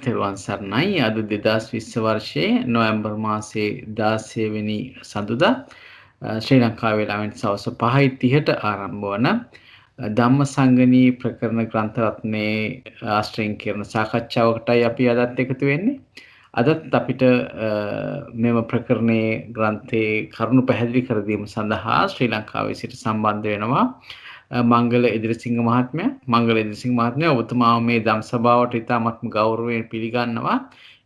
තෙරුවන් සරණයි. අද 2020 වර්ෂයේ නොවැම්බර් මාසයේ 16 වෙනි සඳුදා ශ්‍රී ලංකා වේලාවෙන් සවස් 5:30ට ආරම්භ වන ධම්මසංගණී ප්‍රකරණ ග්‍රන්ථ රත්නයේ ආශ්‍රයෙන් කරන සාකච්ඡාවකටයි අපි අදත් එකතු වෙන්නේ. අදත් අපිට මෙම ප්‍රකරණයේ ග්‍රන්ථයේ කරුණු පැහැදිලි කර දීම සඳහා ශ්‍රී ලංකාවේ සිට සම්බන්ධ වෙනවා මංගල ඉදිරිසිංහ මහත්මයා. මංගල ඉදිරිසිංහ මහත්මයා ඔබතුමා මේ ධම් සභාවට ඉතාමත්ම ගෞරවයෙන් පිළිගන්නවා.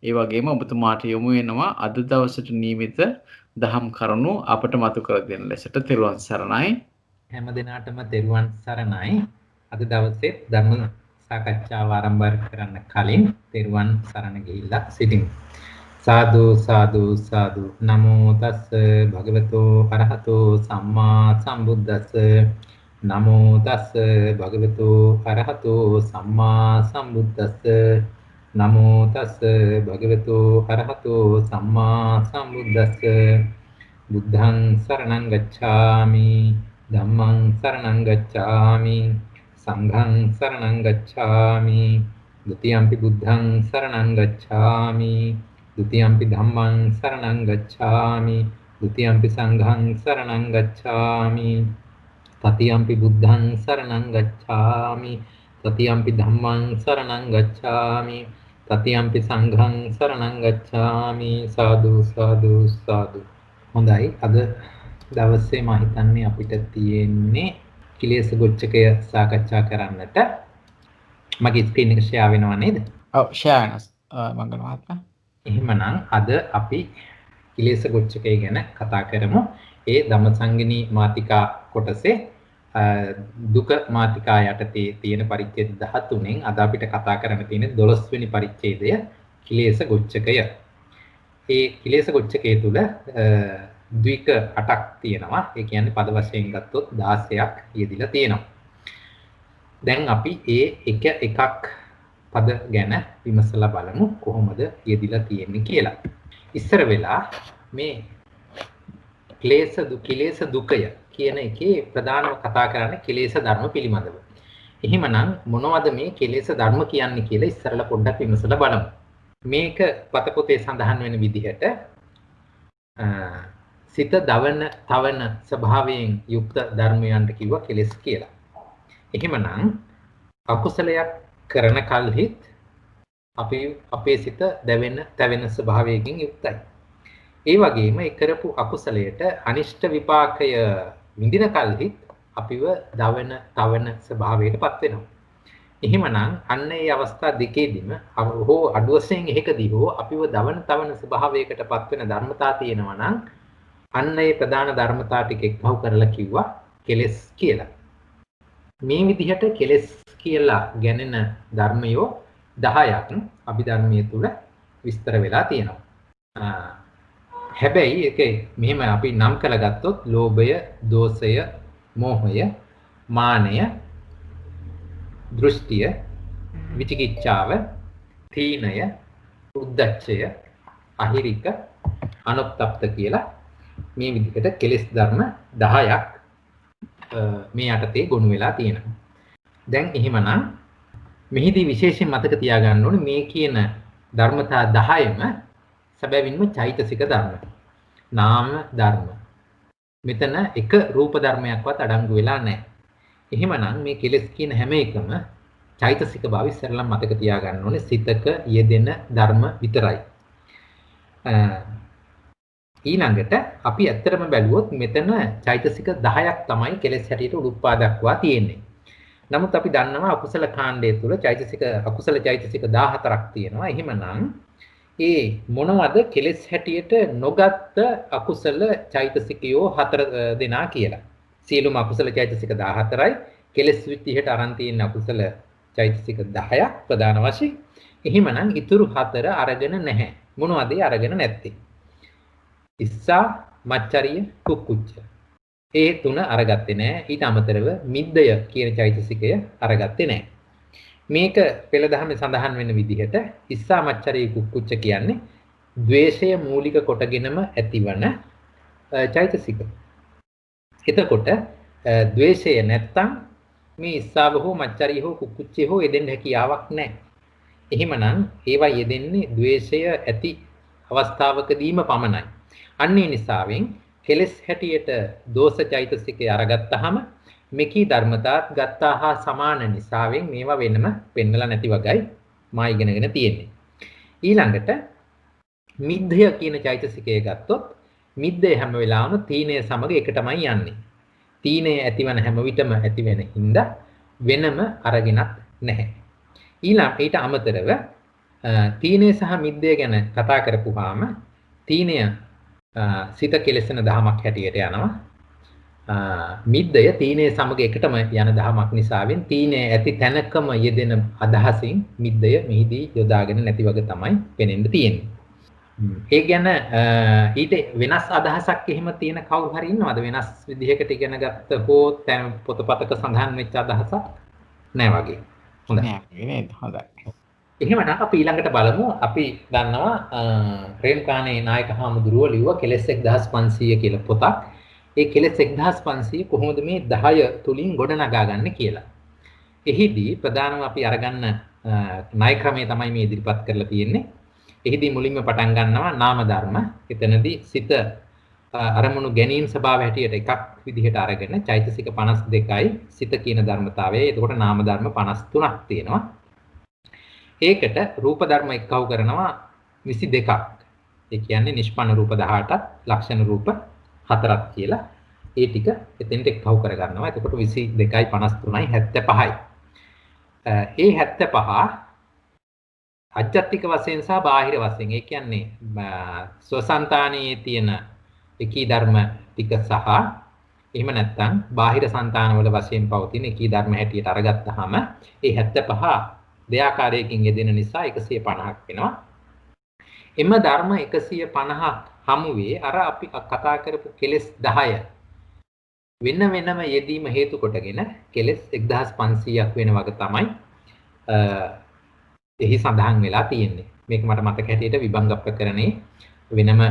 ඒ වගේම ඔබතුමාට යොමු වෙනවා අද දවසට නියමිත දහම් කරුණු අපට මතු කර දෙන ලෙසට. තෙරුවන් සරණයි. හැම දිනාටම තෙරුවන් සරණයි. අද දවසේ ධර්ම සාකච්ඡාව ආරම්භ කරන්න කලින් තෙරුවන් සරණ ගිහිල්ලා සිටිමු. සාදු සාදු සාදු නමෝ තස් භගවතෝ අරහතෝ සම්මා සම්බුද්දස්ස නමෝ තස් භගවතු අරහතෝ සම්මා සම්බුද්දස්ස නමෝ තස් භගවතු අරහතෝ සම්මා සම්බුද්දස්ස බුද්ධං සරණං ගච්ඡාමි ධම්මං සරණං ගච්ඡාමි සංඝං සරණං ගච්ඡාමි ဒ ුතියම්පි බුද්ධං සරණං ගච්ඡාමි ဒ ුතියම්පි ධම්මං සරණං ගච්ඡාමි ဒ ුතියම්පි සංඝං සරණං ගච්ඡාමි තතියම්පි බුද්ධං සරණං ගච්ඡාමි තතියම්පි ධම්මං සරණං ගච්ඡාමි තතියම්පි සංඝං සරණං ගච්ඡාමි සාදු සාදු සාදු. හොඳයි, අද දවසේ මම හිතන්නේ අපිට තියෙන්නේ කිලේශ ගොච්ඡකය සාකච්ඡා කරන්නට. මගේ ස්ක්‍රීන් එක ෂෙයා වෙනව නේද? ඔව්, ෂෙයා වෙනවා මංගල මහත්මයා. එහෙමනම් අද අපි කිලේශ ගොච්ඡකය ගැන කතා කරමු. ඒ ධම්මසංගණී මාතිකා කොටසේ දුක මාතිකා යටතේ තියෙන පරිච්ඡේද 13න් අද අපිට කතා කරන්න තියෙන 12 වෙනි පරිච්ඡේදය කිලේශ ගොච්ඡකය. ඒ කිලේශ ගොච්ඡකය තුල ද්වික 8ක් තියෙනවා. ඒ කියන්නේ පද වශයෙන් ගත්තොත් 16ක් යෙදිලා තියෙනවා. දැන් අපි ඒ එකක් පද ගැන විමසලා බලමු කොහොමද යෙදිලා තියෙන්නේ කියලා. ඉස්සර වෙලා මේ කිලේශ දුකය කියන එකේ ප්‍රධානම කතා කරන්නේ කිලේශ ධර්ම පිළිබඳව. එහෙමනම් මොනවද මේ කිලේශ ධර්ම කියන්නේ කියලා ඉස්සරලා පොඩ්ඩක් විමසලා බලමු. මේක පතපොතේ සඳහන් වෙන විදිහට සිත තවන ස්වභාවයෙන් යුක්ත ධර්මයන්ට කිව්වා කෙලෙස් කියලා. එහෙමනම් අකුසලයක් කරන කල්හිත් අපේ සිත තැවෙන ස්වභාවයකින් යුක්තයි. ඒ වගේම ඒ කරපු අකුසලයට අනිෂ්ට විපාකය විඳින කල්හිත් අපිව තවන ස්වභාවයටපත් වෙනවා. එහෙමනම් අන්න ඒ අවස්ථා දෙකේදීම හෝ අඩු වශයෙන් එකකදී හෝ අපිව තවන ස්වභාවයකටපත් වෙන ධර්මතා තියෙනවා නම් අන්න ඒ ප්‍රධාන ධර්මතා ටික එක්වහු කරලා කිව්වා කෙලෙස් කියලා. මේ විදිහට කෙලෙස් කියලා ගැනෙන ධර්මයෝ 10ක් අභිධර්මයේ තුල විස්තර වෙලා තියෙනවා. හැබැයි ඒකේ මෙහෙම අපි නම් කරගත්තොත් ලෝභය, දෝෂය, මෝහය, මානය, දෘෂ්ටිය, විචිකිච්ඡාව, තීනය, උද්ධච්චය, අහිරික, අනුත්තප්ත කියලා මේ විදිහට කෙලෙස් ධර්ම 10ක් මේ යටතේ ගොනු වෙලා තියෙනවා. දැන් එහෙමනම් මෙහිදී විශේෂයෙන් මතක තියාගන්න ඕනේ මේ කියන ධර්මතා 10ම සැබවින්ම චෛතසික ධර්ම. නාම ධර්ම. මෙතන එක රූප ධර්මයක්වත් අඩංගු වෙලා නැහැ. එහෙමනම් මේ කෙලෙස් කියන හැම එකම චෛතසික බව ඉස්සරලා මතක තියාගන්න ඕනේ. සිතක යෙදෙන ධර්ම විතරයි. ඊළඟට අපි ඇත්තටම බැලුවොත් මෙතන චෛතසික 10ක් තමයි කෙලෙස් හැටියට උපුප්පා දක්වා තියෙන්නේ. නමුත් අපි දන්නවා අකුසල කාණ්ඩය තුල අකුසල චෛතසික 14ක් තියෙනවා. එහෙමනම් ඒ මොනවද කෙලෙස් හැටියට නොගත් අකුසල චෛතසිකයෝ 4 දෙනා කියලා. සියලුම අකුසල චෛතසික 14යි කෙලෙස් විදිහට අරන් තියෙන අකුසල චෛතසික 10ක් ප්‍රධාන වශයෙන්. එහෙමනම් ඊතුරු 4 අරගෙන නැහැ. මොනවද ඒ අරගෙන නැත්තේ? ඉස්සා, මච්චරිය, කුක්කුච්ච. ඒ 3 අරගත්තේ නැහැ. ඊට අමතරව මිද්දය කියන චෛතසිකය අරගත්තේ නැහැ. මේක පෙළ දහමේ සඳහන් වෙන විදිහට ඉස්සා, මච්චරිය, කුක්කුච්ච කියන්නේ ද්වේෂය මූලික කොටගෙනම ඇතිවන චෛතසික. එතකොට ද්වේෂය නැත්තම් මේ ඉස්සාව හෝ මච්චරිය හෝ කුක්කුච්චේ හෝ යෙදෙන්න හැකියාවක් නැහැ. එහෙමනම් ඒවා යෙදෙන්නේ ද්වේෂය ඇති අවස්ථාවකදීම පමණයි. අන්න ඒ නිසාවෙන් කෙලෙස් හැටියට දෝෂ චෛතසිකය අරගත්තාම මෙකී ධර්මතාත් ගත්තා හා සමාන නිසාවෙන් මේවා වෙනම පෙන්නලා නැති වගයි මා ඉගෙනගෙන තියෙන්නේ. ඊළඟට මිද්දය කියන චෛතසිකය ගත්තොත් මිද්දේ හැම වෙලාවෙම තීනය සමග එකටමයි යන්නේ. තීනය ඇතිවන හැම විටම ඇති වෙන හින්දා වෙනම අරගෙනත් නැහැ. ඊට අමතරව තීනය සහ මිද්දය ගැන කතා කරපුවාම තීනය සිත කෙලෙසන දහමක් හැටියට යනවා. මිද්දය තීනය සමග එකටම යන දහමක් නිසාවෙන් තීනය ඇති තැනකම යෙදෙන අදහසින් මිද්දය මෙහිදී යොදාගෙන නැති වගේ තමයි පෙනෙන්න තියෙන්නේ. ඒ ගැන ඊට වෙනස් අදහසක් එහෙම තියෙන කවුරු හරි ඉන්නවද? වෙනස් විදිහකට ඉගෙන ගත්ත හෝ පොතපතක සඳහන් වෙච්ච අදහසක් නැහැ වගේ. හොඳයි. නේද? හොඳයි. එහෙමනම් අපි ඊළඟට බලමු. අපි දන්නවා රේණුකානේ නායක හාමුදුරුවෝ ලිව්ව කෙලෙස් 1500 කියලා පොතක්. ඒ කෙලෙස් 1500 කොහොමද මේ 10 තුලින් ගොඩනගා ගන්න කියලා. එහිදී ප්‍රධානම අපි අරගන්න ණය ක්‍රමය තමයි මේ ඉදිරිපත් කරලා තියෙන්නේ. එහිදී මුලින්ම පටන් ගන්නවා නාම ධර්ම. එතනදී සිත අරමුණු ගැනීම ස්වභාව හැටියට එකක් විදිහට අරගෙන චෛතසික 52යි සිත කියන ධර්මතාවය. එතකොට නාම ධර්ම 53ක් තියෙනවා. ඒකට රූප ධර්ම එක්කව කරනවා 22ක්. ඒ කියන්නේ නිෂ්පන්න රූප 18ක්, ලක්ෂණ රූප 4ක් කියලා. ඒ ටික එතෙන්ට එක්කව කරගන්නවා. එතකොට 22යි 53යි 75යි. ඒ 75 අජ්ජත්තික වශයෙන් සහ බාහිර වශයෙන්. ඒ කියන්නේ ස්වසංතානයේ තියෙන එකී ධර්ම ටික සහ එහෙම නැත්නම් බාහිර సంతානවල වශයෙන් පවතින එකී ධර්ම හැටියට අරගත්තාම ඒ 75 දෙආකාරයකින් යෙදෙන නිසා 150ක් වෙනවා. එම ධර්ම 150 හමුවේ අර අපි කතා කරපු කෙලෙස් 10 වෙන වෙනම යෙදීම හේතු කොටගෙන කෙලෙස් 1500ක් වෙන වගේ තමයි එහි සඳහන් වෙලා තියෙන්නේ. මේක මට මතක හැටියට විභංග ප්‍රකරණේ වෙනම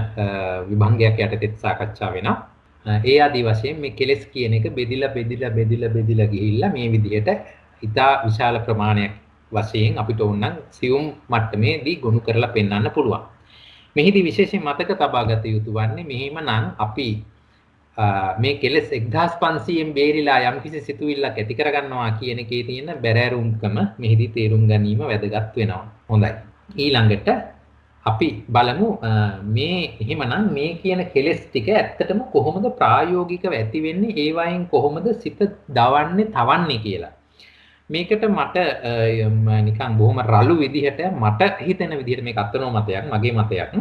විභංගයක් යටතේ සාකච්ඡා වෙනවා. ඒ ආදී වශයෙන් මේ කෙලෙස් කියන එක බෙදිලා ගිහිල්ලා මේ විදිහට ඉතා විශාල ප්‍රමාණයක් වශයෙන් අපිට ඕනනම් සියුම් මට්ටමේදී ගොනු කරලා පෙන්වන්න පුළුවන්. මෙහිදී විශේෂයෙන් මතක තබා ගත යුතු වන්නේ මෙහිමනම් අපි මේ කෙලෙස් 1500න් බේරිලා යම්කිසි සිතුවිල්ලක් ඇති කරගන්නවා කියන එකේ තියෙන බැරෑරුම්කම මෙහිදී තේරුම් ගැනීම වැදගත් වෙනවා. හොඳයි. ඊළඟට අපි බලමු මේ එහෙමනම් මේ කියන කෙලෙස් ටික ඇත්තටම කොහොමද ප්‍රායෝගිකව ඇති වෙන්නේ? ඒ වයින් කොහොමද සිත දවන්නේ, තවන්නේ කියලා. මේකට මට නිකන් බොහොම රළු විදිහට මට හිතෙන විදිහට මේක අත්නෝ මතයක්, මගේ මතයක්.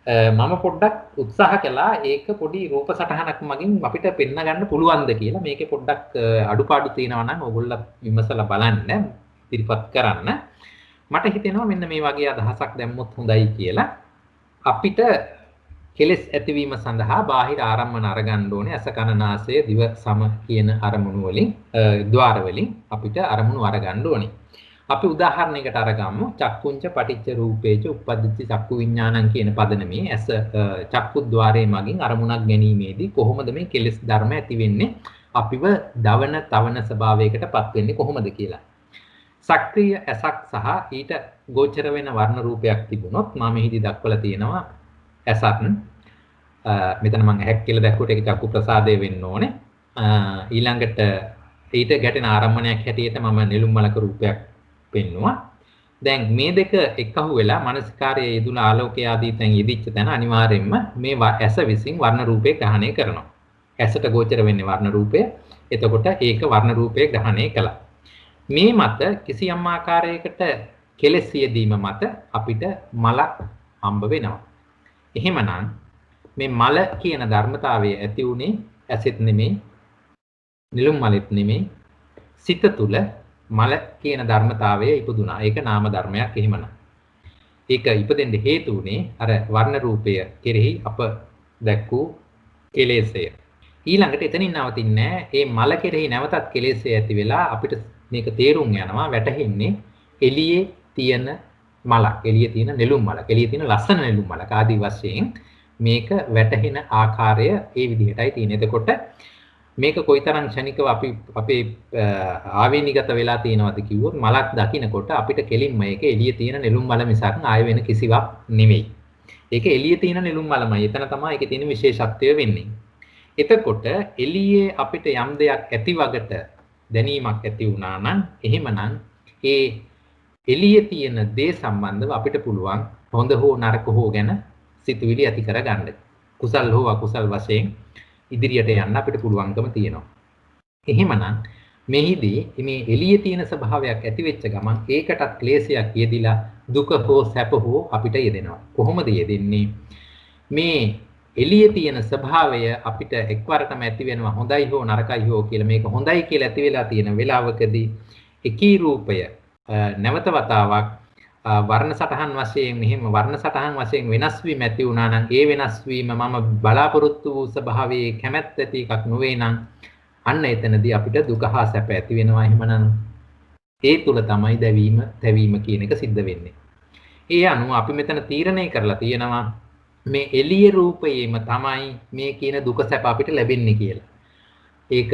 මම පොඩ්ඩක් උත්සාහ කළා ඒක පොඩි රූප සටහනක් මගින් අපිට පෙන්න ගන්න පුළුවන්ද කියලා. මේකේ පොඩ්ඩක් අඩුපාඩු තියෙනවා නම් ඕගොල්ලෝ විමසලා බලන්න, ඉදිරිපත් කරන්න. මට හිතෙනවා මෙන්න මේ වගේ අදහසක් දැම්මොත් හොඳයි කියලා. අපිට කෙලෙස් ඇතිවීම සඳහා බාහිර ආරම්මන අරගන්න ඕනේ. අස කන නාසය දිව සම කියන අරමුණු වලින් ద్వාර වලින් අපිට අරමුණු අරගන්න ඕනේ. අපි උදාහරණයකට අරගමු. චක්කුංච පටිච්ච රූපේච උප්පද්දිති චක්කු විඥානං කියන පදනමේ ඇස චක්කු ద్వාරයේ මගින් අරමුණක් ගැනීමේදී කොහොමද මේ කෙලෙස් ධර්ම ඇති වෙන්නේ? අපිව දවන තවන ස්වභාවයකටපත් වෙන්නේ කොහොමද කියලා. සක්‍රීය ඇසක් සහ ඊට ගෝචර වෙන වර්ණ රූපයක් තිබුණොත් මම මෙහිදී දක්වලා තියෙනවා ඇසත් මෙතන මම ඇහැක් කියලා දැක්කුවට ඒක චක්කු ප්‍රසාදය වෙන්න ඕනේ. ඊළඟට ඊට ගැටෙන ආරම්මණයක් හැටියට මම නෙළුම් මලක රූපයක් පෙන්නුවා. දැන් මේ දෙක එකහු වෙලා මානසිකාරයේ යෙදුන ආලෝකය ආදී තැන් යෙදිච්ච තැන අනිවාර්යයෙන්ම මේ ඇස විසින් වර්ණ රූපේ ග්‍රහණය කරනවා. ඇසට ගෝචර වෙන්නේ වර්ණ රූපය. එතකොට ඒක වර්ණ රූපේ ග්‍රහණය කළා. මේ මත කිසියම් ආකාරයකට කෙලෙස් යෙදීම මත අපිට මලක් හම්බ වෙනවා. එහෙමනම් මේ මල කියන ධර්මතාවය ඇති උනේ ඇසෙත් නෙමෙයි, නිලුම් මලෙත් නෙමෙයි, සිත තුල මල කියන ධර්මතාවය ඉපදුනා. ඒක නාම ධර්මයක් එහෙමනම්. ඒක ඉපදෙන්න හේතු උනේ අර වර්ණ රූපය කෙරෙහි අප දැක්වූ කෙලෙසය. ඊළඟට එතනින් නවතින්නේ මේ මල කෙරෙහි නැවතත් කෙලෙසය ඇති වෙලා අපිට මේක තේරුම් යනවා වැටහෙන්නේ එළියේ තියෙන මලක්, එළියේ තියෙන නෙළුම් මලක්, එළියේ තියෙන ලස්සන නෙළුම් මලක් ආදී වශයෙන් මේක වැටහෙන ආකාරය ඒ විදිහටයි තියෙන්නේ. එතකොට මේක කොයිතරම් ක්ෂණිකව අපේ ආවේනිගත වෙලා තියෙනවද කිව්වොත් මලක් දකින්නකොට අපිට කෙලින්ම ඒක එළියේ තියෙන නෙළුම් මල මිසක් ආයෙ වෙන කිසිවක් නෙමෙයි. ඒක එළියේ තියෙන නෙළුම් මලමයි. එතන තමයි ඒකේ තියෙන විශේෂත්වය වෙන්නේ. එතකොට එළියේ අපිට යම් දෙයක් ඇති වගට දැනීමක් ඇති වුණා නම් එහෙමනම් ඒ එළියේ තියෙන දේ සම්බන්ධව අපිට පුළුවන් හොඳ හෝ නරක හෝ ගැන සිතුවිලි ඇති කරගන්න. කුසල් හෝ අකුසල් වශයෙන් ඉදිරියට යන්න අපිට පුළුවන්කම තියෙනවා. එහෙමනම් මෙහිදී මේ එළියේ තියෙන ස්වභාවයක් ඇති වෙච්ච ගමන් ඒකටත් ක්ලේශයක් යෙදිලා දුක හෝ සැප හෝ අපිට යෙදෙනවා. කොහොමද යෙදෙන්නේ? මේ එළියේ තියෙන ස්වභාවය අපිට එක්වරටම ඇති වෙනවා හොඳයි හෝ නරකයි හෝ කියලා. මේක හොඳයි කියලා ඇති වෙලා තියෙන වෙලාවකදී එකී රූපය නැවත වතාවක් වර්ණ සටහන් වශයෙන් මෙහෙම වර්ණ සටහන් වශයෙන් වෙනස් වීම ඇති වුණා නම් ඒ වෙනස් වීම මම බලාපොරොත්තු වූ ස්වභාවයේ කැමැත්ත ඇති එකක් නොවේ නම් අන්න එතනදී අපිට දුක හා සැප ඇති වෙනවා. එහෙමනම් ඒ තුල තමයි දැවීම තැවීම කියන එක සිද්ධ වෙන්නේ. ඒ අනුව අපි මෙතන තීරණය කරලා තියෙනවා මේ එළිය රූපයේම තමයි මේ කියන දුක සැප අපිට ලැබෙන්නේ කියලා. ඒක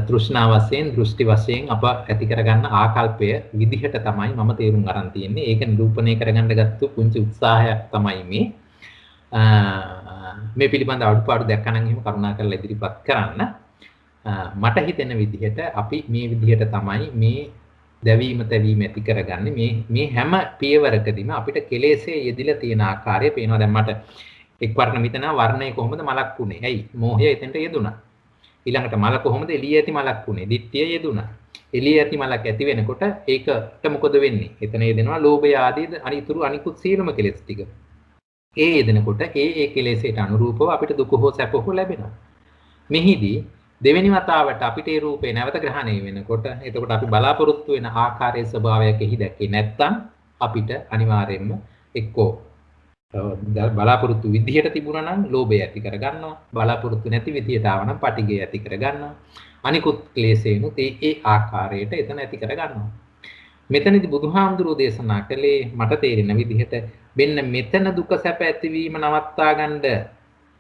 තෘෂ්ණා වශයෙන් දෘෂ්ටි වශයෙන් අප ඇති කරගන්න ආකල්පය විදිහට තමයි මම තේරුම් ගන්න තියෙන්නේ. ඒක නිරූපණය කරගන්න ගත්ත පුංචි උත්සාහයක් තමයි මේ පිළිබඳ අඩුපාඩු දැක්කනම් එහෙම කරුණාකරලා ඉදිරිපත් කරන්න. මට හිතෙන විදිහට අපි මේ විදිහට තමයි මේ දැවීම තැවීම ඇති කරගන්නේ. මේ හැම පියවරකදීම අපිට කෙලෙසේ යෙදිලා තියෙන ආකාරය පේනවා. දැන් මට එක්වරණ මිතනවා වර්ණය කොහොමද මලක් වුනේ? ඇයි? මෝහය එතනට යෙදුණා. ඊළඟට මල කොහොමද එළියේ ඇති මලක් වුනේ? දිට්ඨිය යෙදුණා. එළියේ ඇති මලක් ඇති වෙනකොට ඒකට මොකද වෙන්නේ? එතන යෙදෙනවා ලෝභය ආදී අනිකුත් සියලුම කෙලෙස් ටික. ඒ යෙදෙනකොට ඒ කෙලෙසයට අනුරූපව අපිට දුක හෝ සැප හෝ ලැබෙනවා. මෙහිදී දෙවෙනි වතාවට අපිට ඒ රූපේ නැවත ග්‍රහණය වෙනකොට එතකොට අපි බලාපොරොත්තු වෙන ආකාරයේ ස්වභාවයක් එහි දැක්කේ නැත්නම් අපිට අනිවාර්යයෙන්ම එක්කෝ බලාපොරොත්තු විදිහට තිබුණා නම් ලෝභය ඇති කරගන්නවා. බලාපොරොත්තු නැති විදිහට ආව නම් පටිඝය ඇති කරගන්නවා. අනිකුත් ක්ලේශේනුත් ඒ ආකාරයට එතන ඇති කරගන්නවා. මෙතනදී බුදුහාමුදුරෝ දේශනා කළේ මට තේරෙන විදිහට මෙන්න මෙතන දුක සැප ඇතිවීම නවත්තා ගන්න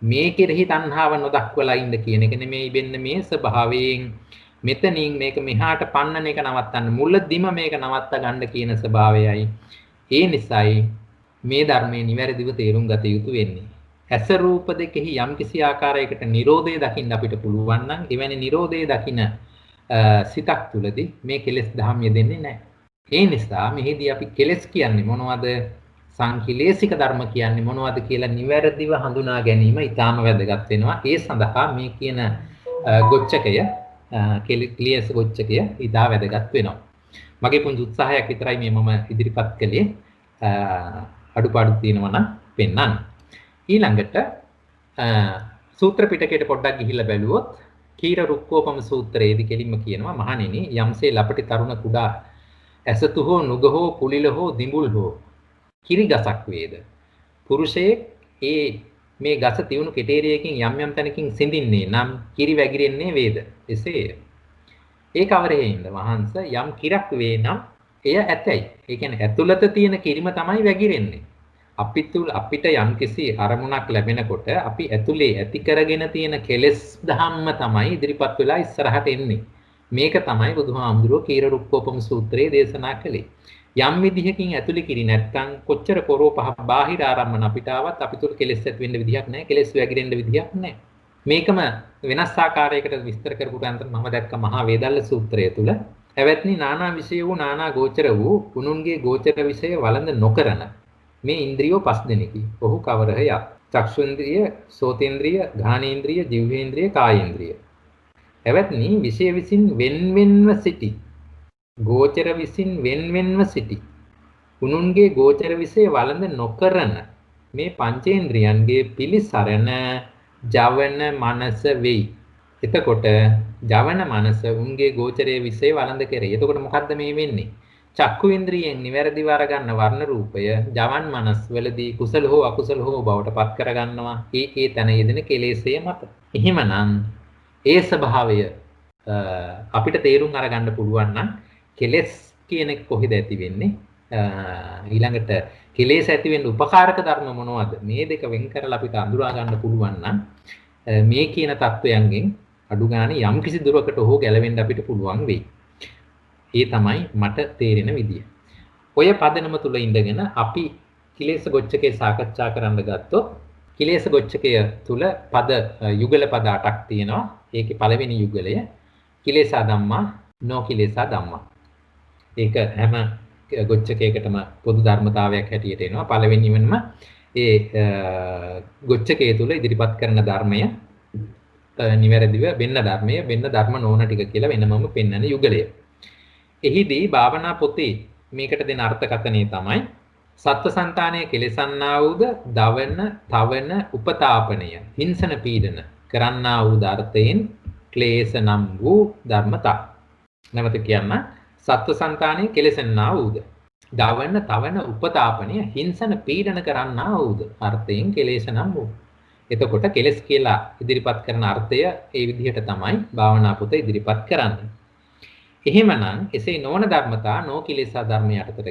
මේ කෙරෙහි තණ්හාව නොදක්වලා ඉන්න කියන එක නෙමෙයි. වෙන්න මේ ස්වභාවයෙන් මෙතනින් මේක මෙහාට පන්නන එක නවත්තන්න මුලදිම මේක නවත්ත ගන්න කියන ස්වභාවයයි. ඒ නිසායි මේ ධර්මයේ නිවැරදිව තේරුම් ගත යුතු වෙන්නේ. ඇස රූප දෙකෙහි යම්කිසි ආකාරයකට Nirodhe දකින්න අපිට පුළුවන් නම් එවැනි Nirodhe දකින්න සිතක් තුලදී මේ කෙලෙස් දහම් යෙදෙන්නේ නැහැ. ඒ නිසා මෙහිදී අපි කෙලෙස් කියන්නේ මොනවද? සංකිලේශික ධර්ම කියන්නේ මොනවද කියලා නිවැරදිව හඳුනා ගැනීම ඉතාම වැදගත් වෙනවා. ඒ සඳහා මේ කියන ගොච්ඡකය ක්ලියර්ස් ගොච්ඡකය ඉතා වැදගත් වෙනවා. මගේ පුංචි උත්සාහයක් විතරයි මේ මම ඉදිරිපත් කළේ. අඩුපාඩු තියෙනවා නම් පෙන්වන්න. ඊළඟට සූත්‍ර පිටකයට පොඩ්ඩක් ගිහිල්ලා බැලුවොත් කීර රුක්කෝපම සූත්‍රයේදී කෙලින්ම කියනවා මහණෙනි යම්සේ ලපටි තරුණ කුඩා ඇසතු හෝ නුග හෝ කුලිල හෝ දිඹුල් හෝ කිරි ගසක් වේද පුරුෂයෙක් මේ ගස තියුණු කෙටේරියකින් යම් යම් තැනකින් සිඳින්නේ නම් කිරි වැగిරෙන්නේ වේද එසේය. ඒ කවරෙහිඳ වහන්ස යම් කිරක් වේ නම් එය ඇතයි. ඒ කියන්නේ ඇතුළත තියෙන කිරිම තමයි වැగిරෙන්නේ. අපිට යම්කිසි අරමුණක් ලැබෙනකොට අපි ඇතුලේ ඇති කරගෙන තියෙන කෙලෙස් ධම්ම තමයි ඉදිරිපත් වෙලා ඉස්සරහට එන්නේ. මේක තමයි බුදුහාමුදුරුවෝ කීර රුක්කෝපම සූත්‍රයේ දේශනා කළේ. යම් විදිහකින් ඇතුලේ කිරි නැත්නම් කොච්චර පොරෝ පහ බාහිර ආරම්මන අපිට ආවත් අපි තුල කෙලෙස් ඇති වෙන්න විදිහක් නැහැ. කෙලෙස් වැగిරෙන්න විදිහක් නැහැ. මේකම වෙනස් ආකාරයකට විස්තර කරපු ගමන් මම දැක්ක මහා වේදල්ල සූත්‍රය තුල එවත්නි නානා විෂය වූ නානා ගෝචර වූ උනුන්ගේ ගෝචර විෂය වළඳ නොකරන මේ ඉන්ද්‍රියෝ පස් දෙනෙකි. ඔහු කවරහය? චක්ෂුන්ද්‍රිය, සෝතේන්ද්‍රිය, ඝානේන්ද්‍රිය, ජීවේන්ද්‍රිය, කායේන්ද්‍රිය. එවත්නි විෂය විසින් වෙන්වෙන්ව සිටි. ගෝචර විසින් වෙන්වෙන්ව සිටි. උනුන්ගේ ගෝචර විෂය වළඳ නොකරන මේ පංචේන්ද්‍රියන්ගේ පිලිසරණ ජවන මනස වෙයි. එතකොට ජවන මනස උන්ගේ ගෝචරයේ විෂය වළඳ කෙරේ. එතකොට මොකද්ද මේ වෙන්නේ? චක්කු ඉන්ද්‍රියෙන් නිවැරදිව අරගන්න වර්ණ රූපය ජවන් මනස් වලදී කුසල හෝ අකුසල හෝ බවට පත් කරගන්නවා. ඒ තන යෙදෙන කෙලෙස්ය මත. එහෙමනම් ඒ ස්වභාවය අපිට තේරුම් අරගන්න පුළුවන් නම් කෙලෙස් කියන එක කොහෙද ඇති වෙන්නේ? ඊළඟට කෙලෙස් ඇති වෙන්න උපකාරක ධර්ම මොනවද? මේ දෙක වෙන් කරලා අපිට අඳුරා ගන්න පුළුවන් නම් මේ කියන தත්වයන්ගෙන් අඩු ගානේ යම් කිසි දුරකට හෝ ගැලවෙන්න අපිට පුළුවන් වෙයි. ඒ තමයි මට තේරෙන විදිය. ඔය පදනම තුල ඉඳගෙන අපි කිලේශ ගොච්ඡකේ සාකච්ඡා කරන්න ගත්තොත් කිලේශ ගොච්ඡකය තුල පද යුගල පද 8ක් තියෙනවා. ඒකේ පළවෙනි යුගලය කිලේශා ධම්මා නොකිලේශා ධම්මා. ඒක හැම ගොච්ඡකයකටම පොදු ධර්මතාවයක් හැටියට එනවා. පළවෙනිවෙන්ම ඒ ගොච්ඡකය තුල ඉදිරිපත් කරන ධර්මය නිවැරදිව වෙන්න ධර්ම නොවන ටික කියලා වෙනමම පෙන්වන යුගලය. එහිදී භාවනා පොතේ මේකට දෙන අර්ථකථනය තමයි සත්වසංතානය කෙලෙසන්නා වූද දවන, තවන, උපතාපනය, හිංසන පීඩන කරන්නා වූ අර්ථයෙන් ක්ලේශ නම් වූ ධර්මතා. නැවත කියන්න සත්වසංතානය කෙලෙසන්නා වූද දවන, තවන, උපතාපනය, හිංසන පීඩන කරන්නා වූද අර්ථයෙන් ක්ලේශ නම් වූ. එතකොට කෙලස් කියලා ඉදිරිපත් කරන අර්ථය ඒ විදිහට තමයි භාවනා පොත ඉදිරිපත් කරන්නේ. එහෙමනම් එසේ නොවන ධර්මතා නොකිලේශා ධර්ම යටතට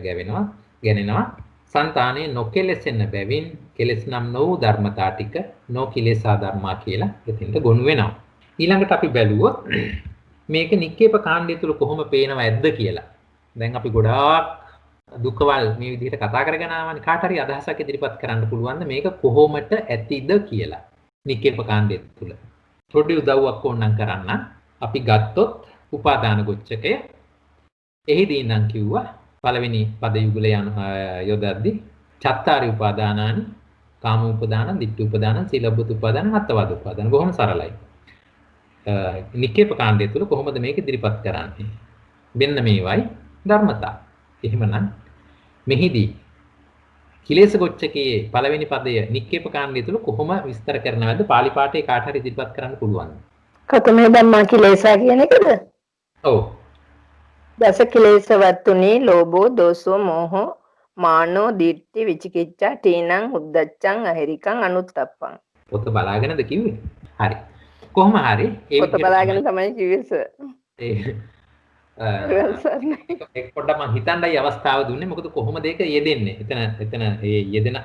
ගැනෙනවා. సంతානයේ නොකෙලෙසෙන බැවින් කෙලස් නම් නොවූ ධර්මතා ටික නොකිලේශා ධර්මා කියලා එතෙන්ට ගොනු වෙනවා. ඊළඟට අපි බැලුවොත් මේක නික්කේප කාණ්ඩය තුල කොහොම පේනව ඇද්ද කියලා. දැන් අපි ගොඩාක් දුකවල් මේ විදිහට කතා කරගෙන ආවනේ. කාට හරි අදහසක් ඉදිරිපත් කරන්න පුළුවන්ද මේක කොහොමට ඇතිද කියලා. නික්කේප කාණ්ඩය තුල පොඩි උදව්වක් ඕනනම් කරන්න. අපි ගත්තොත් උපාදාන ගොච්ඡකය. එහිදී නම් කිව්වා පළවෙනි පද යුගලය යොදද්දී චත්තාරි උපාදානානි කාම උපාදාන, ditthi උපාදාන, සීලබ්බත උපාදාන, අත්තවාද උපාදාන. බොහොම සරලයි. නික්කේප කාණ්ඩය තුල කොහොමද මේක ඉදිරිපත් කරන්නේ? මෙන්න මේවයි ධර්මතා. එහෙමනම් මෙහිදී කිලේශ ගොච්ඡකයේ පළවෙනි පදය නික්කේප කාණ්ඩය තුල කොහොම විස්තර කරනවද? පාලි පාඨයේ කාට හරි ඉදිරිපත් කරන්න පුළුවන්. කතමේ ධම්මා කිලේශා කියන එකද? ඔව්. දස කිලේශ වත්තුනි ලෝභෝ, දෝසෝ, මෝහෝ, මානෝ, දිට්ඨි, විචිකිච්ඡා, තීනං, උද්ධච්චං, අහිරිකං, අනුත්තප්පං. පොත බලාගෙනද කිව්වේ? හරි. කොහොම හරි ඒ පොත බලාගෙන තමයි කිව්වේ සර්. ඒක පොඩ්ඩක් මම හිතන්නයි අවස්ථාව දුන්නේ. මොකද කොහොමද ඒක යෙදෙන්නේ? එතන ඒ යෙදෙන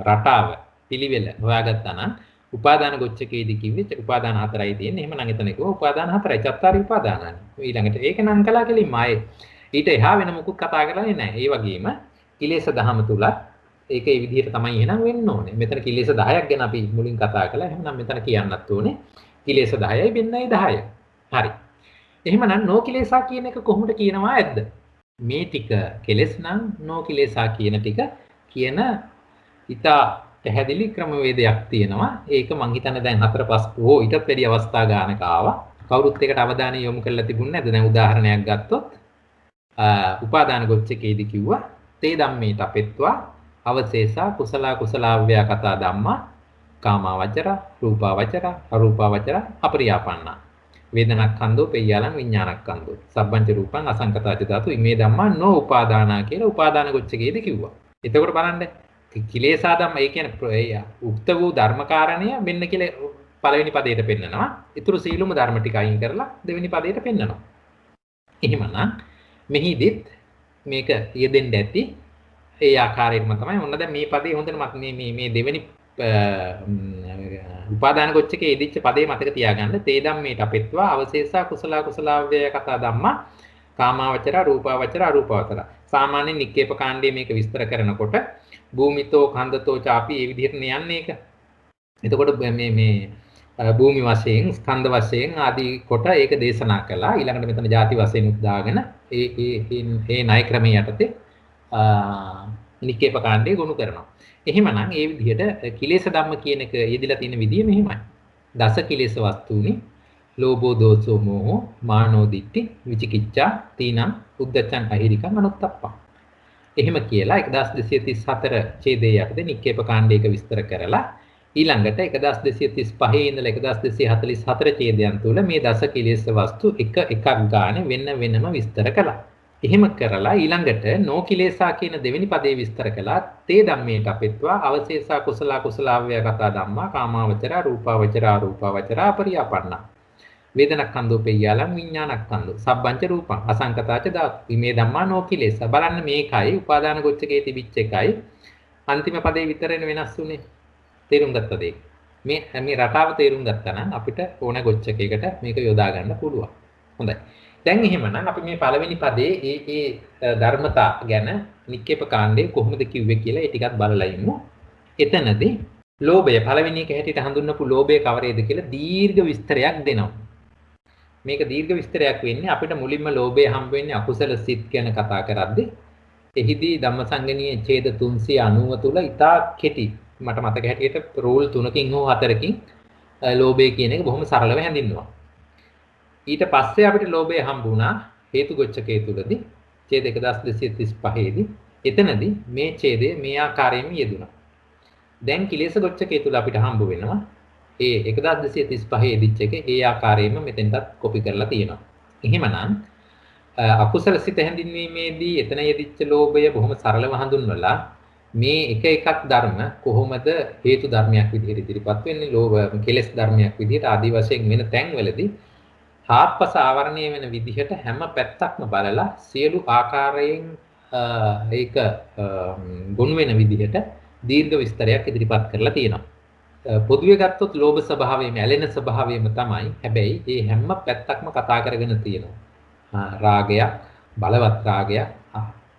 රටාව පිළිවෙල හොයාගත්තා නම් උපාදාන ගොච්ඡකයේදී කිව්වේ උපාදාන හතරයි තියෙන්නේ. එහෙමනම් එතන කිව්වා උපාදාන හතරයි. චත්තාරි උපාදානයි. ඊළඟට ඒක නම් කළා කෙලින්ම ආයේ ඊට එහා වෙන මොකුත් කතා කරන්නේ නැහැ. ඒ වගේම කිලේශ දහම තුල ඒක ඒ විදිහට තමයි එහෙනම් වෙන්න ඕනේ. මෙතන කිලේශ 10ක් ගැන අපි මුලින් කතා කළා. එහෙනම් මෙතන කියන්නත් ඕනේ කිලේශ 10යි වෙන්නයි 10. හරි. එහෙමනම් නොකිලේශා කියන එක කොහොමද කියනවා ඇද්ද? මේ ටික කෙලස් නම් නොකිලේශා කියන ටික කියන ඉතා පැහැදිලි ක්‍රමවේදයක් තියෙනවා. ඒක මං හිතන්නේ දැන් 4-5 හෝ ඊටත් වැඩි අවස්ථා ගානක ආවා. කවුරුත් ඒකට අවධානය යොමු කරලා තිබුණේ නැද්ද? දැන් උදාහරණයක් ගත්තොත් උපාදාන ගොච්ඡකයේදී කිව්වා තේ ධම්මේ තපෙත්වා අවශේෂා කුසලාව්‍ය කතා ධම්මා කාමාවචර, රූපාවචර, අරූපාවචර, අපරියාපන්නා. වේදනක්ඛන්தோ පෙය්‍යාලං විඥානක්ඛන්தோ. සබ්බංච රූපං අසංකතාච ධාතු ඉමේ ධම්මා නෝ උපාදානා කියලා උපාදාන ගොච්ඡකයේදී කිව්වා. එතකොට බලන්න කිලේශා ධම්ම ඒ කියන්නේ උක්ත වූ ධර්මකාරණය මෙන්න කියලා පළවෙනි පදයට පෙන්නනවා. ඊටු සීලුම ධර්ම ටික අයින් කරලා දෙවෙනි පදයට පෙන්නනවා. එහෙමනම් මෙහිදීත් මේක යෙදෙන්න ඇති ඒ ආකාරයෙන්ම තමයි. ඔන්න දැන් මේ පදේ හොඳට මේ දෙවෙනි උපාදාන ගොච්ඡකේ ඉදිච්ච පදේ මතක තියාගන්න. තේ ධම්මේට අපෙත්වා අවශේෂා කුසලාව්‍ය කතා ධම්මා කාමාවචර, රූපාවචර, අරූපාවචර. සාමාන්‍ය නික්කේප කාණ්ඩයේ මේක විස්තර කරනකොට භූමිතෝ කන්දතෝ ചാපි මේ විදිහට යන්නේ ඒක. එතකොට මේ භූමි වශයෙන්, ස්කන්ධ වශයෙන් ආදී කොට ඒක දේශනා කළා. ඊළඟට මෙතන ಜಾති වශයෙන් උදාගෙන ඒ ණය ක්‍රමයේ යටතේ නික්කේප කාණ්ඩය ගොනු කරනවා. එහෙමනම් ඒ විදිහට කිලේශ ධම්ම කියන එක යෙදিলা තියෙන විදිය මෙහිමයි. දස කිලේශ වස්තුනි ලෝභෝ, දෝසෝ, මෝහෝ, මානෝ, දිට්ඨි, විචිකිච්ඡා, තීනං, උද්ධච්චං, අහිරිකං, අනුත්තප්පං. එහෙම කියලා 1234 ඡේදයේ යටතේ නික්කේප කාණ්ඩයක විස්තර කරලා ඊළඟට 1235 ඉඳලා 1244 ඡේදයන් තුල මේ දස කිලේශ වස්තු එකක් ගානේ වෙනම විස්තර කළා. එහෙම කරලා ඊළඟට නොකිලේශා කියන දෙවෙනි පදේ විස්තර කළා. තේ ධම්මේට අපෙත්වා අවශේෂා කුසලාව්‍ය කතා ධම්මා කාමාවචර, රූපාවචර, අරූපාවචර, අපරියාපන්නා. වේදනක්ඛන්தோ පෙය්‍යාලං විඥානක්ඛන්தோ සබ්බංච රූපං අසංකතාච ධාතු මේ ධම්මා නොකිලේශා. බලන්න මේකයි උපාදාන ගොච්ඡකේ තිබිච්ච එකයි අන්තිම පදේ විතරනේ වෙනස් වුනේ. තේරුම් ගත්තද ඒක? මේ රටාව තේරුම් ගත්තා නම් අපිට ඕන ගොච්චකයකට මේක යොදා ගන්න පුළුවන්. හොඳයි. දැන් එහෙමනම් අපි මේ පළවෙනි පදයේ ඒ ධර්මතා ගැන නික්කේප කාණ්ඩේ කොහොමද කිව්වේ කියලා ඒ ටිකක් බලලා ඉමු. එතනදී ලෝභය පළවෙනි එක හැටියට හඳුන්වපු ලෝභය කවරේද කියලා දීර්ඝ විස්තරයක් දෙනවා. මේක දීර්ඝ විස්තරයක් වෙන්නේ අපිට මුලින්ම ලෝභය හම්බ වෙන්නේ අකුසල සිත් ගැන කතා කරද්දී. එහිදී ධම්මසංගණීය ඡේද 390 තුල ඉතා කෙටි මට මතක හැටියට රූල් 3කින් හෝ 4කින් ලෝභය කියන එක බොහොම සරලව හැඳින්වුවා. ඊට පස්සේ අපිට ලෝභය හම්බ වුණා හේතු ගොච්ඡකයේ තුලදී ඡේද 1235 දී. එතනදී මේ ඡේදය මේ ආකාරයෙන්ම යෙදුණා. දැන් කිලේශ ගොච්ඡකයේ තුල අපිට හම්බ වෙනවා ඒ 1235 යෙදිච්ච එක ඒ ආකාරයෙන්ම මෙතෙන්ටත් කොපි කරලා තියෙනවා. එහෙමනම් අකුසල සිත හැඳින්වීමේදී එතන යෙදිච්ච ලෝභය බොහොම සරලව හඳුන්වලා මේ එක එකක් ධර්ම කොහොමද හේතු ධර්මයක් විදිහට ඉදිරිපත් වෙන්නේ ලෝභ කෙලෙස් ධර්මයක් විදිහට ආදි වශයෙන් වෙන තැන්වලදී හාත්පස ආවරණය වෙන විදිහට හැම පැත්තක්ම බලලා සියලු ආකාරයෙන් ඒක ගොනු වෙන විදිහට දීර්ඝ විස්තරයක් ඉදිරිපත් කරලා තියෙනවා. පොදුවේ ගත්තොත් ලෝභ ස්වභාවයම ඇලෙන ස්වභාවයම තමයි. හැබැයි මේ හැම පැත්තක්ම කතා කරගෙන තියෙනවා. රාගයක්, බලවත් රාගයක්,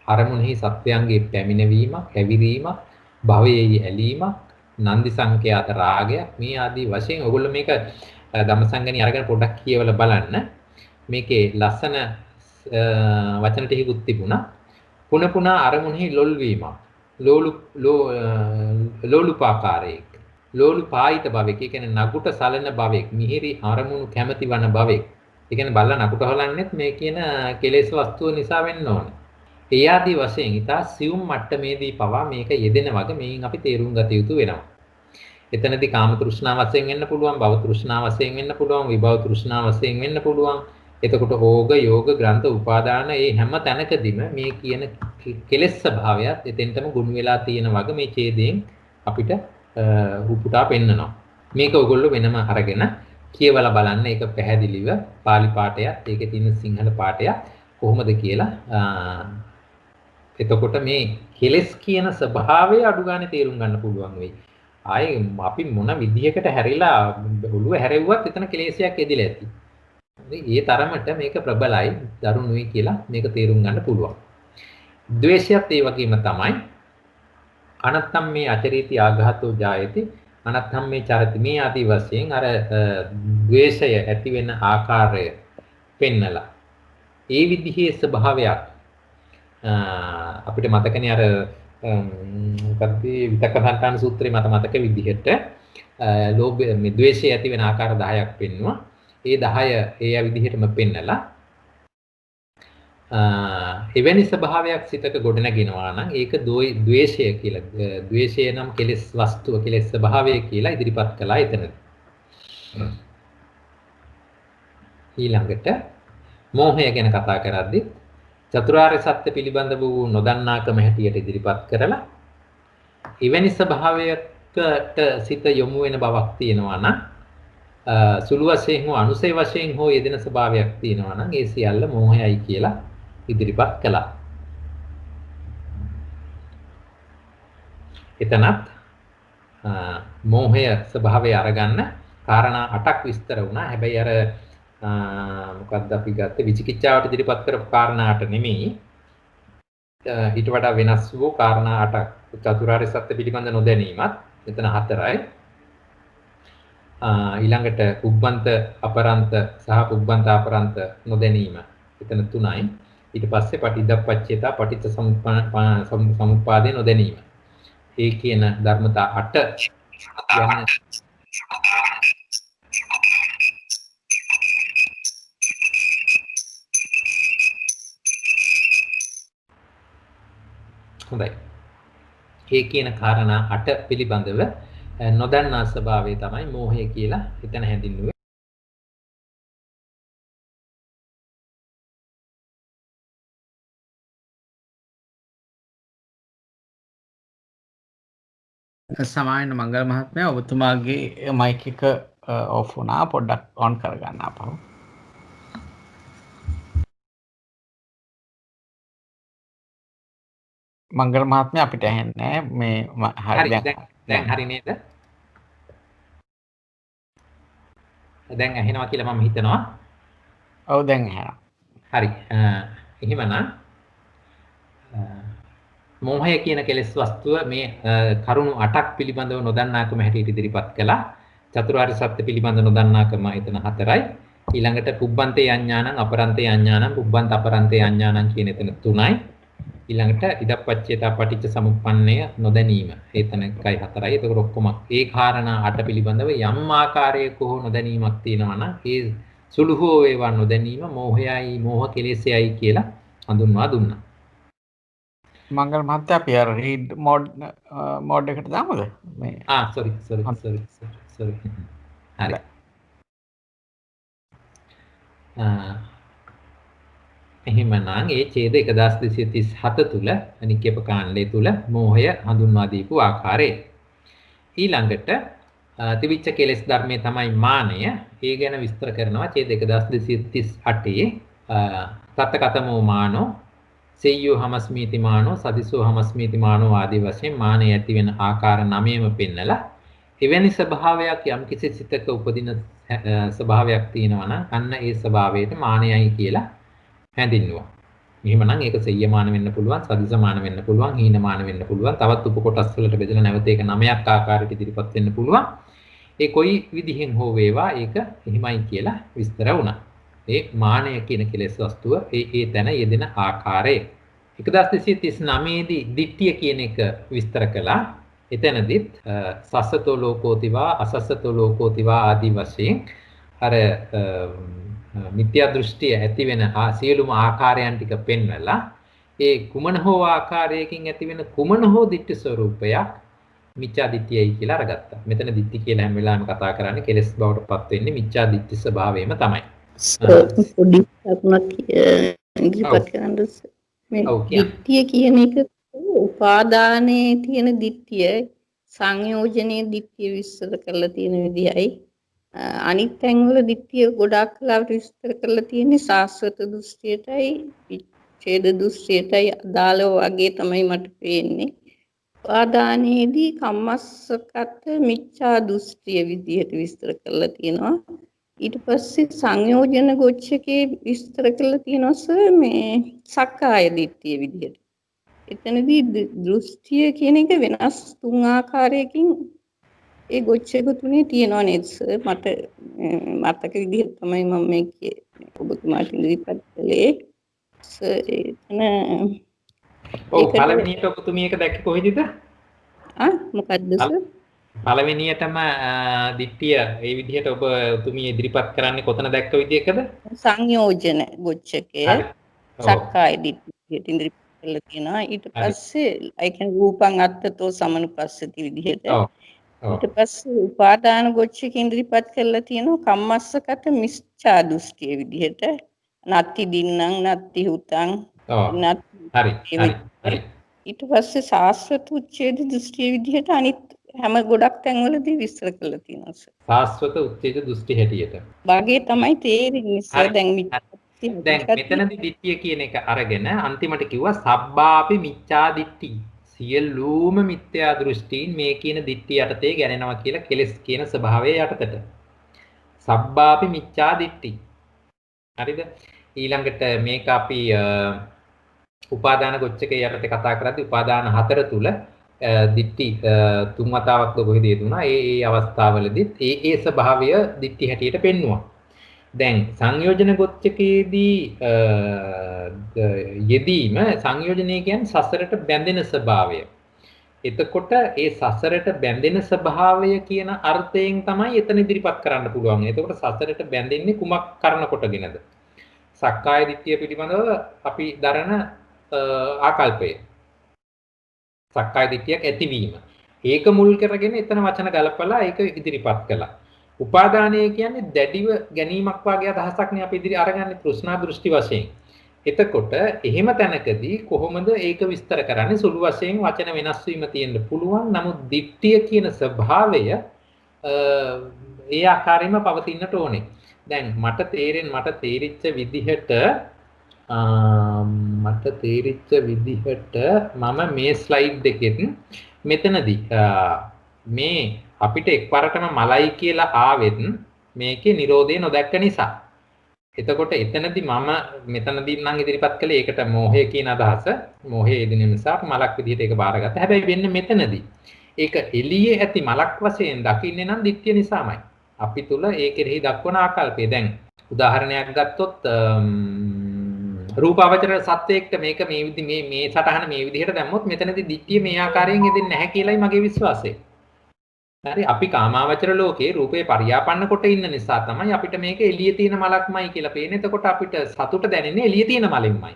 අරමුණෙහි සත්‍යයන්ගේ පැමිණවීමක්, හැවිරීමක්, භවයේ ඇලීමක්, නන්දි සංඛ්‍යාත රාගයක් මේ ආදී වශයෙන් ඔයගොල්ලෝ මේක ධම්මසංගණී අරගෙන පොඩ්ඩක් කියවලා බලන්න. මේකේ ලස්සන වචන ටිකකුත් තිබුණා. පුන පුනා අරමුණෙහි ලොල් වීමක්, ලෝලුපාකාරයක්, ලෝලුපායිත භවෙක්, ඒ කියන්නේ නගුට සලන භවෙක්, මිහිරි අරමුණු කැමැති වන භවෙක්. ඒ කියන්නේ බල්ලා නකුට හොලන්නෙත් මේ කියන කෙලෙස් වස්තුව නිසා වෙන්න ඕනේ. ඒ ආදී වශයෙන් ඊට සියුම් මට්ටමේදී පවා මේක යෙදෙන වගේ මේන් අපි තේරුම් ගත යුතු වෙනවා. එතනදී කාම තෘෂ්ණාව වශයෙන් වෙන්න පුළුවන්, භව තෘෂ්ණාව වශයෙන් වෙන්න පුළුවන්, විභව තෘෂ්ණාව වශයෙන් වෙන්න පුළුවන්. එතකොට ඕග, යෝග, ග්‍රන්ථ, උපාදාන මේ හැම තැනකදීම මේ කියන කෙලෙස් ස්වභාවයත් එතෙන්ටම ගුණ වෙලා තියෙන වගේ මේ ඡේදයෙන් අපිට උපුටා පෙන්නනවා. මේක ඔයගොල්ලෝ වෙනම අරගෙන කියවලා බලන්න ඒක පැහැදිලිව පාලි පාඨයත් ඒකේ තියෙන සිංහල පාඨයත් කොහොමද කියලා එතකොට මේ කෙලස් කියන ස්වභාවය අඩු ගන්න තේරුම් ගන්න පුළුවන් වෙයි. ආයේ අපි මොන විදිහකට හැරිලා ඔළුව හැරෙව්වත් එතන කෙලෙසයක් එදිලා ඇති. ඒ තරමට මේක ප්‍රබලයි දරුණුයි කියලා මේක තේරුම් ගන්න පුළුවන්. ද්වේෂයත් ඒ වගේම තමයි. අනත්තම් මේ අචරීති ආඝාතෝ ජායති අනත්තම් මේ චරති මේ ආදී වශයෙන් අර ද්වේෂය ඇති වෙන ආකාරය පෙන්නලා ඒ විදිහේ ස්වභාවයක් අපිට මතකනේ අර මොකක්ද විතක්ක සංකාන සූත්‍රයේ මතක විදිහට ලෝභ මේ ද්වේෂය ඇති වෙන ආකාර 10ක් පෙන්වුවා. ඒ 10 ඒ විදිහටම පෙන්නලා එවැනි ස්වභාවයක් සිතක ගොඩනගෙනවා නම් ඒක ද්වේෂය කියලා. ද්වේෂය නම් කෙලෙස් වස්තුව කෙලෙස් ස්වභාවය කියලා ඉදිරිපත් කළා එතනදී. ඊළඟට මෝහය ගැන කතා කරද්දී චතුරාර්ය සත්‍ය පිළිබඳ වූ නොදන්නාකම හැටියට ඉදිරිපත් කරලා එවැනි ස්වභාවයකට සිත යොමු වෙන බවක් තියෙනවා නම් සුළු වශයෙන් හෝ අනුසය වශයෙන් හෝ යෙදෙන ස්වභාවයක් තියෙනවා නම් ඒ සියල්ල මෝහයයි කියලා ඉදිරිපත් කළා. එතනත් මෝහය ස්වභාවය අරගන්න කාරණා 8ක් විස්තර වුණා. හැබැයි අර මොකක්ද අපි ගත්තේ විචිකිච්ඡාවට ඉදිරිපත් කරපු කාරණා 8 නෙමෙයි. ඊට වඩා වෙනස් වූ කාරණා 8ක්. චතුරාර්ය සත්‍ය පිළිබඳ නොදැනීමත් එතන 4යි. ඊළඟට පුබ්බන්ත අපරන්ත සහ පුබ්බන්ත අපරන්ත නොදැනීම එතන 3යි. ඊට පස්සේ පටිච්චසමුප්පාදේතා පටිච්ච සමුප්පාදේ නොදැනීම. ඒ කියන ධර්මතා 8 යන හොඳයි. ඒ කියන කාරණා 8 පිළිබඳව නොදන්නා ස්වභාවය තමයි මෝහය කියලා එතන හැඳින්වුවේ. සමායන මංගල මහත්මයා ඔබතුමාගේ මයික් එක ඔෆ් වුණා පොඩ්ඩක් ඔන් කරගන්න අපහු. මංගල මහත්මයා අපිට ඇහෙන්නේ මේ හරි දැන් හරි නේද? දැන් ඇහෙනවා කියලා මම හිතනවා. ඔව් දැන් ඇහෙනවා. හරි. එහෙමනම් මෝහය කියන කෙලෙස් වස්තුව මේ කරුණු 8ක් පිළිබඳව නොදන්නාකම හැටියට ඉදිරිපත් කළා. චතුරාර්ය සත්‍ය පිළිබඳව නොදන්නාකම එතන 4යි. ඊළඟට පුබ්බන්තේ අඥානං අපරන්තේ අඥානං පුබ්බන්ත අපරන්තේ අඥානං කියන එතන 3යි. ඊළඟට ඉදප්පච්චේතා පටිච්ච සමුප්පන්නය නොදැනීම. එතන 1යි 4යි. ඒක ඔක්කොම ඒ කාරණා 8 පිළිබඳව යම් ආකාරයක හෝ නොදැනීමක් තියෙනවා නම් ඒ සුළු හෝ වේවා නොදැනීම මෝහයයි මෝහ කෙලෙසයයි කියලා හඳුන්වා දුන්නා. මංගල මහත්තයා අපි අර රීඩ් මෝඩ් එකට දාමුද මේ sorry. හරි. එහෙමනම් ඒ ඡේද 1237 තුල අනික්‍යප කාණ්ඩය තුල මෝහය හඳුන්වා දීපු ආකාරය. ඊළඟට තිවිච්ච කෙලෙස් ධර්මයේ තමයි මානය. ඒ ගැන විස්තර කරනවා ඡේද 1238 තත්තකතමෝ මානෝ සෙය්‍යෝ හමස්මීති මානෝ සදිසෝ හමස්මීති මානෝ ආදී වශයෙන් මානය ඇති වෙන ආකාර 9ම පෙන්නලා එවැනි ස්වභාවයක් යම් කිසි සිතක උපදින ස්වභාවයක් තියෙනවා නම් අන්න ඒ ස්වභාවයට මානයයි කියලා හැඳින්වුවා. එහෙමනම් ඒක සෙය්‍යමාන වෙන්න පුළුවන්, සදිසමාන වෙන්න පුළුවන්, හීනමාන වෙන්න පුළුවන්. තවත් උපකොටස් වලට බෙදලා නැවත ඒක 9ක් ආකාරයට ඉදිරිපත් වෙන්න පුළුවන්. ඒ කොයි විදිහෙන් හෝ වේවා ඒක එහෙමයි කියලා විස්තර වුණා. ඒ මානය කියන කෙලෙස් වස්තුව ඒ තැන යෙදෙන ආකාරය 1239 දී දිට්ඨිය කියන එක විස්තර කළා. එතනදිත් සස්සතෝ ලෝකෝතිවා අසස්සතෝ ලෝකෝතිවා ආදී වශයෙන් අර මිත්‍යා දෘෂ්ටිය ඇති වෙන සියලුම ආකාරයන් ටික පෙන්වලා ඒ කුමන හෝ ආකාරයකින් ඇති වෙන කුමන හෝ දිට්ඨි ස්වરૂපයක් මිච්ඡා දිට්ඨියයි කියලා අරගත්තා. මෙතන දිට්ඨි කියලා හැම වෙලාවෙම කතා කරන්නේ කෙලෙස් බවට පත් වෙන්නේ මිච්ඡා දිට්ඨි ස්වභාවයම තමයි. පොඩි කරුණක් ඉදිරිපත් කරන්න මේ දිට්ඨිය කියන එක උපාදානයේ තියෙන දිට්ඨිය සංයෝජනයේ දිට්ඨිය විස්තර කරලා තියෙන විදිහයි අනිත් තැන්වල දිට්ඨිය ගොඩාක් කලාවට විස්තර කරලා තියෙන්නේ සාස්වත දෘෂ්ටියටයි ඡේද දෘෂ්ටියටයි අදාළව වගේ තමයි මට පේන්නේ. උපාදානයේදී කම්මස්සකත මිච්ඡා දෘෂ්ටිය විදිහට විස්තර කරලා තියෙනවා. ඊට පස්සේ සංයෝජන ගොච්ඡකේ විස්තර කරලා තියෙනවා මේ සක්කාය දිට්ඨිය විදිහට. එතනදී දෘෂ්ටිය කියන එක වෙනස් තුන් ආකාරයකින් ඒ ගොච්ඡක තුනේ තියෙනවා නේද සර්? මට මතක විදිහට තමයි මම මේ ඔබතුමාට ඉදිරිපත් කළේ. සර් එතන පළවෙනියට ඔබතුමිය එක දැක්කේ කොහෙදද? මොකද්ද සර්? පළවෙනියටම දිට්ඨිය ඒ විදිහට ඔබතුමිය ඉදිරිපත් කරන්නේ කොතන දැක්ක විදිහකද? සංයෝජන ගොච්ඡකය සක්කාය දිට්ඨියට ඉදිරිපත් කරලා තියෙනවා. ඊට පස්සේ ඒ කියන්නේ රූපං අත්තතෝ සමනුපස්සති විදිහට. ඊට පස්සේ උපාදාන ගොච්ඡකෙන් ඉදිරිපත් කරලා තියෙනවා කම්මස්සකත මිච්ඡා දෘෂ්ටිය විදිහට. නත්ති දින්නම් නත්ති හුතං හරි. ඊට පස්සේ සාස්වත උච්ඡේද දෘෂ්ටිය විදිහට අනිත් හැම ගොඩක් තැන්වලදී විස්තර කරලා තියෙනවා සර්. සාස්වත උච්ඡේද දෘෂ්ටි හැටියට. වගේ තමයි තේරෙන්නේ සර්. දැන් මෙතනදී දිට්ඨිය කියන එක අරගෙන අන්තිමට කිව්වා සබ්බාපි මිච්ඡා දිට්ඨි. සියලුම මිත්‍යා දෘෂ්ටීන් මේ කියන දිට්ඨිය යටතේ ගැනෙනවා කියලා කෙලස් කියන ස්වභාවය යටතට. සබ්බාපි මිච්ඡා දිට්ඨි. හරිද? ඊළඟට මේක අපි උපාදාන ගොච්ඡකේ යටතේ කතා කරද්දී උපාදාන 4 තුල දිට්ඨි 3 වතාවක් කොහෙද යෙදුණා. ඒ අවස්ථාවලදීත් ඒ ස්වභාවය දිට්ඨි හැටියට පෙන්වුවා. දැන් සංයෝජන ගොච්ඡකයේදී යෙදීම සංයෝජනය කියන්නේ සසරට බැඳෙන ස්වභාවය. එතකොට ඒ සසරට බැඳෙන ස්වභාවය කියන අර්ථයෙන් තමයි එතන ඉදිරිපත් කරන්න පුළුවන්. එතකොට සසරට බැඳෙන්නේ කුමක් කරන කොටගෙනද? සක්කාය දිට්ඨිය පිළිබඳව අපි දරන ආකල්පය. සක්කාය දිට්ඨියක් ඇතිවීම. ඒක මුල් කරගෙන එතන වචන ගලපලා ඒක ඉදිරිපත් කළා. උපාදානය කියන්නේ දැඩිව ගැනීමක් වගේ අදහසක් නේ අපි ඉදිරි අරගන්නේ තෘෂ්ණා දෘෂ්ටි වශයෙන්. එතකොට එහෙම තැනකදී කොහොමද ඒක විස්තර කරන්නේ? සුළු වශයෙන් වචන වෙනස් වීම තියෙන්න පුළුවන්. නමුත් දිට්ඨිය කියන ස්වභාවය ඒ ආකාරයෙන්ම පවතින්නට ඕනේ. දැන් මට තේරිච්ච විදිහට මම මේ ස්ලයිඩ් එකෙත් මෙතනදී මේ අපිට එක්වරටම මලයි කියලා ආවෙත් මේකේ Nirodhe නොදැක්ක නිසා. එතකොට එතනදී මම මෙතනදී නම් ඉදිරිපත් කළේ ඒකට මෝහය කියන අදහස. මෝහය එදින නිසා මලක් විදිහට ඒක බාරගත්තා. හැබැයි වෙන්නේ මෙතනදී. ඒක එළියේ ඇති මලක් වශයෙන් දකින්නේ නම් ditthිය නිසාමයි. අපි තුල ඒ කෙරෙහි දක්වන ආකල්පය. දැන් උදාහරණයක් ගත්තොත් රූපාවචර සත්‍යයකට මේක මේ සටහන මේ විදිහට දැම්මොත් මෙතනදී ditthිය මේ ආකාරයෙන් එදෙන්නේ නැහැ කියලායි මගේ විශ්වාසය. හරි අපි කාමාවචර ලෝකේ රූපේ පරියාපන්න කොට ඉන්න නිසා තමයි අපිට මේක එළියේ තියෙන මලක්මයි කියලා පේන්නේ. එතකොට අපිට සතුට දැනෙන්නේ එළියේ තියෙන මලෙන්මයි.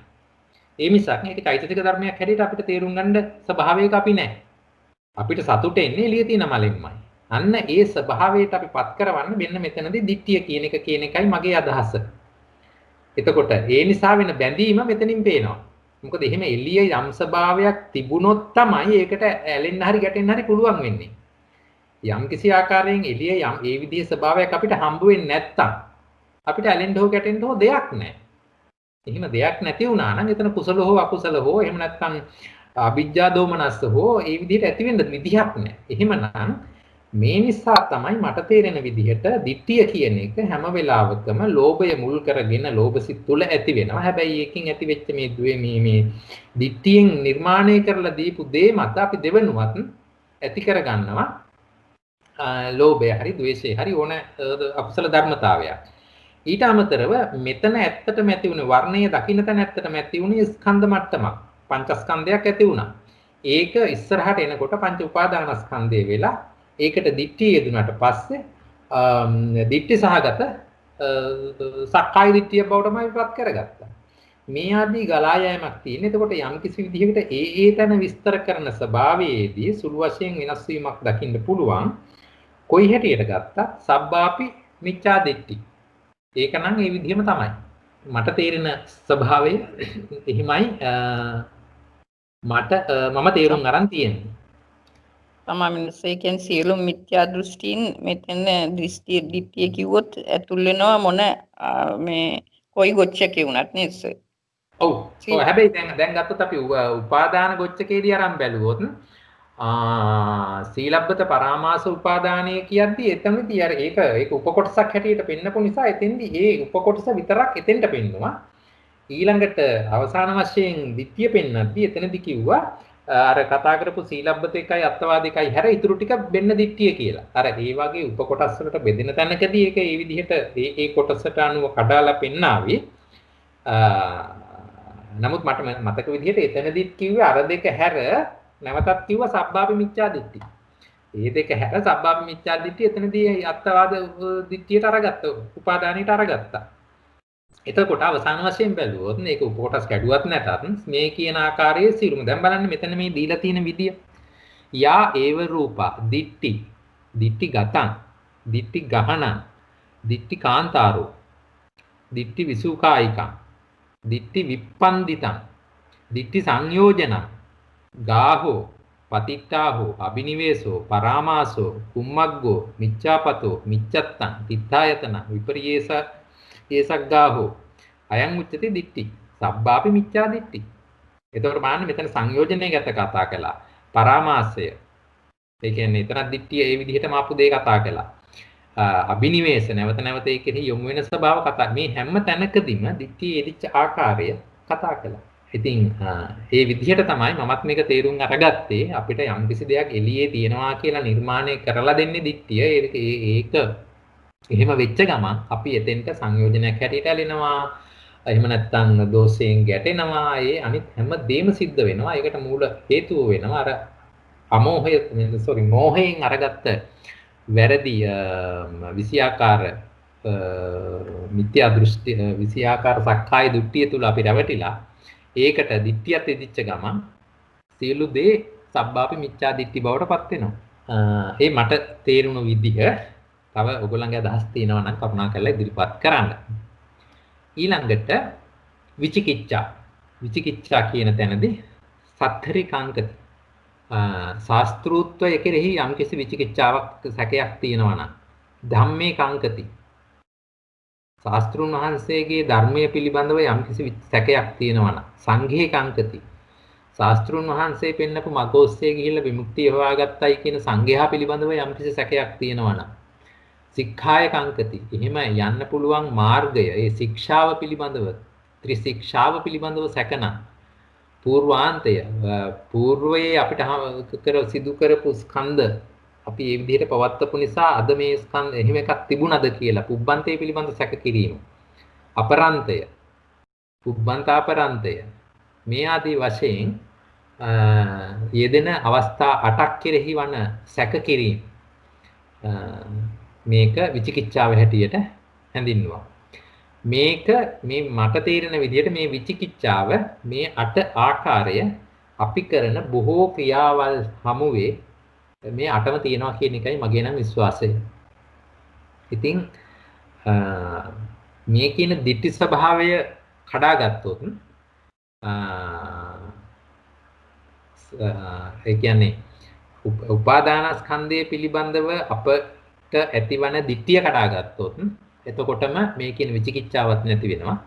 ඒ නිසා මේක චෛතසික ධර්මයක් හැටියට අපිට තේරුම් ගන්න ස්වභාවයක අපි නැහැ. අපිට සතුට එන්නේ එළියේ තියෙන මලෙන්මයි. අන්න ඒ ස්වභාවයට අපි පත් කරවන්න මෙන්න මෙතනදී ditthිය කියන එකයි මගේ අදහස. එතකොට ඒ නිසා වෙන බැඳීම මෙතනින් පේනවා. මොකද එහෙම එළියේ යම් ස්වභාවයක් තිබුණොත් තමයි ඒකට ඇලෙන්න හරි ගැටෙන්න හරි පුළුවන් වෙන්නේ. යම් කිසි ආකාරයෙන් එළියේ යම් ඒ විදිහේ ස්වභාවයක් අපිට හම්බ වෙන්නේ නැත්තම් අපිට ඇලෙන්න හෝ ගැටෙන්න හෝ දෙයක් නැහැ. එහෙම දෙයක් නැති වුණා නම් එතන කුසල හෝ අකුසල හෝ එහෙම නැත්නම් අවිජ්ජා දෝමනස්ස හෝ ඒ විදිහට ඇති වෙන්න විදිහක් නැහැ. එහෙමනම් මේ නිසා තමයි මට තේරෙන විදිහට ditthිය කියන එක හැම වෙලාවකම ලෝභය මුල් කරගෙන ලෝභසිත තුල ඇති වෙනවා. හැබැයි ඒකෙන් ඇති වෙච්ච මේ ditthියෙන් නිර්මාණය කරලා දීපු දේ මත අපි දෙවනුවත් ඇති කරගන්නවා ලෝභය හරි ද්වේෂය හරි ඕන අකුසල ධර්මතාවයක්. ඊට අමතරව මෙතන ඇත්තටම ඇති වුණේ වර්ණයේ දකින්න තැන ඇත්තටම ඇති වුණේ ස්කන්ධ මට්ටමක්. පංචස්කන්ධයක් ඇති වුණා. ඒක ඉස්සරහට එනකොට පංච උපාදානස්කන්ධය වෙලා ඒකට ditthිය යෙදුනට පස්සේ ditthි සහගත සක්කාය ditthිය බවටමයි පත් කරගත්තා. මේ ආදී ගලා යෑමක් තියෙන. එතකොට යම් කිසි විදිහකට ඒ තැන විස්තර කරන ස්වභාවයේදී සුළු වශයෙන් වෙනස් වීමක් දකින්න පුළුවන්. කොයි හැටියට ගත්තත් සබ්බාපි මිච්ඡා දිට්ඨි. ඒක නම් ඒ විදිහම තමයි. මට තේරෙන ස්වභාවය එහිමයි මම තේරුම් අරන් තියෙන්නේ. තමයි කියන්නේ සියලු මිත්‍යා දෘෂ්ටීන් මෙතන දෘෂ්ටි දිට්ඨිය කිව්වොත් ඇතුල් වෙනවා මොන මේ කොයි ගොච්චකේ වුණත් නේද සර්? ඔව්. හැබැයි දැන් ගත්තොත් අපි උපාදාන ගොච්චකේදී අරන් බැලුවොත් සීලබ්බත පරාමාස උපාදානය කියද්දී එතනදී අර ඒක උපකොටසක් හැටියට පෙන්නපු නිසා එතෙන්දී ඒ උපකොටස විතරක් එතෙන්ට පෙන්නවා. ඊළඟට අවසාන වශයෙන් ditthිය පෙන්නද්දී එතනදී කිව්වා අර කතා කරපු සීලබ්බත එකයි අත්වාද එකයි හැර ඉතුරු ටික වෙන්න ditthිය කියලා. අර ඒ වගේ උපකොටස් වලට බෙදෙන තැනකදී ඒක ඒ විදිහට ඒ කොටසට අනුව කඩාලා පෙන්නාවේ. නමුත් මට මතක විදිහට එතනදිත් කිව්වේ අර දෙක හැර නැවතත් කිව්වා සබ්බාපි මිච්ඡා දිට්ඨි. මේ දෙක හැර සබ්බාපි මිච්ඡා දිට්ඨි එතනදී අත්වාද දිට්ඨියට අරගත්තා. උපාදානයට අරගත්තා. එතකොට අවසාන වශයෙන් බැලුවොත් මේක උපකොටස් කැඩුවත් නැතත් මේ කියන ආකාරයේ සිරුම දැන් බලන්න මෙතන මේ දීලා තියෙන විදිය. යා ඒව රූපා දිට්ඨි දිට්ඨි ගතං දිට්ඨි ගහනං දිට්ඨි කාන්තාරෝ දිට්ඨි විසුකායිකං දිට්ඨි විප්පන්දිතං දිට්ඨි සංයෝජනං ගාහෝ පතිට්ඨාහෝ අබිනිවේසෝ පරාමාසෝ කුම්මග්ගෝ මිච්ඡාපතෝ මිච්ඡත්තං තිත්තායතන විපරියේස ඒසග්ගාහෝ අයං උච්චති දිට්ඨි සබ්බාපි මිච්ඡා දිට්ඨි. එතකොට බලන්න මෙතන සංයෝජනය ගැත කතා කළා. පරාමාසය ඒ කියන්නේ එතන දිට්ඨිය ඒ විදිහටම ආපු දේ කතා කළා. අබිනිවේෂ නැවත නැවත ඒකෙහි යොමු වෙන ස්වභාව කතා මේ හැම තැනකදීම දිට්ඨිය එදිච්ච ආකාරය කතා කළා. ඉතින් ඒ විදිහට තමයි මමත් මේක තේරුම් අරගත්තේ අපිට යම් කිසි දෙයක් එළියේ තියෙනවා කියලා නිර්මාණය කරලා දෙන්නේ දිට්ඨිය. ඒක එහෙම වෙච්ච ගමන් අපි එතෙන්ට සංයෝජනයක් හැටියට ඇලෙනවා. එහෙම නැත්නම් දෝෂයෙන් ගැටෙනවා. ඒ අනිත් හැම දෙයක්ම සිද්ධ වෙනවා. ඒකට මූල හේතුව වෙනවා අර මෝහයෙන් අරගත්ත වැරදි විෂයාකාර මිත්‍යා දෘෂ්ටි විෂයාකාර සක්කාය දෘෂ්ටිය තුල අපි රැවටිලා ඒකට දිට්ඨියත් එදිච්ච ගමන් සියලු දේ සබ්බාපි මිච්ඡා දිට්ඨි බවට පත් වෙනවා. ඒ මට තේරුණු විදිහ තව ඔයගොල්ලන්ගේ අදහස් තියෙනවා නම් කරුණා කරලා ඉදිරිපත් කරන්න. ඊළඟට විචිකිච්ඡා කියන තැනදී සත්තරි කාංකති ශාස්ත්‍රූත්වය කෙරෙහි යම්කිසි විචිකිච්ඡාවක් සැකයක් තියෙනවා නම් ධම්මේ කාංකති ශාස්ත්‍රුන් වහන්සේගේ ධර්මයේ පිළිබඳව යම්කිසි සැකයක් තියෙනවා නම් සංඝේ කාංකති ශාස්ත්‍රුන් වහන්සේ පෙන්නපු මගෝස්සේ ගිහිල්ලා විමුක්තිය හොයාගත්තයි කියන සංඝයා පිළිබඳව යම්කිසි සැකයක් තියෙනවා නම් සික්ඛාය කංකති. එහෙම යන්න පුළුවන් මාර්ගය ඒ ශික්ෂාව පිළිබඳව ත්‍රිශික්ෂාව පිළිබඳව සැකනම් పూర్වාන්තය పూర్වයේ අපිට සිදු කරපු ස්කන්ධ අපි මේ විදිහට පවත්වපු නිසා අද මේ ස්කන්ධ එහෙම එකක් තිබුණද කියලා පුබ්බන්තය පිළිබඳ සැක කිරීම. අපරන්තය පුබ්බන්තාපරන්තය මේ ආදී වශයෙන් යෙදෙන අවස්ථා 8ක් කෙරෙහි වන සැක කිරීම මේක විචිකිච්ඡාව හැටියට හැඳින්වුවා. මේක මේ මට තේරෙන විදිහට මේ විචිකිච්ඡාව මේ 8 ආකාරය අපි කරන බොහෝ ක්‍රියාවල් හමුවේ මේ 8ම තියෙනවා කියන එකයි මගේ නම් විශ්වාසය. ඉතින් මේ කියන ditthi ස්වභාවය කඩාගත්තොත් ඒ කියන්නේ උපාදානස්කන්ධය පිළිබඳව අපට ඇතිවන ditthිය කඩාගත්තොත් එතකොටම මේ කියන විචිකිච්ඡාවක් නැති වෙනවා.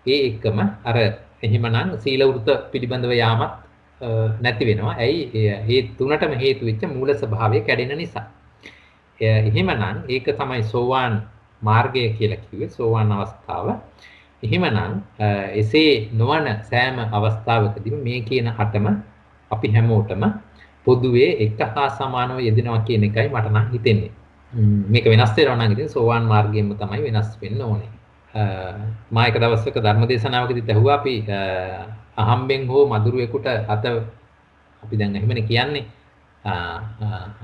ඒ එක්කම අර එහෙමනම් සීල වෘත පිළිබඳව යාමත් නැති වෙනවා. ඇයි? මේ තුනටම හේතු වෙච්ච මූල ස්වභාවය කැඩෙන නිසා. එහෙමනම් ඒක තමයි සෝවාන් මාර්ගය කියලා කිව්වේ. සෝවාන් අවස්ථාව. එහෙමනම් එසේ නොවන සෑම අවස්ථාවකදීම මේ කියන 8ම අපි හැමෝටම පොදුවේ එක හා සමානව යෙදෙනවා කියන එකයි මට නම් හිතෙන්නේ. මේක වෙනස් වෙනවා නම් ඉතින් සෝවාන් මාර්ගයෙන්ම තමයි වෙනස් වෙන්න ඕනේ. මා එක දවසක ධර්මදේශනාවකදී ඇහුවා අපි අහම්බෙන් හෝ මදුරුවෙකුට අපි දැන් එහෙමනේ කියන්නේ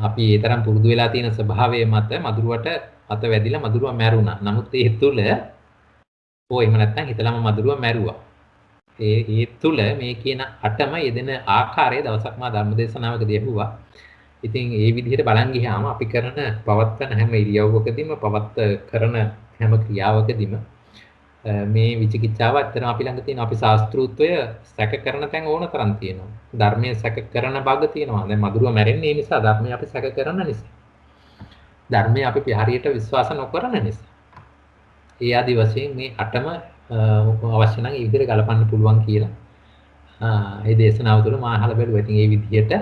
අපි ඒ තරම් පුරුදු වෙලා තියෙන ස්වභාවය මත මදුරුවට අත වැදිලා මදුරුවා මැරුණා. නමුත් ඒ තුල එහෙම නැත්නම් හිතලම මදුරුවා මැරුවා. ඒ තුල මේ කියන 8ම යෙදෙන ආකාරය දවසක් මා ධර්මදේශනාවකදී ඇහුවා. ඉතින් ඒ විදිහට බලන් ගියාම අපි කරන පවත්වන හැම ඉරියව්වකදීම කරන හැම ක්‍රියාවකදීම මේ විචිකිච්ඡාව ඇත්තටම අපි ළඟ තියෙනවා. අපි ශාස්ත්‍රූත්වය සැක කරන තැන් ඕන තරම් තියෙනවා. ධර්මයේ සැක කරන බග තියෙනවා. දැන් මදුරුව මැරෙන්නේ නිසා ධර්මයේ අපි සැක කරන නිසා. ධර්මයේ අපි හරියට විශ්වාස නොකරන නිසා. ඒ ආදි වශයෙන් මේ 8ම අවශ්‍ය නම් ඒ විදිහට ගලපන්න පුළුවන් කියලා ඒ දේශනාව තුළ මා අහලා බැලුවා. ඉතින් ඒ විදිහට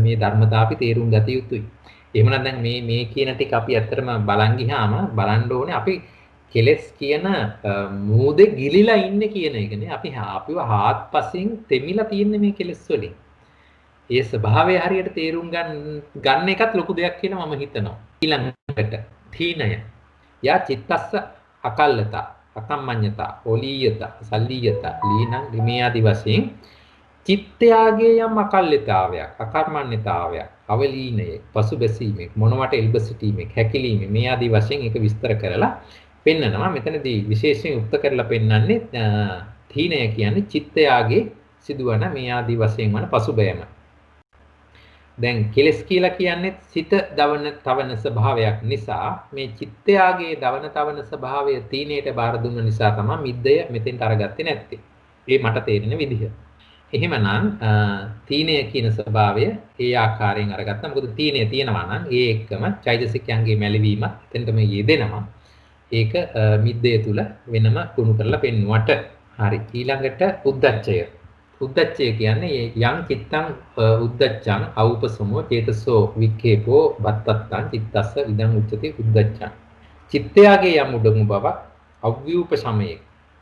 මේ ධර්මතා අපි තේරුම් ගත යුතුයි. එහෙමනම් දැන් මේ කියන ටික අපි ඇත්තටම බලන් ගියාම බලන්න ඕනේ අපි කෙලස් කියන මූදේ ගිලිලා ඉන්නේ කියන එකනේ. අපිව හාත්පසින් තෙමිලා තියන්නේ මේ කෙලස් වලින්. ඒ ස්වභාවය හරියට තේරුම් ගන්න එකත් ලොකු දෙයක් කියලා මම හිතනවා. ඊළඟට තීනය. යා චිත්තස්ස අකල්ලතා, අකම්මඤ්ඤතා, ඔලීයතා, සල්ලීයතා, ලීනං ලිමේ ආදි වශයෙන් චිත්තයාගේ යම් අකල්ලිතාවයක්, අකර්මණ්‍යතාවයක්, අවලීනයේ, පසුබැසීමේ, මොනවට එල්බ සිටීමේ, හැකිලීමේ මේ ආදී වශයෙන් ඒක විස්තර කරලා පෙන්නනවා. මෙතනදී විශේෂයෙන් උක්ත කරලා පෙන්නන්නේ තීනය කියන්නේ චිත්තයාගේ සිදුවන මේ ආදී වශයෙන් වන පසුබෑම. දැන් කෙලස් කියලා කියන්නේ සිත දවන තවන ස්වභාවයක් නිසා මේ චිත්තයාගේ දවන තවන ස්වභාවය තීනයට බාර දුන්න නිසා තමයි මිද්දය මෙතෙන්ට අරගත්තේ නැත්තේ. ඒ මට තේරෙන විදිහ. එහෙමනම් තීනය කියන ස්වභාවය ඒ ආකාරයෙන් අරගත්තා. මොකද තීනය තියෙනවා නම් ඒ එක්කම චෛතසිකයන්ගේ මැලවීම එතෙන්ටම යෙදෙනවා. ඒක මිද්දය තුල වෙනම කුණු කරලා පෙන්නුවට. හරි. ඊළඟට උද්දච්චය. උද්දච්චය කියන්නේ යම් චිත්තං උද්දච්චං අවුපසමෝ චේතසෝ වික්ඛේපෝ බත්තත්තං චිත්තස්ස ඉදං උච්චති උද්දච්චං. චිත්තයාගේ යම් උඩඟු බවක් අව්‍යූපසමයේ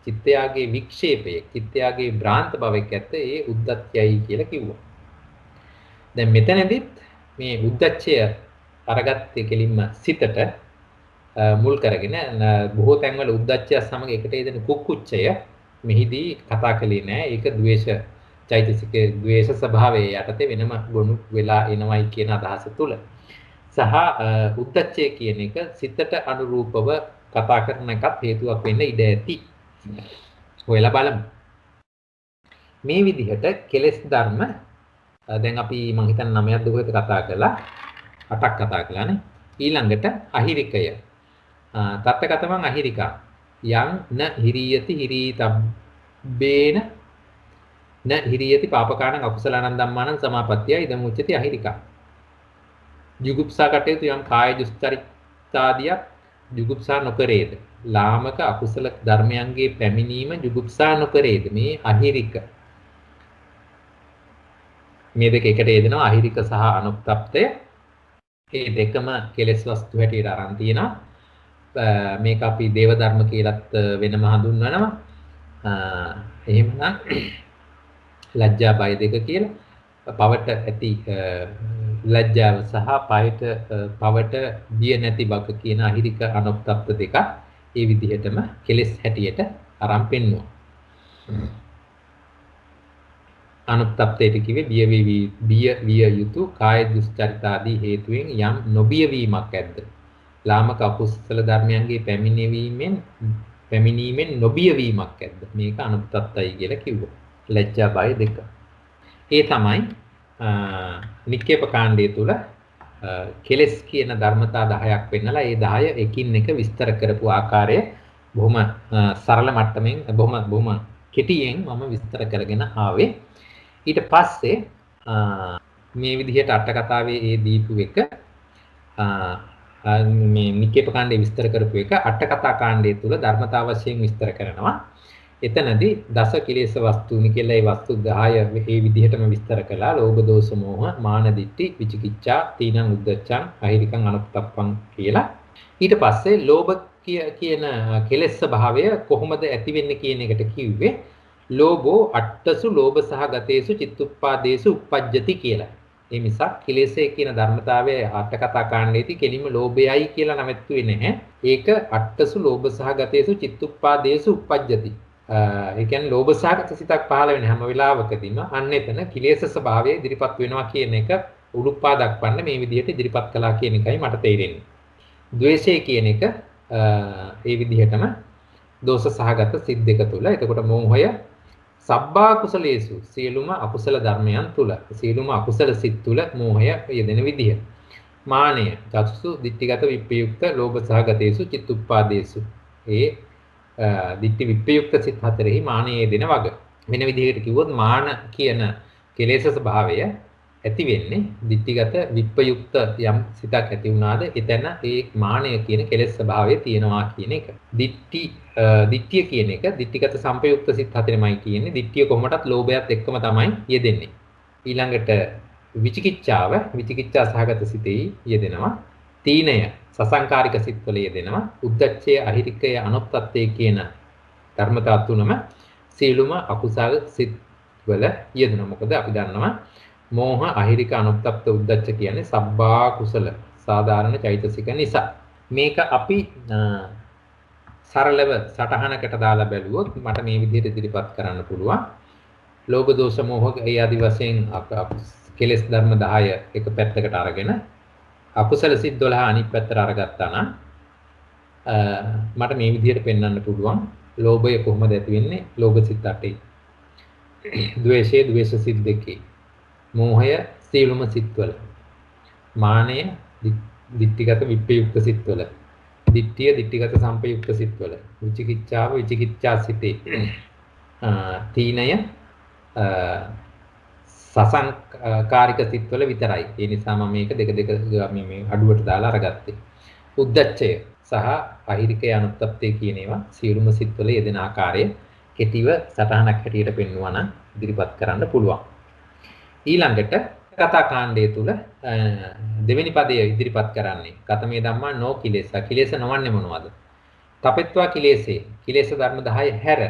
චිත්තයාගේ වික්ෂේපයේ චිත්තයාගේ භ්‍රාන්ත භවයක් ඇත්ත ඒ උද්දච්චයයි කියලා කිව්වා. දැන් මෙතනදිත් මේ උද්දච්චය අරගත්තේ කෙලින්ම සිතට මුල් කරගෙන බොහෝ තැන්වල උද්දච්චය සමග එකට යෙදෙන කුක්කුච්චය මෙහිදී කතා කළේ නෑ. ඒක ද්වේෂ චෛතසිකයේ ද්වේෂ ස්වභාවයේ යටතේ වෙනම ගොනු වෙලා එනවයි කියන අදහස තුල. සහ උද්දච්චය කියන එක සිතට අනුරූපව කතා කරන එකත් හේතුවක් වෙන්න ඉඩ ඇති. ඔයලා බලමු. මේ විදිහට කෙලෙස් ධර්ම දැන් අපි මම හිතන්නේ 9ක් දුකකට කතා කළා. 8ක් කතා කළානේ. ඊළඟට අහිරිකය. තත්තගතමං අහිරිකා. යං න හිරියති හිරීතබ්බේන න හිරියති පාපකාණං අකුසලානං ධම්මානං සමාපත්තිය ඉදම් උච්චති අහිරිකා. ජුගුප්සා කටයුතු යම් කාය දුස්චරිතාදියක් ජුගුප්සා නොකරේද? ලාමක අකුසල ධර්මයන්ගේ පැමිණීම ජුගුප්සා නොකරේද? මේ අහිරික. මේ දෙක එකට යෙදෙනවා අහිරික සහ අනුක්තප්තය. මේ දෙකම කෙලෙස් වස්තු හැටියට අරන් තියෙනවා. මේක අපි දේව ධර්ම කියලත් වෙනම හඳුන්වනවා. එහෙමනම් ලැජ්ජා බය දෙක කියලා. පවට ඇති ලැජ්ජාව සහ පවට බිය නැති බක කියන අහිරික අනුප්තප්ත දෙක ඒ විදිහටම කෙලෙස් හැටියට අරන් පෙන්වනවා. අනුප්තප්තයට කිව්වේ බිය විය යුතු කාය දුස්චරිත ආදී හේතුවෙන් යම් නොබිය වීමක් ඇද්ද? ලාමක අකුසල ධර්මයන්ගේ පැමිණීමෙන් නොබිය වීමක් ඇද්ද? මේක අනුප්තප්තයි කියලා කිව්වා. ලැජ්ජා බය දෙක. ඒ තමයි නික්කේප කාණ්ඩය තුල කෙලස් කියන ධර්මතා 10ක් පෙන්නලා ඒ 10 එකින් එක විස්තර කරපු ආකාරය බොහොම සරල මට්ටමින් බොහොම කෙටියෙන් මම විස්තර කරගෙන ආවේ. ඊට පස්සේ මේ විදිහට අට කතාවේ ඒ දීපු එක මේ නික්කේප කාණ්ඩේ විස්තර කරපු එක අට කතා කාණ්ඩය තුල ධර්මතා වශයෙන් විස්තර කරනවා. එතනදී දස කිලේශ වස්තුනි කියලා ඒ වස්තු 10 මේ විදිහටම විස්තර කළා. ලෝභ දෝෂ මෝහ මාන දිට්ඨි විචිකිච්ඡා තීනං උද්ධච්ඡං අහිරිකං අනුප්තප්පං කියලා. ඊට පස්සේ ලෝභ කියන කෙලෙස් ස්වභාවය කොහොමද ඇති වෙන්නේ කියන එකට කිව්වේ ලෝභෝ අට්ඨසු ලෝභ සහගතේසු චිත්තුප්පාදේසු uppajjati කියලා. මේ මිසක් කෙලෙස්ේ කියන ධර්මතාවයේ අට කතා කාණ්ඩයේදී කෙලින්ම ලෝභයයි කියලා නැවතුනේ නැහැ. ඒක අට්ඨසු ලෝභ සහගතේසු චිත්තුප්පාදේසු uppajjati. ඒ කියන්නේ ලෝභ සහගත සිතක් පහළ වෙන හැම වෙලාවකදීම අන්න එතන කිලේශ ස්වභාවය ඉදිරිපත් වෙනවා කියන එක උඩුප්පා දක්වන්න මේ විදිහට ඉදිරිපත් කළා කියන එකයි මට තේරෙන්නේ. ද්වේෂය කියන එක ඒ විදිහටම දෝෂ සහගත සිත් දෙක තුල. එතකොට මෝහය සබ්බා කුසලේසු සියලුම අකුසල ධර්මයන් තුල සියලුම අකුසල සිත් තුල මෝහය යෙදෙන විදිහ. මානය චතුසු ditthිගත විප්‍රයුක්ත ලෝභ සහගතේසු චිත්තුප්පාදේසු. ඒ ditthi විප්‍රයුක්ත සිත් හතරෙහි මානයේ දෙන වග. වෙන විදිහකට කිව්වොත් මාන කියන කෙලෙස් ස්වභාවය ඇති වෙන්නේ ditthිගත විප්‍රයුක්ත යම් සිතක් ඇති වුණාද එතන ඒ මානය කියන කෙලෙස් ස්වභාවය තියෙනවා කියන එක. ditthිය කියන එක ditthිගත සංපයුක්ත සිත් හතරෙමයි කියන්නේ. ditthිය කොහොමදත් ලෝභයත් එක්කම තමයි යෙදෙන්නේ. ඊළඟට විචිකිච්ඡා සහගත සිතෙහි යෙදෙනවා. තීනය සසංකාරික සිත්වල යෙදෙනවා. උද්ධච්චය අහිරිකය අනුප්තත්තේ කියන ධර්මතා තුනම සීලුම අකුසල් සිත්වල යෙදෙනවා. මොකද අපි දන්නවා මෝහ අහිරික අනුප්තප්ත උද්ධච්ච කියන්නේ සබ්බා කුසල සාධාරණ චෛතසික නිසා. මේක අපි සරලව සටහනකට දාලා බැලුවොත් මට මේ විදිහට ඉදිරිපත් කරන්න පුළුවන්. ලෝභ දෝෂ මෝහ ඒ ආදි වශයෙන් කෙලෙස් ධර්ම 10 එක පැත්තකට අරගෙන අකුසල සිත් 12 අනිත් පැත්තට අරගත්තා නම් මට මේ විදිහට පෙන්වන්න පුළුවන් ලෝභය කොහොමද ඇති වෙන්නේ ලෝභ සිත් 8යි. ද්වේෂය ද්වේෂ සිත් 2යි. මෝහය සීලුම සිත්වල. මානය ditthිගත විප්‍රයුක්ත සිත්වල. ditthිය ditthිගත සංපයුක්ත සිත්වල. විචිකිච්ඡාව විචිකිච්ඡා සිතේ. තීනය සසංකාරික සිත්වල විතරයි. ඒ නිසා මම මේක දෙක මේ අඩුවට දාලා අරගත්තේ. උද්ධච්චය සහ අහිරිකය අනුප්තප්තේ කියන ඒවා සියලුම සිත්වල යෙදෙන ආකාරය කෙටිව සටහනක් හැටියට පෙන්වනවා නම් ඉදිරිපත් කරන්න පුළුවන්. ඊළඟට කතා කාණ්ඩය තුල දෙවෙනි පදය ඉදිරිපත් කරන්නේ කතමේ ධම්මා නෝ කිලේස. කිලේස නොවන්නේ මොනවද? තපෙත්වා කිලේසේ. කිලේස ධර්ම 10 හැර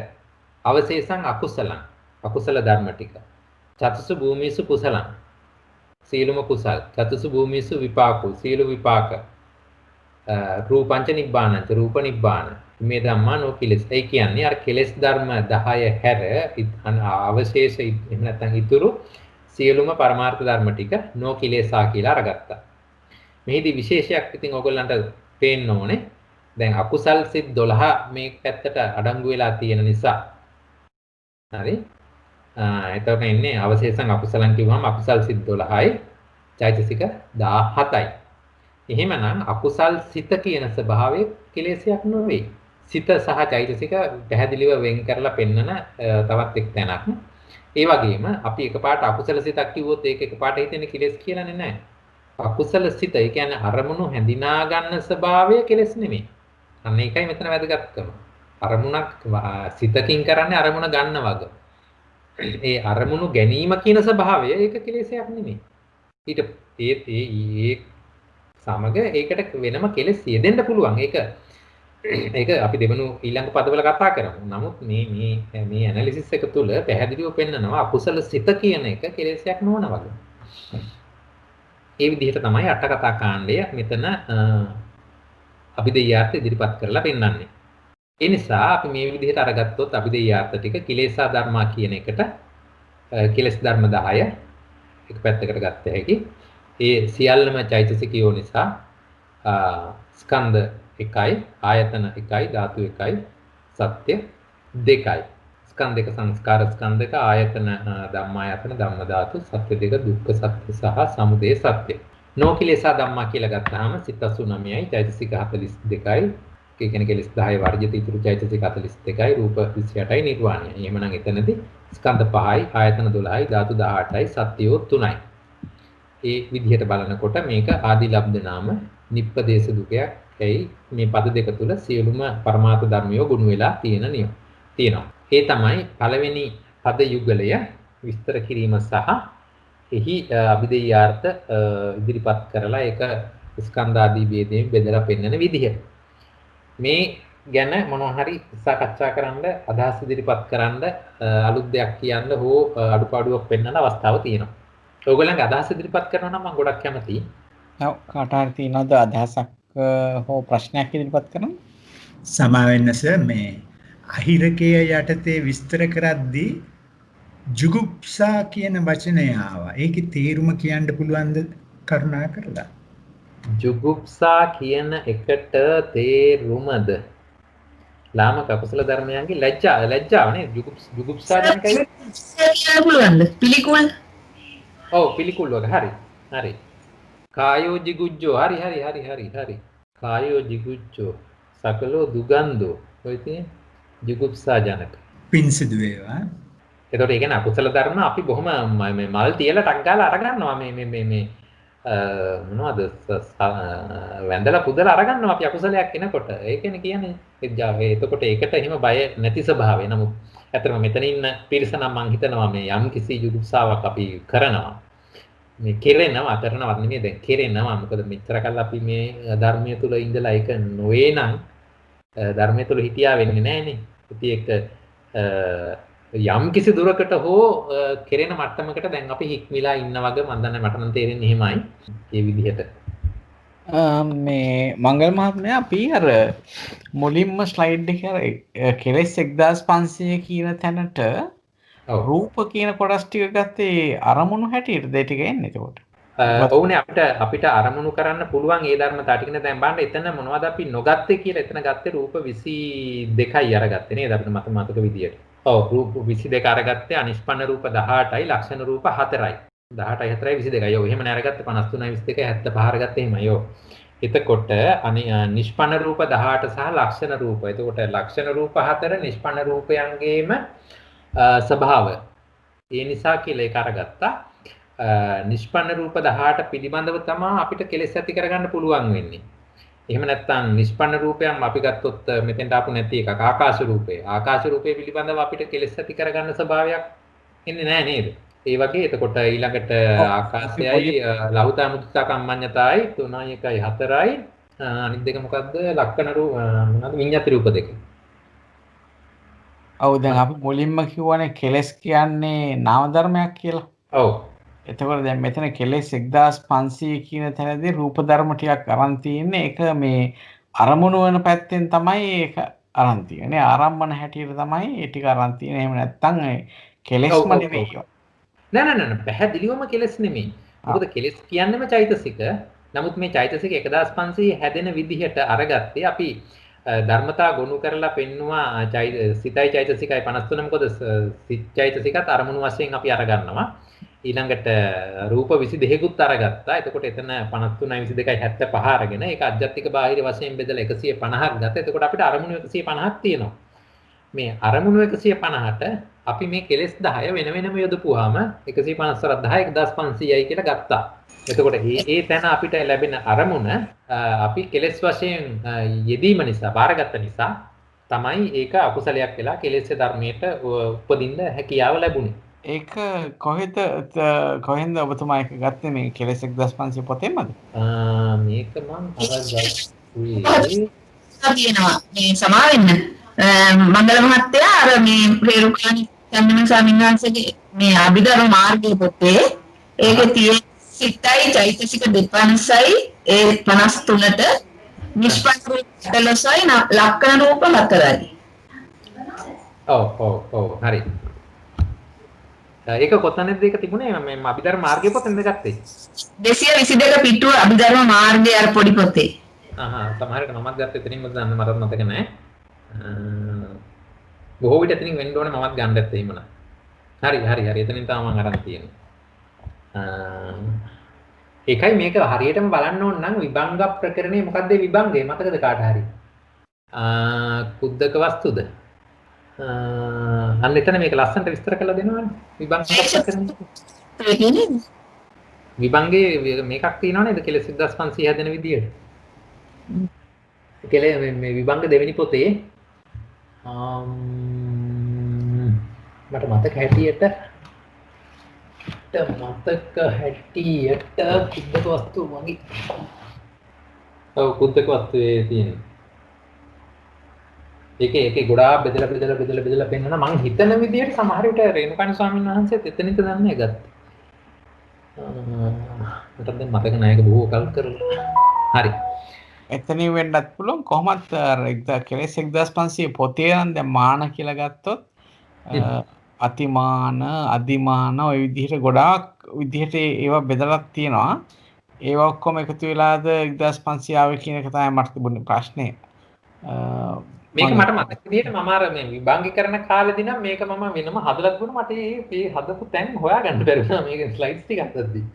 අවශේෂං අකුසලං. අකුසල ධර්ම ටික. චතුසු භූමිසු කුසලං. සීලම කුසල්. චතුසු භූමිසු විපාකෝ. සීල විපාක. රූපංච නිබ්බානංච රූප නිබ්බාන. මේ ධම්මා නෝ කිලේස. ඒ කියන්නේ අර කෙලෙස් ධර්ම 10 හැර අවශේෂ එහෙම නැත්නම් ඉතුරු සියලුම පරමාර්ථ ධර්ම ටික නෝ කිලේසා කියලා අරගත්තා. මෙහිදී විශේෂයක් ඉතින් ඔයගොල්ලන්ට පේන්න ඕනේ. දැන් අකුසල් සිත් 12 මේ පැත්තට අඩංගු වෙලා තියෙන නිසා. හරි. එතකොට ඉන්නේ අවශේෂං අකුසලං කිව්වම අකුසල් සිත් 12යි චෛතසික 17යි. එහෙමනම් අකුසල් සිත කියන ස්වභාවය කෙලෙසයක් නෙවෙයි. සිත සහ චෛතසික පැහැදිලිව වෙන් කරලා පෙන්නන තවත් එක් තැනක්. ඒ වගේම අපි එකපාරට අකුසල සිතක් කිව්වොත් ඒක එකපාරට හිතෙන්නේ කෙලෙස් කියලානේ නැහැ. අකුසල සිත ඒ කියන්නේ අරමුණු හැඳිනා ගන්න ස්වභාවය කෙලෙස් නෙමෙයි. අන්න ඒකයි මෙතන වැදගත්කම. අරමුණක් සිතකින් කරන්නේ අරමුණ ගන්න වගේ. ඒ අරමුණු ගැනීම කියන ස්වභාවය ඒක කෙලෙසයක් නෙමෙයි. ඊට ඒ සමග ඒකට වෙනම කෙලෙස් යෙදෙන්න පුළුවන්. ඒක ඒක අපි දෙවනු ඊළඟ පදවල කතා කරමු. නමුත් මේ ඇනලිසිස් එක තුළ පැහැදිලිව පෙන්නනවා අකුසල සිත කියන එක කෙලෙසයක් නොවන වගේ. ඒ විදිහට තමයි අට කතා කාණ්ඩය මෙතන අභිදේයාර්ථ ඉදිරිපත් කරලා පෙන්නන්නේ. ඒ නිසා අපි මේ විදිහට අරගත්තොත් අභිදේයාර්ථ ටික කිලේශා ධර්මා කියන එකට කෙලෙස් ධර්ම 10 එක පැත්තකට ගත්ත හැකි. ඒ සියල්ලම චෛතසිකයෝ නිසා ස්කන්ධ 1යි ආයතන 1යි ධාතු 1යි සත්‍ය 2යි. ස්කන්ධ 1 සංස්කාර ස්කන්ධ 1 ආයතන ධම්මායතන ධම්ම ධාතු සත්‍ය 2 දුක්ඛ සත්‍ය සහ සමුදය සත්‍ය. නෝකිලේශා ධම්මා කියලා ගත්තාම සිත 89යි චෛතසික 42යි. ඒ කියන්නේ කෙලෙස් 10 වර්ජිත ඉතුරු චෛතසික 42යි රූප 28යි නිර්වාණය. එහෙමනම් එතනදී ස්කන්ධ 5යි ආයතන 12යි ධාතු 18යි සත්‍යෝ 3යි. ඒ විදිහට බලනකොට මේක ආදි ලබ්ධ නාම නිප්පදේශ දුකයක්. එයි මේ පද දෙක තුල සියලුම පරමාර්ථ ධර්මියෝ ගුණ වෙලා තියෙනවා. ඒ තමයි පළවෙනි පද යුගලය විස්තර කිරීම සහ එහි අභිදේයාර්ථ ඉදිරිපත් කරලා ඒක ස්කන්ධ ආදී ભેදයෙන් බෙදලා පෙන්වන විදිහ. මේ ගැන මොනවා හරි සාකච්ඡා කරන්න අදහස් ඉදිරිපත් කරන්න අලුත් දෙයක් කියන්න හෝ අඩුපාඩුවක් පෙන්වන්න අවස්ථාව තියෙනවා. ඔයගොල්ලන්ගේ අදහස් ඉදිරිපත් කරනවා නම් මම ගොඩක් කැමතියි. ඔව් කාට හරි තියෙනවද අදහසක් හෝ ප්‍රශ්නයක් ඉදිරිපත් කරන්න? සමාවෙන්න සර් මේ අහිරකයේ යටතේ විස්තර කරද්දී ජුගුප්සා කියන වචනය ආවා. ඒකේ තේරුම කියන්න පුළුවන්ද කරුණා කරලා? ජුගුප්සා කියන එකට තේරුමද? ලාමක අකුසල ධර්මයන්ගේ ලැජ්ජාව නේද? ජුගුප්සා කියන එකයි කියන්න පුළුවන්ද? පිළිකුල්. ඔව් පිළිකුල් වගේ හරි. කායෝ jigujjo හරි. කායෝ jigujjo සකලෝ දුගන්ධෝ ඔය තියෙන ජුගුප්සා ජනක. පින් සිදු වේවා. එතකොට ඒ කියන්නේ අකුසල ධර්ම අපි බොහොම මේ මල් තියලා ටක් ගාලා අරගන්නවා මේ මොනවද වැඳලා පුදලා අරගන්නවා අපි අකුසලයක් එනකොට. ඒ කියන්නේ එතකොට ඒකට එහෙම බය නැති ස්වභාවය. නමුත් ඇත්තටම මෙතන ඉන්න පිරිස නම් මං හිතනවා මේ යම් කිසි ජුගුප්සාවක් අපි කරනවා. මේ කෙරෙනවා කරනවත් නෙමෙයි දැන් කෙරෙනවා. මොකද මෙච්චර කල් අපි මේ ධර්මයේ තුල ඉඳලා ඒක නොවේ නම් ධර්මයේ තුල හිටියා වෙන්නේ නැහනේ. ඉතින් ඒක යම් කිසි දුරකට හෝ කෙරෙන මට්ටමකට දැන් අපි හික්මිලා ඉන්න වගේ මම දන්නේ මට නම් තේරෙන්නේ එහෙමයි. මේ විදිහට මේ මංගල මහත්මයා අපි අර මුලින්ම ස්ලයිඩ් එකේ අර කෙලෙස් 1500 කියන තැනට රූප කියන කොටස් ටික ගත්තේ අරමුණු හැටියට දෙ ටික එන්නේ එතකොට. ඔව්නේ අපිට අරමුණු කරන්න පුළුවන් ඒ ධර්මතාව ටිකනේ දැන් බලන්න එතන මොනවද අපි නොගත්තේ කියලා එතන ගත්තේ රූප 22යි අරගත්තේ නේද අපිට මතක විදියට. ඔව් රූප 22 අරගත්තේ අනිෂ්පන්න රූප 18යි ලක්ෂණ රූප 4යි. 18යි 4යි 22යි. ඔව් එහෙම නෑරගත්තේ 53යි 22යි 75 අරගත්තේ එහෙමයි. ඔව්. එතකොට නිෂ්පන්න රූප 18 සහ ලක්ෂණ රූප. එතකොට ලක්ෂණ රූප 4 නිෂ්පන්න රූපයන්ගේම ස්වභාව. ඒ නිසා කියලා ඒක අරගත්තා. නිෂ්පන්න රූප 18 පිළිබඳව තමයි අපිට කෙලෙස් ඇති කරගන්න පුළුවන් වෙන්නේ. එහෙම නැත්නම් නිෂ්පන්න රූපයන් අපි ගත්තොත් මෙතෙන්ට ආපු නැති එකක් ආකාශ රූපය. ආකාශ රූපය පිළිබඳව අපිට කෙලෙස් ඇති කරගන්න ස්වභාවයක් එන්නේ නැහැ නේද? ඒ වගේ එතකොට ඊළඟට ආකාශයයි ලහුතා මුදිතා කම්මඤ්ඤතායි 3යි 1යි 4යි අනිත් දෙක මොකද්ද? ලක්ෂණ රූප මොනවාද? විඤ්ඤාති රූප දෙක. ඔව් දැන් අපි මුලින්ම කිව්වනේ කෙලෙස් කියන්නේ නාම ධර්මයක් කියලා. ඔව්. එතකොට දැන් මෙතන කෙලෙස් 1500 කියන තැනදී රූප ධර්ම ටිකක් අරන් තියෙන්නේ. ඒක මේ අරමුණු වෙන පැත්තෙන් තමයි ඒක අරන් තියෙන්නේ. ආරම්භන හැටියට තමයි ඒ ටික අරන් තියෙන්නේ. එහෙම නැත්නම් කෙලෙස්ම නෙවෙයි. නෑ පැහැදිලිවම කෙලෙස් නෙමෙයි. මොකද කෙලෙස් කියන්නේම චෛතසික. නමුත් මේ චෛතසික 1500 හැදෙන විදිහට අරගත්තේ අපි ධර්මතා ගොනු කරලා පෙන්නවා සිතයි චෛතසිකයි 53 මොකද සිත චෛතසිකත් අරමුණු වශයෙන් අපි අරගන්නවා. ඊළඟට රූප 22කුත් අරගත්තා. එතකොට එතන 53යි 22යි 75 අරගෙන ඒක අධ්‍යාත්මික බාහිර වශයෙන් බෙදලා 150ක් ගත්තා. එතකොට අපිට අරමුණු 150ක් තියෙනවා. මේ අරමුණු 150ට අපි මේ කෙලෙස් 10 වෙන වෙනම යොදපුවාම 150 10 1500යි කියලා ගත්තා. එතකොට ඒ තැන අපිට ලැබෙන අරමුණ අපි කෙලෙස් වශයෙන් යෙදීම නිසා බාරගත්ත නිසා තමයි ඒක අකුසලයක් වෙලා කෙලෙස් ධර්මයට උපදින්න හැකියාව ලැබුණේ. ඒක කොහෙන්ද ඔබතුමා එක ගත්තේ මේ කෙලෙස් 1500 පොතේමද? මේක මම අරගත්තුයි කියනවා මේ සමා වෙන්න මංගල මහත්තයා අර මේ රේරුකාණි චන්දන ස්වාමීන් වහන්සේගේ මේ අභිධර්ම මාර්ගයේ පොතේ ඒකේ තියෙන සිතයි චෛතසික 250යි ඒ 53ට නිෂ්පන්න රූප 14යි ලක්ෂණ රූප 4යි. ඔව් හරි. ඒක කොතනද ඒක තිබුණේ මේ අභිධර්ම මාර්ගයේ පොතෙන්ද ගත්තේ? 222 පිටුව අභිධර්ම මාර්ගයේ අර පොඩි පොතේ. සමහරවිට මමත් ගත්තේ එතනින්ම දන්න මට මතක නැහැ. බොහෝ විට එතනින් වෙන්න ඕනේ මමත් ගන්න ඇත්තේ එහෙමනම්. හරි. එතනින් තමයි මම අරන් තියෙන්නේ. ඒකයි මේක හරියටම බලන්න ඕන නම් විභංග ප්‍රකරණේ මොකද්ද විභංගේ මතකද කාට හරි? කුද්දක වස්තුද? අන්න එතන මේක ලස්සනට විස්තර කරලා දෙනවනේ. විභංග ප්‍රකරණේ. විභංගේ මේකක් තියෙනව නේද කෙලෙස් 1500 හැදෙන විදියට. කෙලෙ මේ විභංග දෙවෙනි පොතේ මට මතක හැටියට කුද්දක වස්තු වගේ. ඔව් කුද්දක වස්තුවේ තියෙන. ඒකේ ගොඩාක් බෙදලා පෙන්නන මං හිතන විදියට සමහර විට රේණුකාණි ස්වාමීන් වහන්සේත් එතනින්ද දන්නේ ගත්තේ. මට දැන් මතක නැහැ ඒක බොහෝ කල් කරලා. හරි. එතනින් වෙන්නත් පුළුවන් කොහොමත් කෙලෙස් 1500 පොතේ නම් දැන් මාන කියලා ගත්තොත් අතිමාන අදිමාන ওই විදිහට ගොඩාක් විදිහට ඒවා බෙදලා තියෙනවා. ඒවා ඔක්කොම එකතු වෙලාද 1500 ආවේ කියන එක තමයි මට තිබුණේ ප්‍රශ්නේ. මේක මට මතක විදිහට මම අර මේ විභාගීකරණ කාලෙදී නම් මේක මම වෙනම හදලා තිබුණා මට මේ හදපු තැන් හොයාගන්න බැරි වුණා මේක ස්ලයිඩ්ස් ටික අතද්දී.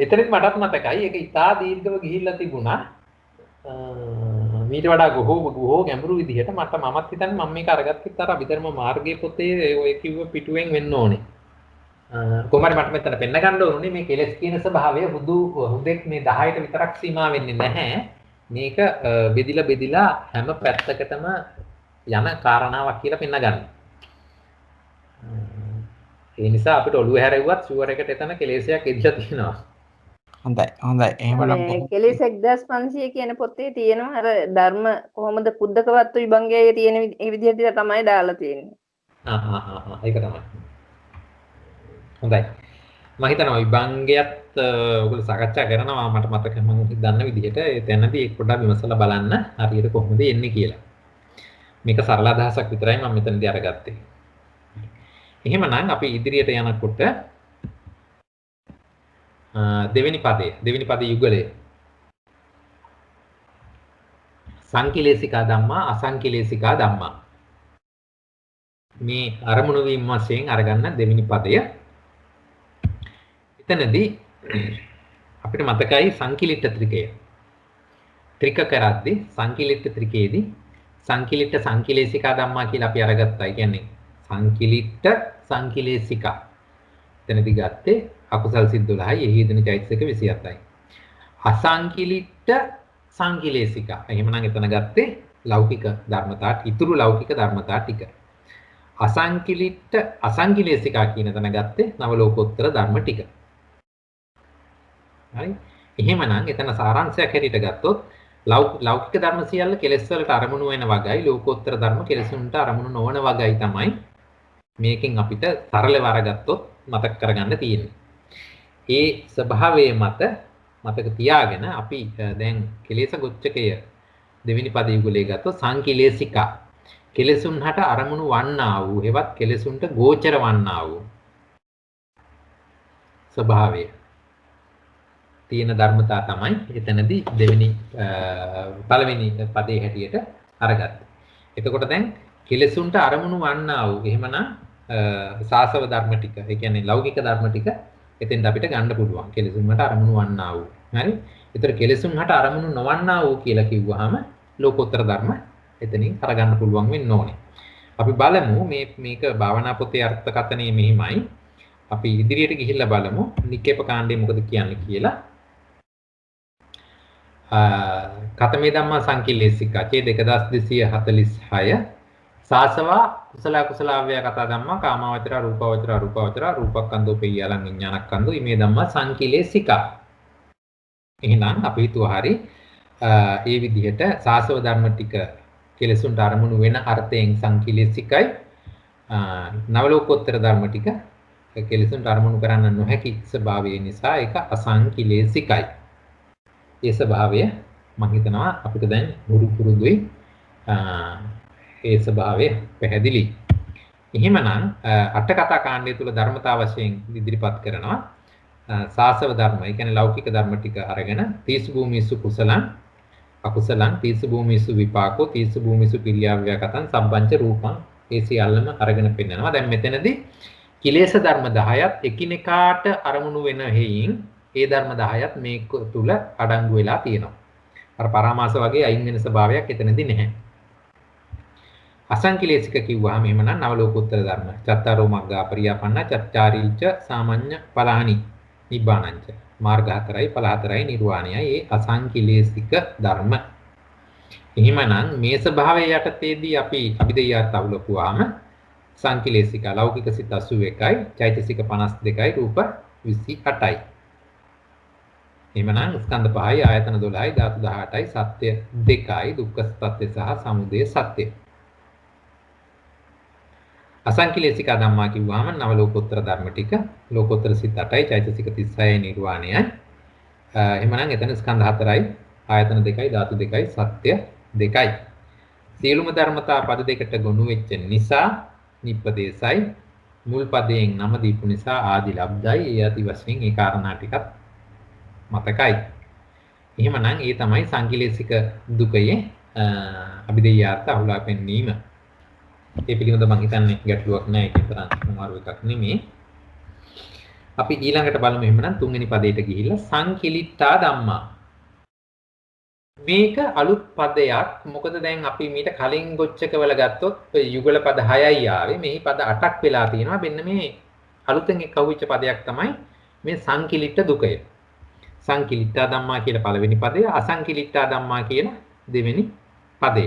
එතනත් මටත් මතකයි ඒක ඉතා දීර්ඝව ගිහිල්ලා තිබුණා. මීට වඩා ගොහෝ ගැඹුරු විදිහට මමත් හිතන්නේ මම මේක අරගත්තත් අර අභිධර්ම මාර්ගයේ පොතේ ඔය කිව්ව පිටුවෙන් වෙන්න ඕනේ. කොහොමද මට මෙතන පෙන්න ගන්න ඕනේ මේ කෙලස් කියන ස්වභාවය හුදෙක් මේ 10ට විතරක් සීමා වෙන්නේ නැහැ. මේක බෙදිලා හැම පැත්තකටම යන කාරණාවක් කියලා පෙන්න ගන්න. ඒ නිසා අපිට ඔළුව හැරෙව්වත් ෂුවර් එකට එතන කෙලෙසයක් ඉඳලා තියෙනවා. හොඳයි. එහෙමනම් කෙලෙස් 1500 කියන පොතේ තියෙනවා අර ධර්ම කොහොමද කුද්දකවත් විභංගයේ තියෙන ඒ විදිහට තමයි දාලා තියෙන්නේ. ඒක තමයි. හොඳයි. මම හිතනවා විභංගයත් ඔයගොල්ලෝ සාකච්ඡා කරනවා මට මතක මම දන්න විදිහට එතනදී ඒක පොඩ්ඩක් විමසලා බලන්න හරියට කොහොමද එන්නේ කියලා. මේක සරල අදහසක් විතරයි මම මෙතනදී අරගත්තේ. එහෙමනම් අපි ඉදිරියට යනකොට දෙවෙනි පදයේ යුගලය සංකිලේශිකා ධම්මා අසංකිලේශිකා ධම්මා මේ අරමුණු වීම වශයෙන් අරගන්න දෙවෙනි පදය. එතනදී අපිට මතකයි සංකිලිට ත්‍රිකය. ත්‍රික කරද්දී සංකිලිට ත්‍රිකයේදී සංකිලිට සංකිලේශිකා ධම්මා කියලා අපි අරගත්තා. ඒ කියන්නේ සංකිලිට සංකිලේශිකා. එතනදී ගත්තේ අකුසල් සිත් 12යි එහි යෙදෙන චෛතසික 27යි. අසංකිලිට සංකිලේශිකා. එහෙමනම් එතන ගත්තේ ලෞකික ධර්මතා, ඉතුරු ලෞකික ධර්මතා ටික. අසංකිලිට අසංකිලේශිකා කියන තැන ගත්තේ නව ලෝකෝත්තර ධර්ම ටික. හරි. එහෙමනම් එතන සාරාංශයක් හැටියට ගත්තොත් ලෞකික ධර්ම සියල්ල කෙලෙස් වලට අරමුණු වෙන වගයි ලෝකෝත්තර ධර්ම කෙලෙසුන්ට අරමුණු නොවන වගයි තමයි මේකෙන් අපිට සරලව අරගත්තොත් මතක කරගන්න තියෙන්නේ. ඒ ස්වභාවයේ මතක තියාගෙන අපි දැන් කෙලෙස් ගොච්චකය දෙවෙනි පද යුගලයේ ගත්තොත් සංකිලේශිකා කෙලෙසුන් හට අරමුණු වන්නා වූ හෙවත් කෙලෙසුන්ට ගෝචර වන්නා වූ ස්වභාවය තියෙන ධර්මතා තමයි එතනදී පළවෙනි පදේ හැටියට අරගත්තේ. එතකොට දැන් කෙලෙසුන්ට අරමුණු වන්නා වූ එහෙමනම් සාසව ධර්ම ටික, ඒ කියන්නේ ලෞකික ධර්ම ටික එතෙන්ට අපිට ගන්න පුළුවන්. කෙලෙසුන් වලට අරමුණු වන්නා වූ. හරි. ඒතර කෙලෙසුන් හට අරමුණු නොවන්නා වූ කියලා කිව්වහම ලෝකෝත්තර ධර්ම එතනින් අරගන්න පුළුවන් වෙන්න ඕනේ. අපි බලමු මේක භාවනා පොතේ අර්ථකථනය මෙහිමයි. අපි ඉදිරියට ගිහිල්ලා බලමු නිකේප කාණ්ඩේ මොකද කියන්නේ කියලා. කතමේ ධම්මා සංකිලේශිකා චේ 2246 සාසවා කුසල කුසල අව්‍ය කතා ධම්මා කාමවචර රූපවචර අරූපවචර රූපක්ඛන්தோ පෙය්‍යාලං විඥානක්ඛන්தோ ඉමේ ධම්මා සංකිලේශිකා. එහෙනම් අපි හිතුවා හරි ඒ විදිහට සාසව ධර්ම ටික කෙලෙසුන්ට අරමුණු වෙන අර්ථයෙන් සංකිලේශිකයි. නවලෝකෝත්තර ධර්ම ටික කෙලෙසුන්ට අරමුණු කරන්න නොහැකි ස්වභාවය නිසා ඒක අසංකිලේශිකයි. ඒ ස්වභාවය මම හිතනවා අපිට දැන් පුරුදුයි. ඒ ස්වභාවය පැහැදිලි. එහෙමනම් අට කතා කාණ්ඩය තුල ධර්මතා වශයෙන් ඉදිරිපත් කරනවා සාසව ධර්ම. ඒ කියන්නේ ලෞකික ධර්ම ටික අරගෙන තීසු භූමිසු කුසලං අකුසලං තීසු භූමිසු විපාකෝ තීසු භූමිසු පිරියාව්‍යකතං සම්බංච රූපං ඒ සියල්ලම අරගෙන පෙන්නනවා. දැන් මෙතනදී කිලේශ ධර්ම 10ත් එකිනෙකාට අරමුණු වෙන හේයින් ඒ ධර්ම 10ත් මේක තුල අඩංගු වෙලා තියෙනවා. අර පරාමාස වගේ අයින් වෙන ස්වභාවයක් එතනදී නැහැ. අසංකිලේශික කිව්වහම එහෙමනම් නවලෝකෝත්තර ධර්ම. චත්තාරෝ මග්ගා පරියාපන්න චත්තාරීච සාමාන්‍ය ඵලානි නිබ්බානංච. මාර්ග 4යි ඵල 4යි නිර්වාණයයි ඒ අසංකිලේශික ධර්ම. එහෙමනම් මේ ස්වභාවය යටතේදී අපි අභිදේයාත් අවුලපුවාම සංකිලේශික ලෞකික සිත 81යි චෛතසික 52යි රූප 28යි. එහෙමනම් ස්කන්ධ 5යි ආයතන 12යි ධාතු 18යි සත්‍ය 2යි දුක්ඛ සත්‍ය සහ සමුදය සත්‍ය. අසංකිලේශික ධම්මා කිව්වම නව ලෝකෝත්තර ධර්ම ටික ලෝකෝත්තර සිත් 8යි චෛතසික 36යි නිර්වාණයයි. එහෙමනම් එතන ස්කන්ධ 4යි ආයතන 2යි ධාතු 2යි සත්‍ය 2යි. සියලුම ධර්මතා පද දෙකට ගොනු වෙච්ච නිසා නිප්පදේශයි මුල් පදයෙන් නම දීපු නිසා ආදි ලබ්ධයි. ඒ අති වශයෙන් ඒ කාරණා ටිකත් මතකයි. එහෙමනම් ඒ තමයි සංකිලේශික දුකයේ අභිදේයාර්ථ අහුලා පෙන්වීම. ඒ පිළිබඳව මම හිතන්නේ ගැටලුවක් නැහැ. ඒක තරම් අමාරු එකක් නෙමෙයි. අපි ඊළඟට බලමු එහෙමනම් තුන්වෙනි පදයට ගිහිල්ලා සංකිලිට්ඨා ධම්මා. මේක අලුත් පදයක්. මොකද දැන් අපි මීට කලින් ගොච්චකවල ගත්තොත් යුගල පද 6යි ආවේ. මෙහි පද 8ක් වෙලා තියෙනවා. මෙන්න මේ අලුතෙන් එක්කවුච්ච පදයක් තමයි මේ සංකිලිට්ඨ දුකය. සංකිලිට්ඨා ධම්මා කියලා පළවෙනි පදය, අසංකිලිට්ඨා ධම්මා කියලා දෙවෙනි පදය.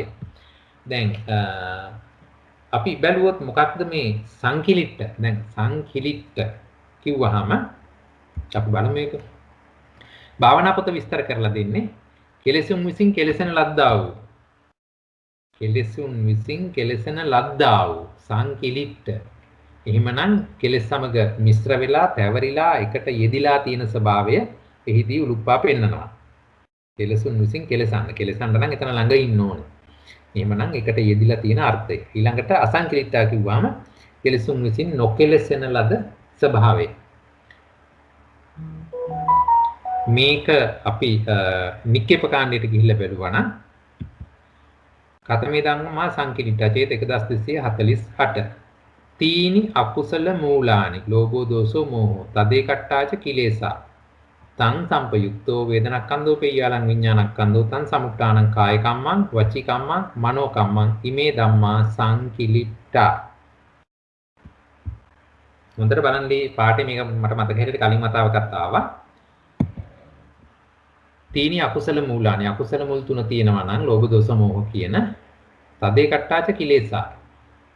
දැන් අපි බැලුවොත් මොකක්ද මේ සංකිලිට්ඨ? දැන් සංකිලිට්ඨ කිව්වහම අපි බලමු මේක. භාවනා පොත විස්තර කරලා දෙන්නේ කෙලෙසුන් විසින් කෙලසෙන ලද්දා වූ. කෙලෙසුන් විසින් කෙලසෙන ලද්දා වූ සංකිලිට්ඨ. එහෙමනම් කෙලෙස් සමග මිශ්‍ර වෙලා, තැවරිලා, එකට යෙදිලා තියෙන ස්වභාවය එහිදී උලුප්පා පෙන්නනවා. කෙලෙසුන් විසින් කෙලසන්න. කෙලසන්න නම් එතන ළඟ ඉන්න ඕනේ. එහෙමනම් එකට යෙදිලා තියෙන අර්ථය. ඊළඟට අසංකිලිට්ඨා කිව්වම කෙලෙසුන් විසින් නොකෙලසෙන ලද ස්වභාවය. මේක අපි නික්කේප කාණ්ඩයට ගිහිල්ලා බලුවා නම් කතමේ ධම්මා සංකිලිට්ඨා චේත 1248 තීනි අකුසල මූලානි ලෝභෝ දෝසෝ මෝහෝ තදේ කට්ටාච කිලේසා තං සම්පයුක්තෝ වේදනක්ඛන්தோ පෙය්‍යාලං විඥානක්ඛන්தோ තං සමුට්ඨානං කාය කම්මං වචී කම්මං මනෝ කම්මං ඉමේ ධම්මා සංකිලිට්ඨා. හොඳට බලන්නේ පාඩේ මේක මට මතක හැටියට කලින් වතාවකට ආවා. තීනි අකුසල මූලානි අකුසල මුල් තුන තියෙනවා නම් ලෝභ දෝස මෝහ කියන තදේ කට්ටාච කිලේසා.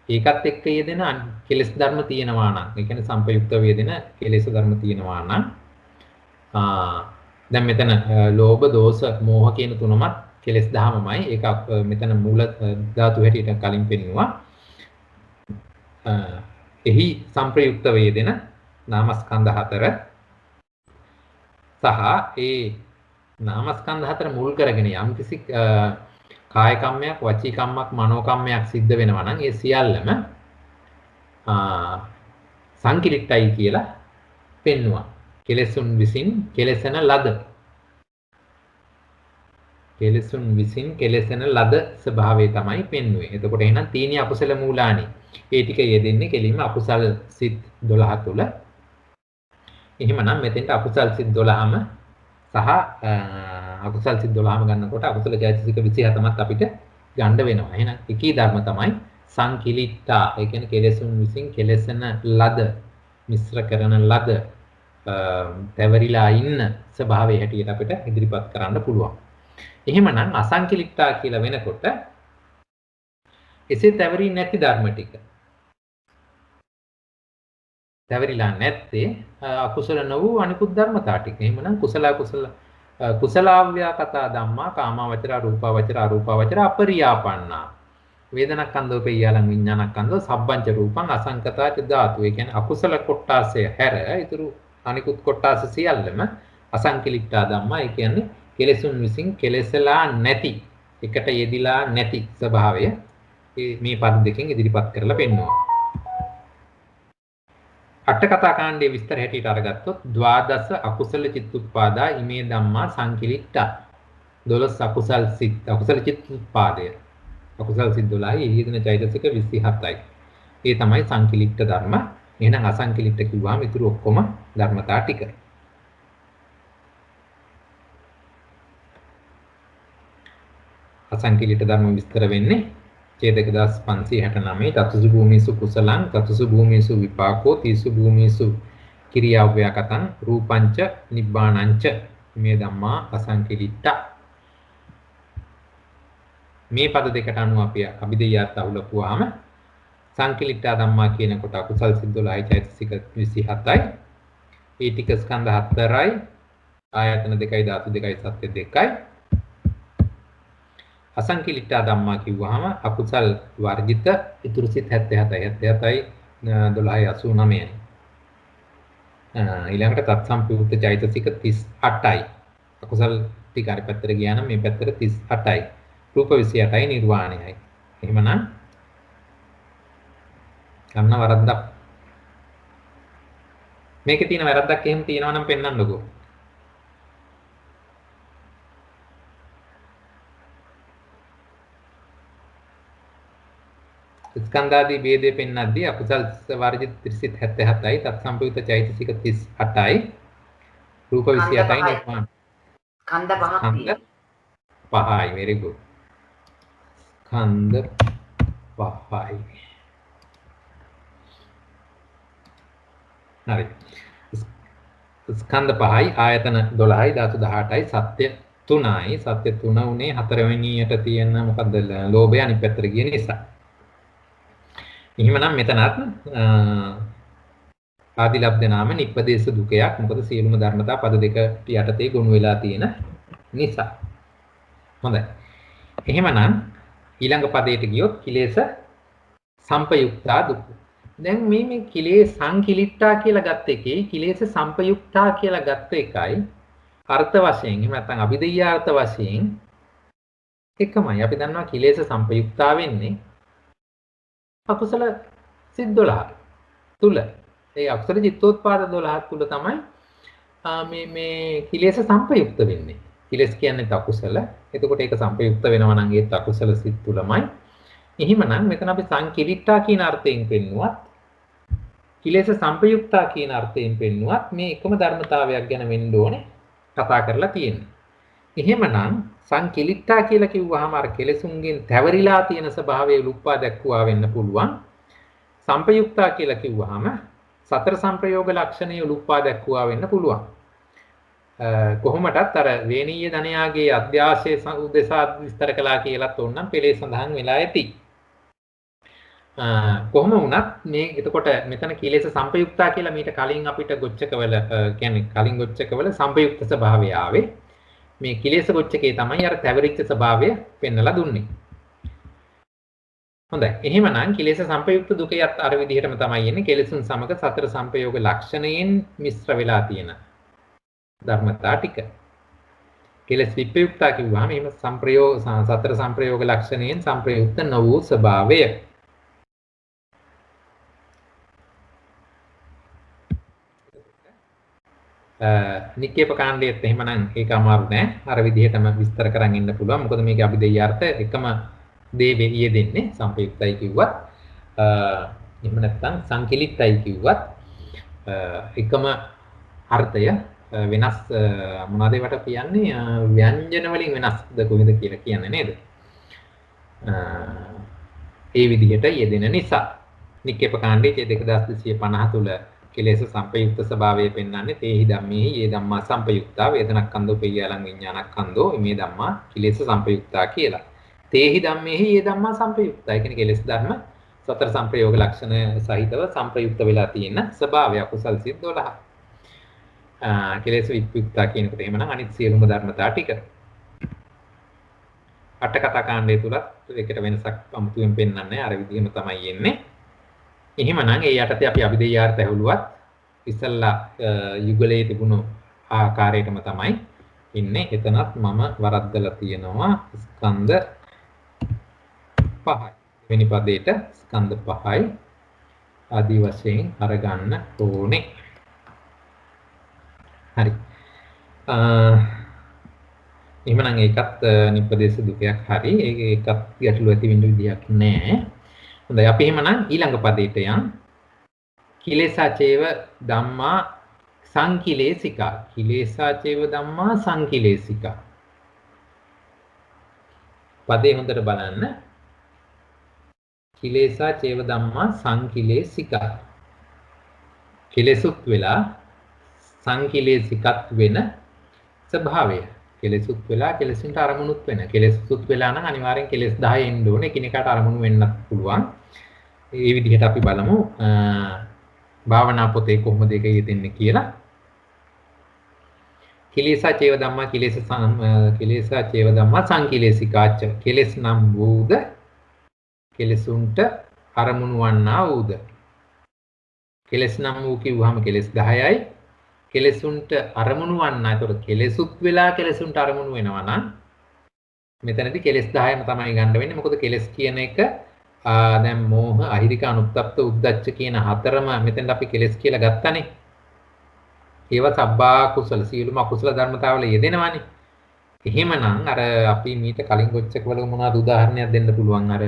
ඒකත් එක්ක යෙදෙන කෙලෙස් ධර්ම තියෙනවා නම් ඒ කියන්නේ සම්පයුක්ත වේදෙන කෙලෙස් ධර්ම තියෙනවා නම් දැන් මෙතන ලෝභ දෝෂ මෝහ කියන තුනමත් කෙලෙස් දහමමයි. ඒක මෙතන මූල ධාතු හැටියට කලින් පෙන්නුවා. එහි සංප්‍රයුක්ත වේදෙන නාමස්කන්ධ හතර සහ ඒ නාමස්කන්ධ හතර මුල් කරගෙන යම්කිසි කාය කම්මයක්, වචී කම්මක්, මනෝ කම්මයක් සිද්ධ වෙනවා නම් ඒ සියල්ලම සංකිලිට්ඨයි කියලා පෙන්නුවා. කෙලෙසුන් විසින් කෙලසෙන ලද. කෙලෙසුන් විසින් කෙලසෙන ලද ස්වභාවය තමයි පෙන්වුවේ. එතකොට එහෙනම් තීනි අකුසල මූලානි. ඒ ටික යෙදෙන්නේ කෙලින්ම අකුසල් සිත් 12 තුල. එහෙමනම් මෙතෙන්ට අකුසල් සිත් 12ම සහ අකුසල් සිත් 12ම ගන්නකොට අකුසල චෛතසික 27මත් අපිට ගන්න වෙනවා. එහෙනම් එකී ධර්ම තමයි සංකිලිට්ඨා. ඒ කියන්නේ කෙලෙසුන් විසින් කෙලසෙන ලද, මිශ්‍ර කරන ලද, තැවරිලා ඉන්න ස්වභාවය හැටියට අපිට ඉදිරිපත් කරන්න පුළුවන්. එහෙමනම් අසංකිලිට්ඨා කියලා වෙනකොට එසේ තැවරි නැති ධර්ම ටික. තැවරිලා නැත්තේ අකුසල නොවූ අනිකුත් ධර්මතා ටික. එහෙමනම් කුසල අකුසල කුසලාව්‍යාකතා ධම්මා කාමාවචර රූපාවචර අරූපාවචර අපරියාපන්නා වේදනක්ඛන්தோ පෙය්‍යාලං විඥානක්ඛන්தோ සබ්බංච රූපං අසංකතාච ධාතු. ඒ කියන්නේ අකුසල කොටාසය හැර ඊතුරු අනිකුත් කොටාස සියල්ලම අසංකලිට්ඨා ධම්මා. ඒ කියන්නේ කෙලෙසුන් විසින් කෙලෙසලා නැති, එකට යෙදිලා නැති ස්වභාවය මේ පද දෙකෙන් ඉදිරිපත් කරලා පෙන්වනවා. අට කතා කාණ්ඩයේ විස්තර හැටියට අරගත්තොත් ද්වාදස අකුසල චිත්තුප්පාදා ඉමේ ධම්මා සංකිලිට්ඨා. 12 අකුසල් සිත්, අකුසල චිත්තුප්පාදය. අකුසල් සිත් 12යි ඊදින චෛතසික 27යි. ඒ තමයි සංකිලිට්ඨ ධර්ම. එහෙනම් අසංකිලිට්ඨ කිව්වම ඊටු ඔක්කොම ධර්මතා ටික. අසංකිලිට්ඨ ධර්ම විස්තර වෙන්නේ ඡේදක 1569 තතුසු භූමිසු කුසලං තතුසු භූමිසු විපාකෝ තීසු භූමිසු කිරියාව්‍යාකතං රූපංච නිබ්බාණංච මේ ධම්මා අසංකිලිට්ඨ. මේ පද දෙකට අනුව අපි අභිධේයාර්ථ අහුලපුවාම සංකිලිට්ඨ ධම්මා කියනකොට අකුසල් සිත් 12යි චෛතසික 27යි. ඒ ටික ස්කන්ධ 4යි ආයතන 2යි ධාතු 2යි සත්‍ය 2යි. අසංකිලිට්ඨ ධම්මා කිව්වහම අකුසල් වර්ජිත ඉතුරු සිත් 77යි 12යි 89යි. ඊළඟට තත්සම්පයුක්ත චෛතසික 38යි. අකුසල් ටික අර පැත්තට ගියා නම් මේ පැත්තට 38යි. රූප 28යි නිර්වාණයයි. එහෙමනම් ගන්න වරද්දක්. මේකේ තියෙන වැරද්දක් එහෙම තියෙනවා නම් පෙන්වන්නකෝ. ස්කන්ධාදී ભેදේ පෙන්වද්දී අකුසල් වර්ජිත 37යි තත්සම්පයුක්ත චෛතසික 38යි රූප 28යි නිර්වාණ. ස්කන්ධ පහක් තියෙනවා. පහයි very good. ස්කන්ධ පහයි. හරි. ස්කන්ධ පහයි ආයතන 12යි ධාතු 18යි සත්‍ය 3යි. සත්‍ය 3 උනේ හතරවෙනියට තියෙන මොකද්ද ලෝභය අනිත් පැත්තට ගිය නිසා. එහෙමනම් මෙතනත් ආදිලබ්ධ නාම නිප්පදේශ දුකයක්. මොකද සියලුම ධර්මතා පද දෙක යටතේ ගොනු වෙලා තියෙන නිසා. හොඳයි. එහෙමනම් ඊළඟ පදයට ගියොත් කිලේශ සම්පයුක්තා දුක්. දැන් මේ කිලේශ සංකිලිට්ඨා කියලා ගත්ත එකේ කිලේශ සම්පයුක්තා කියලා ගත්ත එකයි අර්ථ වශයෙන් එහෙම නැත්නම් අභිධේයාර්ථ වශයෙන් එකමයි. අපි දන්නවා කිලේශ සම්පයුක්තා වෙන්නේ අකුසල සිත් 12 තුල. ඒ අකුසල චිත්තෝත්පාද 12 තුල තමයි මේ කිලේශ සම්පයුක්ත වෙන්නේ. කිලේශ කියන්නේ අකුසල. එතකොට ඒක සම්පයුක්ත වෙනවා නම් ඒත් අකුසල සිත් තුලමයි. එහෙමනම් මෙතන අපි සංකිලිට්ඨා කියන අර්ථයෙන් පෙන්නුවත් කිලේශ සම්පයුක්තා කියන අර්ථයෙන් පෙන්නුවත් මේ එකම ධර්මතාවයක් ගැන වෙන්න ඕනේ කතා කරලා තියෙන්නේ. එහෙමනම් සංකිලිට්ඨා කියලා කිව්වහම අර කෙලෙසුන්ගෙන් තැවරිලා තියෙන ස්වභාවය ලුප්පා දැක්වුවා වෙන්න පුළුවන්. සම්පයුක්තා කියලා කිව්වහම සතර සංප්‍රයෝග ලක්ෂණය ලුප්පා දැක්වුවා වෙන්න පුළුවන්. කොහොමටත් අර වේනීය ධනයාගේ අධ්‍යාශය උදෙසා විස්තර කළා කියලාත් ඕනනම් පෙළේ සඳහන් වෙලා ඇති. කොහොම වුණත් මේ එතකොට මෙතන කිලේශ සම්පයුක්තා කියලා මීට කලින් අපිට ගොච්චකවල කියන්නේ කලින් ගොච්චකවල සම්පයුක්ත ස්වභාවය ආවේ. මේ කිලේශ ගොච්චකේ තමයි අර තැවරිච්ච ස්වභාවය පෙන්වලා දුන්නේ. හොඳයි. එහෙමනම් කිලේශ සම්පයුක්ත දුකයත් අර විදිහටම තමයි එන්නේ. කෙලෙසුන් සමග සතර සංපයෝග ලක්ෂණයෙන් මිශ්‍ර වෙලා තියෙන ධර්මතා ටික. කෙලෙස් විප්‍රයුක්තා කිව්වහම එහෙම සතර සංප්‍රයෝග ලක්ෂණයෙන් සංප්‍රයුක්ත නො වූ ස්වභාවය. නික්කේප කාණ්ඩයේත් එහෙමනම් ඒක අමාරු නෑ. අර විදිහටම විස්තර කරන් ඉන්න පුළුවන්. මොකද මේකේ අභිධේයාර්ථ එකම දේ වෙලිය දෙන්නේ සංපයුක්තයි කිව්වත් එහෙම නැත්නම් සංකිලිට්ටයි කිව්වත් එකම අර්ථය වෙනස් මොනවද ඒවට කියන්නේ ව්‍යංජන වලින් වෙනස්ද කොහෙද කියලා කියන්නේ නේද? ඒ විදිහට යෙදෙන නිසා නික්කේප කාණ්ඩයේ 2250 තුල කෙලෙස සම්පයුක්ත ස්වභාවය පෙන්වන්නේ තේහි ධම්මේහි යේ ධම්මා සම්පයුක්තා වේදනක්ඛන්தோ පෙය්‍යාලං විඥානක්ඛන්தோ මේ ධම්මා කෙලෙස සම්පයුක්තා කියලා. තේහි ධම්මේහි යේ ධම්මා සම්පයුක්තා. ඒ කියන්නේ කෙලෙස් ධර්ම සතර සංප්‍රයෝග ලක්ෂණ සහිතව සංප්‍රයුක්ත වෙලා තියෙන ස්වභාවය කුසල් සිත් 12. කෙලෙස් විප්පුක්තා කියනකොට එහෙමනම් අනිත් සියලුම ධර්මතා ටික අට කතා කාණ්ඩය තුලත් ඒකට වෙනසක් අමුතුවෙන් පෙන්වන්නේ අර විදිහම තමයි එන්නේ. එහෙමනම් ඒ යටතේ අපි අභිධේයාර්ථ ඇහුලුවත් ඉස්සල්ලා යුගලයේ තිබුණු ආකාරයටම තමයි ඉන්නේ. එතනත් මම වරද්දලා තියෙනවා ස්කන්ධ 5යි. වෙනි පදේට ස්කන්ධ 5යි ආදි වශයෙන් අරගන්න ඕනේ. හරි. එහෙමනම් ඒකත් නිපදේශ දුකයක් හරි. ඒකත් ගැටලු ඇති වෙන්න විදියක් නැහැ. හොඳයි අපි එහෙමනම් ඊළඟ පදයට යන්. කිලේසාචේව ධම්මා සංකිලේසිකා. කිලේසාචේව ධම්මා සංකිලේසිකා. පදේ හොඳට බලන්න. කිලේසාචේව ධම්මා සංකිලේසිකා. කෙලෙසුත් වෙලා සංකිලේසිකත් වෙන ස්වභාවය. කෙලෙසුත් වෙලා කෙලෙසින්ට අරමුණුත් වෙන. කෙලෙසුත් වෙලා නම් අනිවාර්යෙන් කෙලෙස් 10 එන්න ඕනේ. එකිනෙකාට අරමුණු වෙන්නත් පුළුවන්. ඒ විදිහට අපි බලමු භාවනා පොතේ කොහොමද ඒක යෙදෙන්නේ කියලා. කිලේසා චේව ධම්මා කිලේසා චේව ධම්මා සංකිලේසිකාච්ච. කෙලෙස් නම් වූද කෙලෙසුන්ට අරමුණු වන්නා වූද. කෙලෙස් නම් වූ කිව්වහම කෙලෙස් 10යි. කෙලෙසුන්ට අරමුණු වන්නා. ඒතකොට කෙලෙසුත් වෙලා කෙලෙසුන්ට අරමුණු වෙනවා නම් මෙතනදී කෙලෙස් 10ම තමයි ගන්න වෙන්නේ. මොකද කෙලෙස් කියන එක දැන් මෝහ, අහිරික, අනුත්තප්ත, උද්දච්ච කියන හතරම මෙතෙන්ද අපි කෙලෙස් කියලා ගත්තනේ. ඒවා සබ්බා කුසල සියලුම අකුසල ධර්මතාවල යෙදෙනවානේ. එහෙමනම් අර අපි මීට කලින් කොච්චක වල මොනවද උදාහරණයක් දෙන්න පුළුවන්. අර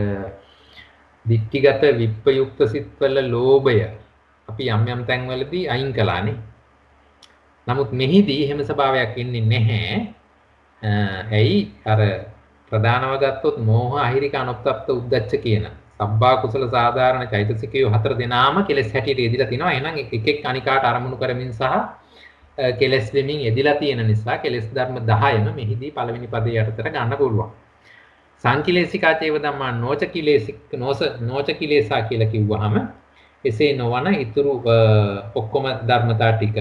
දික්ටිගත විප්පයුක්ත සිත්වල ලෝභය අපි යම් යම් තැන්වලදී අයින් කළානේ. නමුත් මෙහිදී එහෙම ස්වභාවයක් ඉන්නේ නැහැ. ඇයි අර ප්‍රධානව ගත්තොත් මෝහ, අහිරික, අනුත්තප්ත, උද්දච්ච කියන සබ්බා කුසල සාධාරණ චෛතසිකයෝ හතර දෙනාම කෙලෙස් හැටියට යෙදිලා තිනවා. එහෙනම් එක එක අනිකාට අරමුණු කරමින් සහ කෙලෙස් වෙමින් යෙදිලා තියෙන නිසා කෙලෙස් ධර්ම 10ම මෙහිදී පළවෙනි පදයේ යටතට ගන්න පුළුවන්. සංකිලේසිකා චේව ධම්මා නෝච කිලේසා කියලා කිව්වහම එසේ නොවන ඊතුරු ඔක්කොම ධර්මතා ටික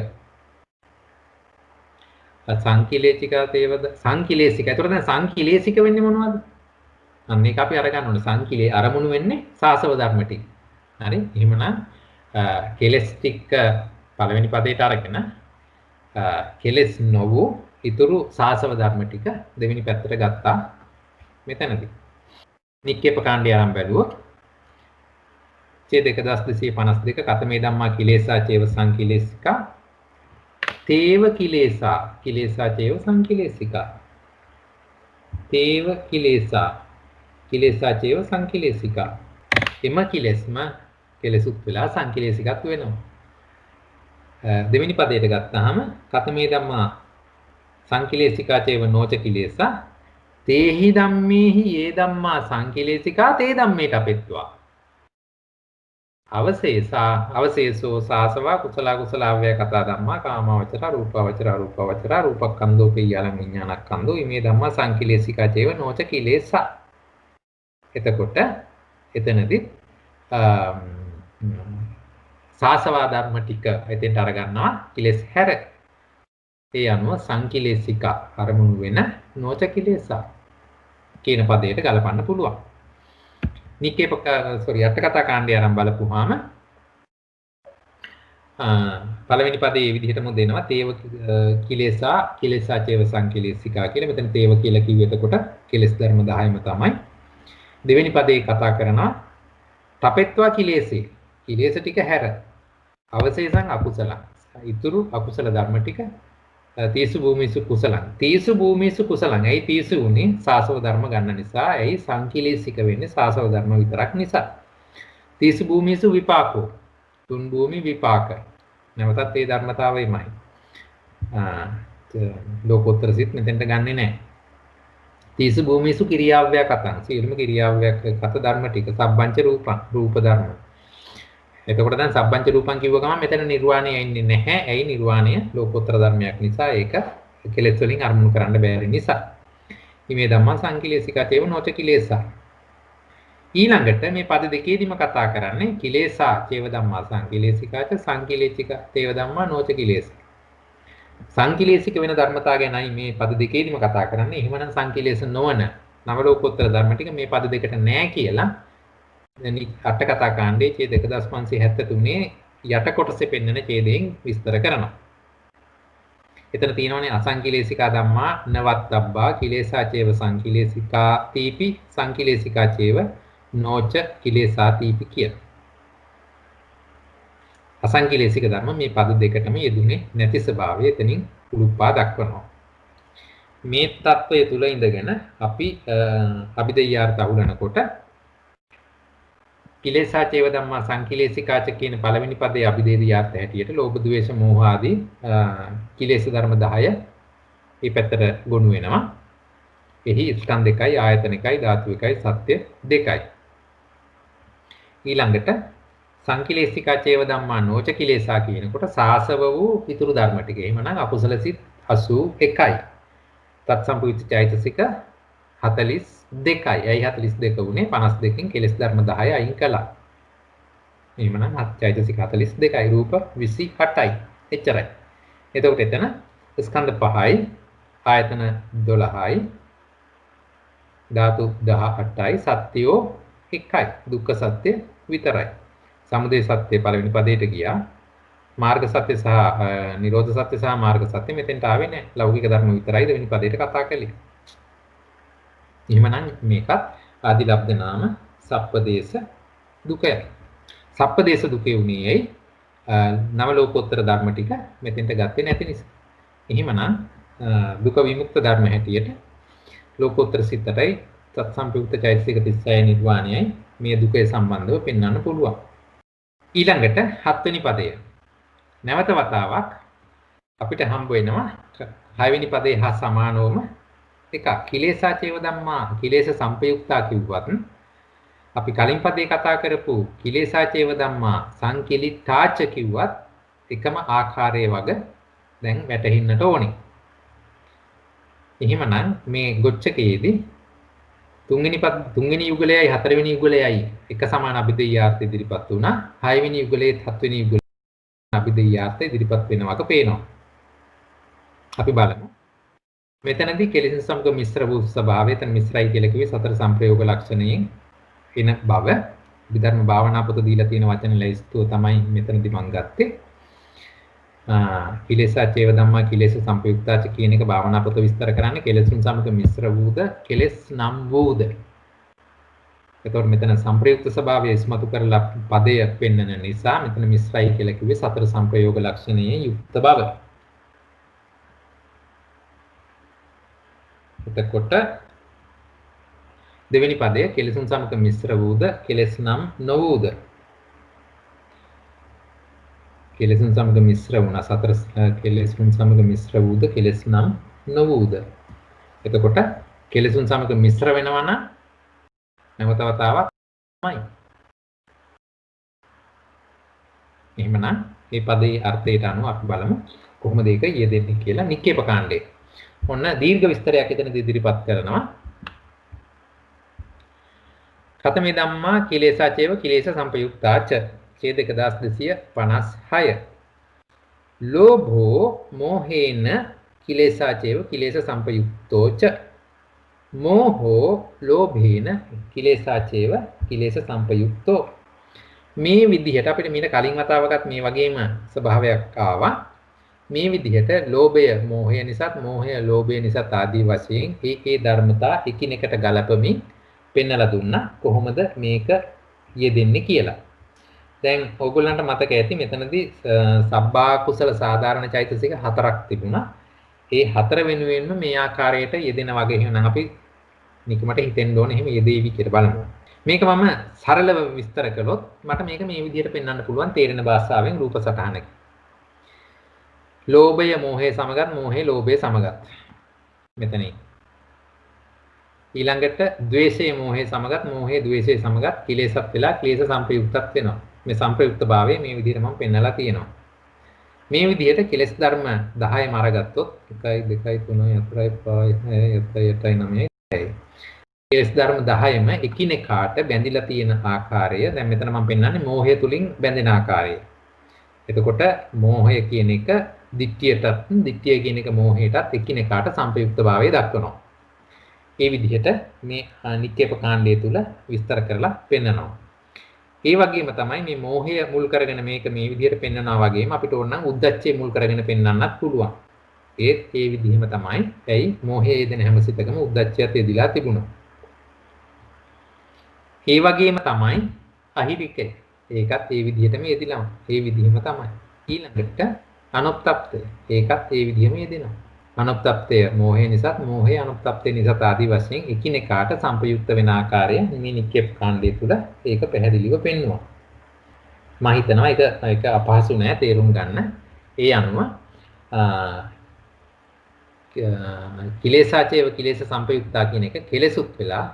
සංකිලේසිකා තේවද සංකිලේසික. ඒතර දැන් සංකිලේසික වෙන්නේ මොනවද? අන්න ඒක අපි අරගන්න ඕනේ. සංකිලේ අරමුණු වෙන්නේ සාසව ධර්ම ටික. හරි. එහෙමනම් කෙලස් ටික පළවෙනි පදයට අරගෙන කෙලස් නොවු ඊතුරු සාසව ධර්ම ටික දෙවෙනි පැත්තට ගත්තා මෙතනදී. නික්කේප කාණ්ඩය ආරම්භ බැලුවොත් C2252 කතමේ ධම්මා කිලේසා චේව සංකිලේසිකා තේව කිලේසා කිලේසා චේව සංකිලේසිකා තේව කිලේසා කිලේසා චේව සංකිලේසිකා. එම කිලෙස්ම කෙලෙසුත් වෙලා සංකිලේසිකත් වෙනවා. දෙවෙනි පදයට ගත්තාම කතමේ ධම්මා සංකිලේසිකා චේව නෝච කිලේසා තේහි ධම්මේහි යේ ධම්මා සංකිලේසිකා තේ ධම්මේට අපෙත්වා. අවශේෂෝ සාසවා කුසල කුසලාව්‍ය කතා ධම්මා කාමවචර රූපවචර අරූපවචර රූපක්ඛන්தோ පියලං විඥානක්ඛන්தோ ඉමේ ධම්මා සංකිලේසිකා චේව නෝච කිලේසා. එතකොට එතනදී සාසවා ධර්ම ටික එතෙන්ට අරගන්නවා කිලෙස් හැර. ඒ අනුව සංකිලේසිකා අරමුණු වෙන නෝච කිලේසා කියන පදයට ගලපන්න පුළුවන්. නිකේප අට කතා කාණ්ඩය ආරම්භ බලපුවාම පළවෙනි පදයේ විදිහටම දෙනවා තේව කිලේසා කිලේසා චේව සංකිලේසිකා කියලා. මෙතන තේව කියලා කිව්ව එතකොට කෙලස් ධර්ම 10ම තමයි. දෙවෙනි පදේ කතා කරනවා තපෙත්වා කිලේසේ කිලේස ටික හැර අවශේෂං අකුසල ඊතුරු අකුසල ධර්ම ටික තීසු භූමිසු කුසලං තීසු භූමිසු කුසලං. ඇයි තීසු උනේ? සාසව ධර්ම ගන්න නිසා. ඇයි සංකිලේසික වෙන්නේ? සාසව ධර්ම විතරක් නිසා. තීසු භූමිසු විපාකෝ තුන් භූමි විපාක. නැවතත් ඒ ධර්මතාවයමයි. ලෝකෝත්තර සිත් මෙතෙන්ට ගන්නෙ නැහැ. තීසු භූමිසු කිරියාව්‍ය කතං සියලුම කිරියාව්‍ය කත ධර්ම ටික සබ්බංච රූපං රූප ධර්ම. එතකොට දැන් සබ්බංච රූපං කිව්ව ගමන් මෙතන නිර්වාණය එන්නේ නැහැ. ඇයි? නිර්වාණය ලෝකෝත්තර ධර්මයක් නිසා. ඒක කෙලෙස් වලින් අරමුණු කරන්න බැරි නිසා. ඉමේ ධම්මා සංකිලේසිකා තේව නෝච කිලේසා. ඊළඟට මේ පද දෙකේදීම කතා කරන්නේ කිලේසා චේව ධම්මා සංකිලේසිකාච සංකිලේසිකා තේව ධම්මා නෝච කිලේසා. සංකිලේශික වෙන ධර්මතා ගැනයි මේ පද දෙකේදීම කතා කරන්නේ. එහෙමනම් සංකිලේශ නොවන නවලෝකෝත්තර ධර්ම ටික මේ පද දෙකට නෑ කියලා දැන් අට කතා කාණ්ඩයේ ඡේද 1573 යට කොටසේ පෙන්වන ඡේදයෙන් විස්තර කරනවා. එතන තියෙනවානේ අසංකිලේශිකා ධම්මා නවත්තබ්බා කිලේසා චේව සංකිලේශිකා තීපි සංකිලේශිකා චේව නොච කිලේසා තීපි කියලා. අසංකිලේශික ධර්ම මේ පද දෙකටම යෙදුනේ නැති ස්වභාවය එතනින් උලුප්පා දක්වනවා. මේ தত্ত্বය තුල ඉඳගෙන අපි අභිධේයාර්ථ අහුලනකොට කිලේසා චේව ධම්මා සංකිලේශිකාච කියන පළවෙනි පදයේ අභිධේයාර්ථ හැටියට ලෝභ ද්වේෂ මෝහ ආදී කිලේශ ධර්ම 10 මේ පැත්තට ගොනු වෙනවා. එහි ස්කන්ධ එකයි ආයතන එකයි ධාතු එකයි සත්‍ය දෙකයි. ඊළඟට සංකිලේශිකා චේව ධම්මා නොච කිලේසා කියනකොට සාසව වූ ඉතුරු ධර්ම ටික. එහෙමනම් අකුසල සිත් 81යි. තත්සම්පූර්ණ චෛතසික 42යි. ඇයි 42 වුනේ? 52කින් කෙලෙස් ධර්ම 10 අයින් කළා. එහෙමනම් චෛතසික 42යි රූප 28යි. එච්චරයි. එතකොට එතන ස්කන්ධ 5යි, ආයතන 12යි, ධාතු 18යි, සත්‍යෝ 1යි. දුක්ඛ සත්‍ය විතරයි. සමුදය සත්‍ය පළවෙනි පදයට ගියා. මාර්ග සත්‍ය සහ නිරෝධ සත්‍ය සහ මාර්ග සත්‍ය මෙතෙන්ට ආවේ නැහැ. ලෞකික ධර්ම විතරයි දෙවෙනි පදයට කතා කළේ. එහෙමනම් මේකත් ආදිලබ්ධ නාම සප්පදේශ දුකයි. සප්පදේශ දුකේ උනේයි නව ලෝකෝත්තර ධර්ම ටික මෙතෙන්ට ගත්තේ නැති නිසා. එහෙමනම් දුක විමුක්ත ධර්ම හැටියට ලෝකෝත්තර සිතටයි තත්සම්පයුක්ත චෛතසික 36 නිර්වාණයයි මේ දුකේ සම්බන්ධව පෙන්වන්න පුළුවන්. ඊළඟට 7 වෙනි පදය. නැවත වතාවක් අපිට හම්බ වෙනවා 6 වෙනි පදේ හා සමානවම එකක්. කිලේසා චේව ධම්මා කිලේශ සංපයුක්තා කිව්වත් අපි කලින් පදේ කතා කරපු කිලේසා චේව ධම්මා සංකිලිටාච කිව්වත් එකම ආකාරයේ වග දැන් වැටහෙන්නට ඕනේ. එහෙමනම් මේ ගොච්ඡකයේදී තුන්වෙනි යුගලයයි හතරවෙනි යුගලයයි එක සමාන අභිධේයාර්ථ ඉදිරිපත් වුණා. 6 වෙනි යුගලයේ 7 වෙනි යුගලයේ අභිධේයාර්ථ ඉදිරිපත් වෙනවාක පේනවා. අපි බලමු. මෙතනදී කෙලෙසින් සමග මිශ්‍ර වූ ස්වභාවය එතන මිශ්‍රයි කියලා කිව්වේ සතර සංප්‍රයෝග ලක්ෂණයෙන් එන බව. විධර්ම භාවනා පොත දීලා තියෙන වචන ලැයිස්තුව තමයි මෙතනදී මම ගත්තේ. කිලේසා චේව ධම්මා කිලේශ සංපයුක්තාච කියන එක භාවනා පොත විස්තර කරන්නේ කෙලෙසුන් සමග මිශ්‍ර වූද කෙලෙස් නම් වූද. එතකොට මෙතන සංප්‍රයුක්ත ස්වභාවය ඉස්මතු කරලා පදය පෙන්වන නිසා මෙතන මිශ්‍රයි කියලා කිව්වේ සතර සංප්‍රයෝග ලක්ෂණයේ යුක්ත බව. එතකොට දෙවෙනි පදය කෙලෙසුන් සමග මිශ්‍ර වූද කෙලෙස් නම් නොවූද. කෙලෙසුන් සමග මිශ්‍ර වුණා සතර කෙලෙසුන් සමග මිශ්‍ර වූද කෙලෙස් නම් නොවූද. එතකොට කෙලෙසුන් සමග මිශ්‍ර වෙනවා නම් නැවත වතාවක් තමයි. එහෙමනම් මේ පදේ අර්ථයට අනුව අපි බලමු කොහොමද ඒක යෙදෙන්නේ කියලා නික්කේප කාණ්ඩේ. ඔන්න දීර්ඝ විස්තරයක් එතනදී ඉදිරිපත් කරනවා. කතමේ ධම්මා කිලේසා චේව කිලේශ සංපයුක්තාච ඡේද 1256. ලෝභෝ මෝහේන කිලේසා චේව කිලේශ සංපයුක්තෝච. මෝහෝ ලෝභේන කිලේසා චේව කිලේශ සංපයුක්තෝ. මේ විදිහට අපිට මීට කලින් වතාවකත් මේ වගේම ස්වභාවයක් ආවා. මේ විදිහට ලෝභය මෝහය නිසාත් මෝහය ලෝභය නිසාත් ආදී වශයෙන් ඒකේ ධර්මතා එකිනෙකට ගලපමින් පෙන්වලා දුන්නා කොහොමද මේක යෙදෙන්නේ කියලා. දැන් ඕගොල්ලන්ට මතක ඇති මෙතනදී සබ්බා කුසල සාධාරණ චෛතසික 4ක් තිබුණා. ඒ 4 වෙනුවෙන්ම මේ ආකාරයට යෙදෙන වගේ එහෙනම් අපි නිකමට හිතෙන්න ඕනේ එහෙම යෙදෙවි කියලා බලමු. මේක මම සරලව විස්තර කළොත් මට මේක මේ විදිහට පෙන්වන්න පුළුවන් තේරෙන භාෂාවෙන් රූප සටහනක. ලෝභය මෝහය සමගත් මෝහය ලෝභය සමගත්. මෙතනින් ඊළඟට ද්වේෂය මෝහය සමගත් මෝහය ද්වේෂය සමගත් කිලේශත් වෙලා කිලේශ සංප්‍රයුක්තත් වෙනවා. මේ සංප්‍රයුක්ත භාවය මේ විදිහට මම පෙන්නලා තියෙනවා. මේ විදිහට කෙලෙස් ධර්ම 10ම අරගත්තොත් 1 2 3 4 5 6 7 8 9 10. කෙලෙස් ධර්ම 10ම එකිනෙකාට බැඳිලා තියෙන ආකාරය දැන් මෙතන මම පෙන්නන්නේ මෝහය තුලින් බැඳෙන ආකාරය. එතකොට මෝහය කියන එක දිට්ඨියටත් දිට්ඨිය කියන එක මෝහයටත් එකිනෙකාට සංපයුක්තභාවය දක්වනවා. ඒ විදිහට මේ නික්කේප කාණ්ඩය තුල විස්තර කරලා පෙන්නනවා. ඒ වගේම තමයි මේ මෝහය මුල් කරගෙන මේක මේ විදිහට පෙන්නනවා වගේම අපිට ඕන නම් උද්දච්චය මුල් කරගෙන පෙන්වන්නත් පුළුවන්. ඒත් ඒ විදිහම තමයි. ඇයි මෝහයේ යෙදෙන හැම සිතකම උද්දච්චයත් යෙදිලා තිබුණා. ඒ වගේම තමයි අහිරිකය. ඒකත් ඒ විදිහටම යෙදිලා. ඒ විදිහම තමයි. ඊළඟට අනුප්තප්තය. ඒකත් ඒ විදිහම යෙදෙනවා. අනුප්තප්තය මෝහය නිසා, මෝහය අනුප්තප්තය නිසා ආදී වශයෙන් එකිනෙකාට සංපයුක්ත වෙන ආකාරය මේ නික්කේප කාණ්ඩය තුල ඒක පැහැදිලිව පෙන්වනවා. මම හිතනවා ඒක අපහසු නෑ තේරුම් ගන්න. ඒ අනුව කිලේශාචේව කිලේශ සංපයුක්තා කියන එක කෙලෙසුත් වෙලා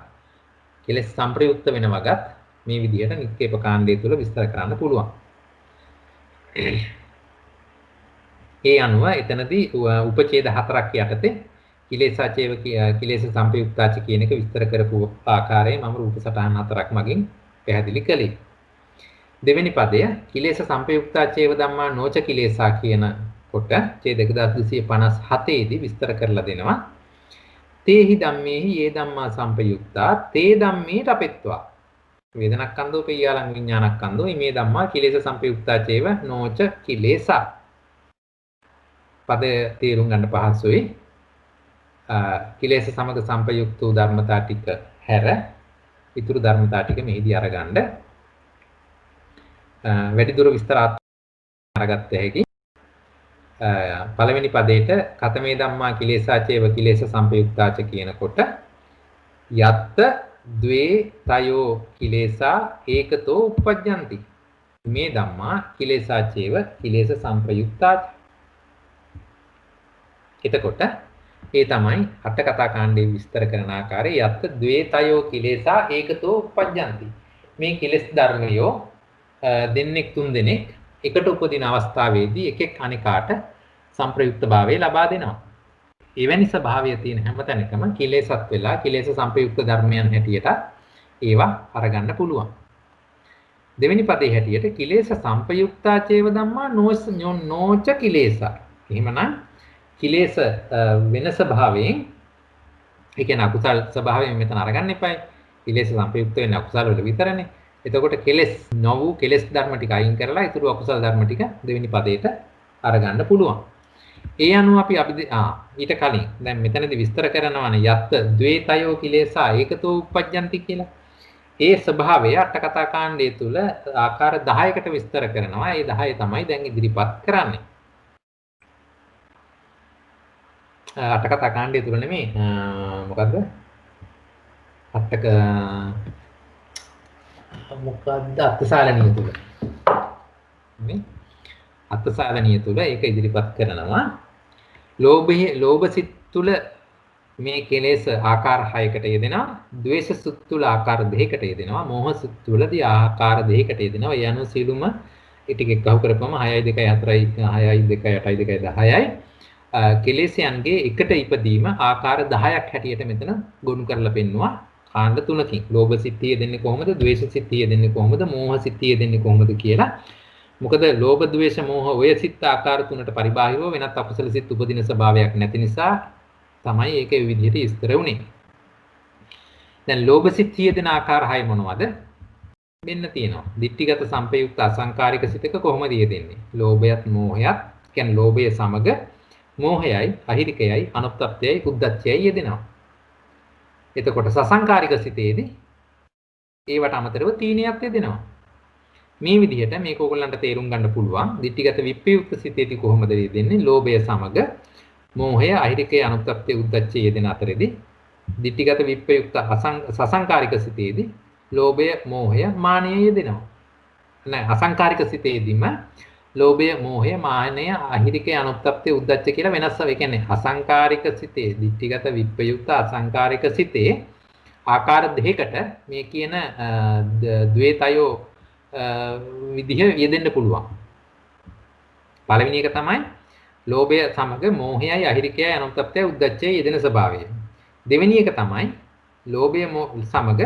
කෙලෙස් සංප්‍රයුක්ත වෙන වගත් මේ විදිහට නික්කේප කාණ්ඩය තුල විස්තර කරන්න පුළුවන්. ඒ අනුව එතනදී උපචේද හතරක් යටතේ කිලේශාචේව කිලේශ සංපයුක්තාච කියන එක විස්තර කරපු ආකාරයේ මම රූප සටහන් හතරක් මගින් පැහැදිලි කළේ. දෙවෙනි පදය කිලේශ සංපයුක්තාචේව ධම්මා නොච කිලේශා කියන කොට ඡේද 1257 දී විස්තර කරලා දෙනවා. තේහි ධම්මේහි යේ ධම්මා සංපයුක්තා තේ ධම්මේ රපෙත්වා වේදනක්ඛන්தோ පෙය්‍යාලං විඥානක්ඛන්தோ ඉමේ ධම්මා කිලේශ සංපයුක්තාචේව නොච කිලේශා. පද තේරුම් ගන්න පහසුයි. කිලේශ සමග සංපයුක්ත වූ ධර්මතා ටික හැර ඊතුරු ධර්මතා ටික මෙහිදී අරගන්න වැඩි දුර විස්තර අරගත්ත හැකි. පළවෙනි පදේට කතමේ ධම්මා කිලේශාචේව කිලේශ සංපයුක්තාච කියනකොට යත්ත ද්වේ තයෝ කිලේශා ඒකතෝ උප්පජ්ජಂತಿ මේ ධම්මා කිලේශාචේව කිලේශ සංපයුක්තාච. එතකොට ඒ තමයි අට කතා කාණ්ඩයේ විස්තර කරන ආකාරය යත්ත ද්වේතයෝ කිලේසා ඒකතෝ උප්පජ්ජಂತಿ මේ කෙලෙස් ධර්මයෝ දෙන්නෙක් තුන් දෙනෙක් එකට උපදින අවස්ථාවේදී එකෙක් අනිකාට සංප්‍රයුක්ත භාවය ලබා දෙනවා. එවැනි ස්වභාවය තියෙන හැම තැනකම කිලේසත් වෙලා කිලේශ සංප්‍රයුක්ත ධර්මයන් හැටියට ඒවා අරගන්න පුළුවන්. දෙවෙනි පදේ හැටියට කිලේශ සංප්‍රයුක්තාචේව ධම්මා නොච කිලේසා. එහෙමනම් කිලේශ වෙන ස්වභාවයෙන් ඒ කියන්නේ අකුසල් ස්වභාවයෙන් මෙතන අරගන්න එපායි. කිලේශ සංප්‍රයුක්ත වෙන්නේ අකුසල් වල විතරනේ. එතකොට කෙලෙස් නොවූ කෙලෙස් ධර්ම ටික අයින් කරලා ඊටු අකුසල ධර්ම ටික දෙවෙනි පදේට අරගන්න පුළුවන්. ඒ අනුව අපි ඊට කලින් දැන් මෙතනදී විස්තර කරනවානේ යත්ත ද්වේතයෝ කිලේසා ඒකතෝ උප්පජ්ජಂತಿ කියලා. ඒ ස්වභාවය අට කතා කාණ්ඩය තුල ආකාර 10කට විස්තර කරනවා. ඒ 10 තමයි දැන් ඉදිරිපත් කරන්නේ. අට කතා කාණ්ඩය තුල නෙමෙයි මොකද්ද? මොකද්ද අත්සාලනිය තුල. මේ අත්සාලනිය තුල ඒක ඉදිරිපත් කරනවා. ලෝභ සිත් තුල මේ කෙලෙස් ආකාර 6කට යෙදෙනවා. ද්වේෂ සිත් තුල ආකාර 2කට යෙදෙනවා. මෝහ සිත් තුලදී ආකාර 2කට යෙදෙනවා. ඒ අනුව සියලුම ටික එකහු කරපුවම 6 2 4 6 2 8 2 10යි. කෙලෙස්යන්ගේ එකට ඉපදීම ආකාර 10ක් හැටියට මෙතන ගොනු කරලා පෙන්නවා. කාණ්ඩ තුනකින් ලෝභ සිත්තිය දෙන්නේ කොහොමද, ද්වේෂ සිත්තිය දෙන්නේ කොහොමද, මෝහ සිත්තිය දෙන්නේ කොහොමද කියලා. මොකද ලෝභ ද්වේෂ මෝහ ඔය සිත් ආකාර තුනට පරිබාහිරව වෙනත් අකුසල සිත් උපදින ස්වභාවයක් නැති නිසා තමයි ඒක ඒ විදිහට විස්තර වුනේ. දැන් ලෝභ සිත්තිය දෙන ආකාර 6 මොනවද? මෙන්න තියෙනවා. ditthිගත සංපයුක්ත අසංකාරික සිතක කොහොමද යෙදෙන්නේ? ලෝභයත් මෝහයත් කියන්නේ ලෝභය සමග මෝහයයි අහිරිකයයි අනුප්තප්තයයි උද්දච්චයයි යෙදෙනවා. එතකොට සසංකාරික සිතේදී ඒවට අමතරව තීනයක් යෙදෙනවා. මේ විදිහට මේක ඕගොල්ලන්ට තේරුම් ගන්න පුළුවන්. ditthිගත විප්‍රයුක්ත සිතේදී කොහොමද යෙදෙන්නේ? ලෝභය සමග මෝහය අහිරිකය අනුප්තප්තය උද්දච්චය යෙදෙන අතරේදී ditthිගත විප්‍රයුක්ත සසංකාරික සිතේදී ලෝභය මෝහය මානය යෙදෙනවා. නෑ අසංකාරික සිතේදීම ලෝභය මෝහය මානය අහිරිකය අනුප්තප්තය උද්දච්ච කියලා වෙනස් වෙයි. ඒ කියන්නේ අසංකාරික සිතේ ditthිගත විප්‍රයුක්ත අසංකාරික සිතේ ආකාර දෙකකට මේ කියන ද්වේතයෝ විදිහ යෙදෙන්න පුළුවන්. පළවෙනි එක තමයි ලෝභය සමග මෝහයයි අහිරිකයයි අනුප්තප්තයයි උද්දච්චයයි යෙදෙන ස්වභාවය. දෙවෙනි එක තමයි ලෝභය සමග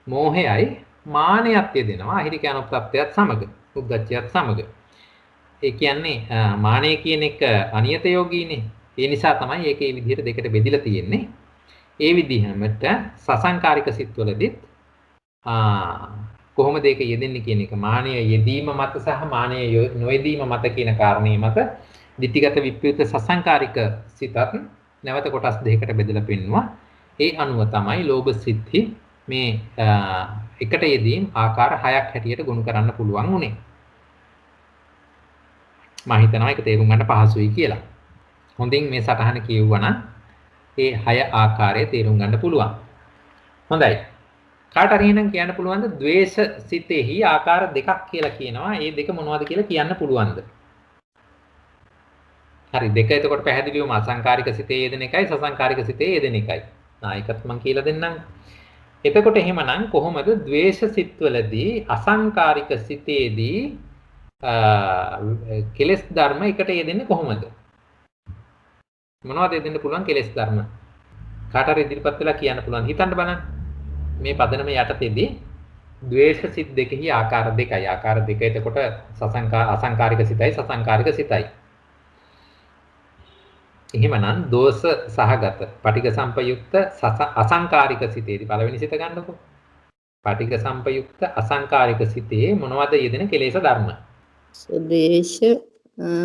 මෝහයයි මානයත් යෙදෙනවා අහිරිකය අනුප්තප්තයත් සමග උද්දච්චයත් සමග. ඒ කියන්නේ මානය කියන එක අනියත යෝගීනේ. ඒ නිසා තමයි ඒක මේ විදිහට දෙකට බෙදිලා තියෙන්නේ. ඒ විදිහමට සසංකාරික සිත්වලදීත් කොහොමද ඒක යෙදෙන්නේ කියන එක මානය යෙදීම මත සහ මානය නොයෙදීම මත කියන කාරණේ මත ditthිගත විප්‍රයුක්ත සසංකාරික සිතත් නැවත කොටස් දෙකකට බෙදලා පෙන්වුවා. ඒ අනුව තමයි ලෝභ සිත්හි මේ එකට යෙදීම් ආකාර 6ක් හැටියට ගොනු කරන්න පුළුවන් උනේ. මම හිතනවා ඒක තේරුම් ගන්න පහසුයි කියලා. හොඳින් මේ සටහන කියවුවා නම් ඒ 6 ආකාරය තේරුම් ගන්න පුළුවන්. හොඳයි. කාට හරි එහෙනම් කියන්න පුළුවන්ද ද්වේෂ සිතෙහි ආකාර දෙකක් කියලා කියනවා. ඒ දෙක මොනවද කියලා කියන්න පුළුවන්ද? හරි දෙක එතකොට පැහැදිලිවම අසංකාරික සිතේ යෙදෙන එකයි සසංකාරික සිතේ යෙදෙන එකයි. ඒකත් මම කියලා දෙන්නම්. එතකොට එහෙමනම් කොහොමද ද්වේෂ සිත්වලදී අසංකාරික සිතේදී කෙලෙස් ධර්ම එකට යෙදෙන්නේ කොහොමද? මොනවද යෙදෙන්න පුළුවන් කෙලෙස් ධර්ම? කාට හරි ඉදිරිපත් වෙලා කියන්න පුළුවන්. හිතන්න බලන්න. මේ පදනම යටතේදී ද්වේෂ සිත් දෙකෙහි ආකාර දෙකයි. ආකාර දෙක එතකොට අසංකාරික සිතයි සසංකාරික සිතයි. එහෙමනම් දෝෂ සහගත පටිඝ සම්පයුක්ත අසංකාරික සිතේදී පළවෙනි සිත ගන්නකො. පටිඝ සම්පයුක්ත අසංකාරික සිතේ මොනවද යෙදෙන කෙලෙස් ධර්ම? සදේශ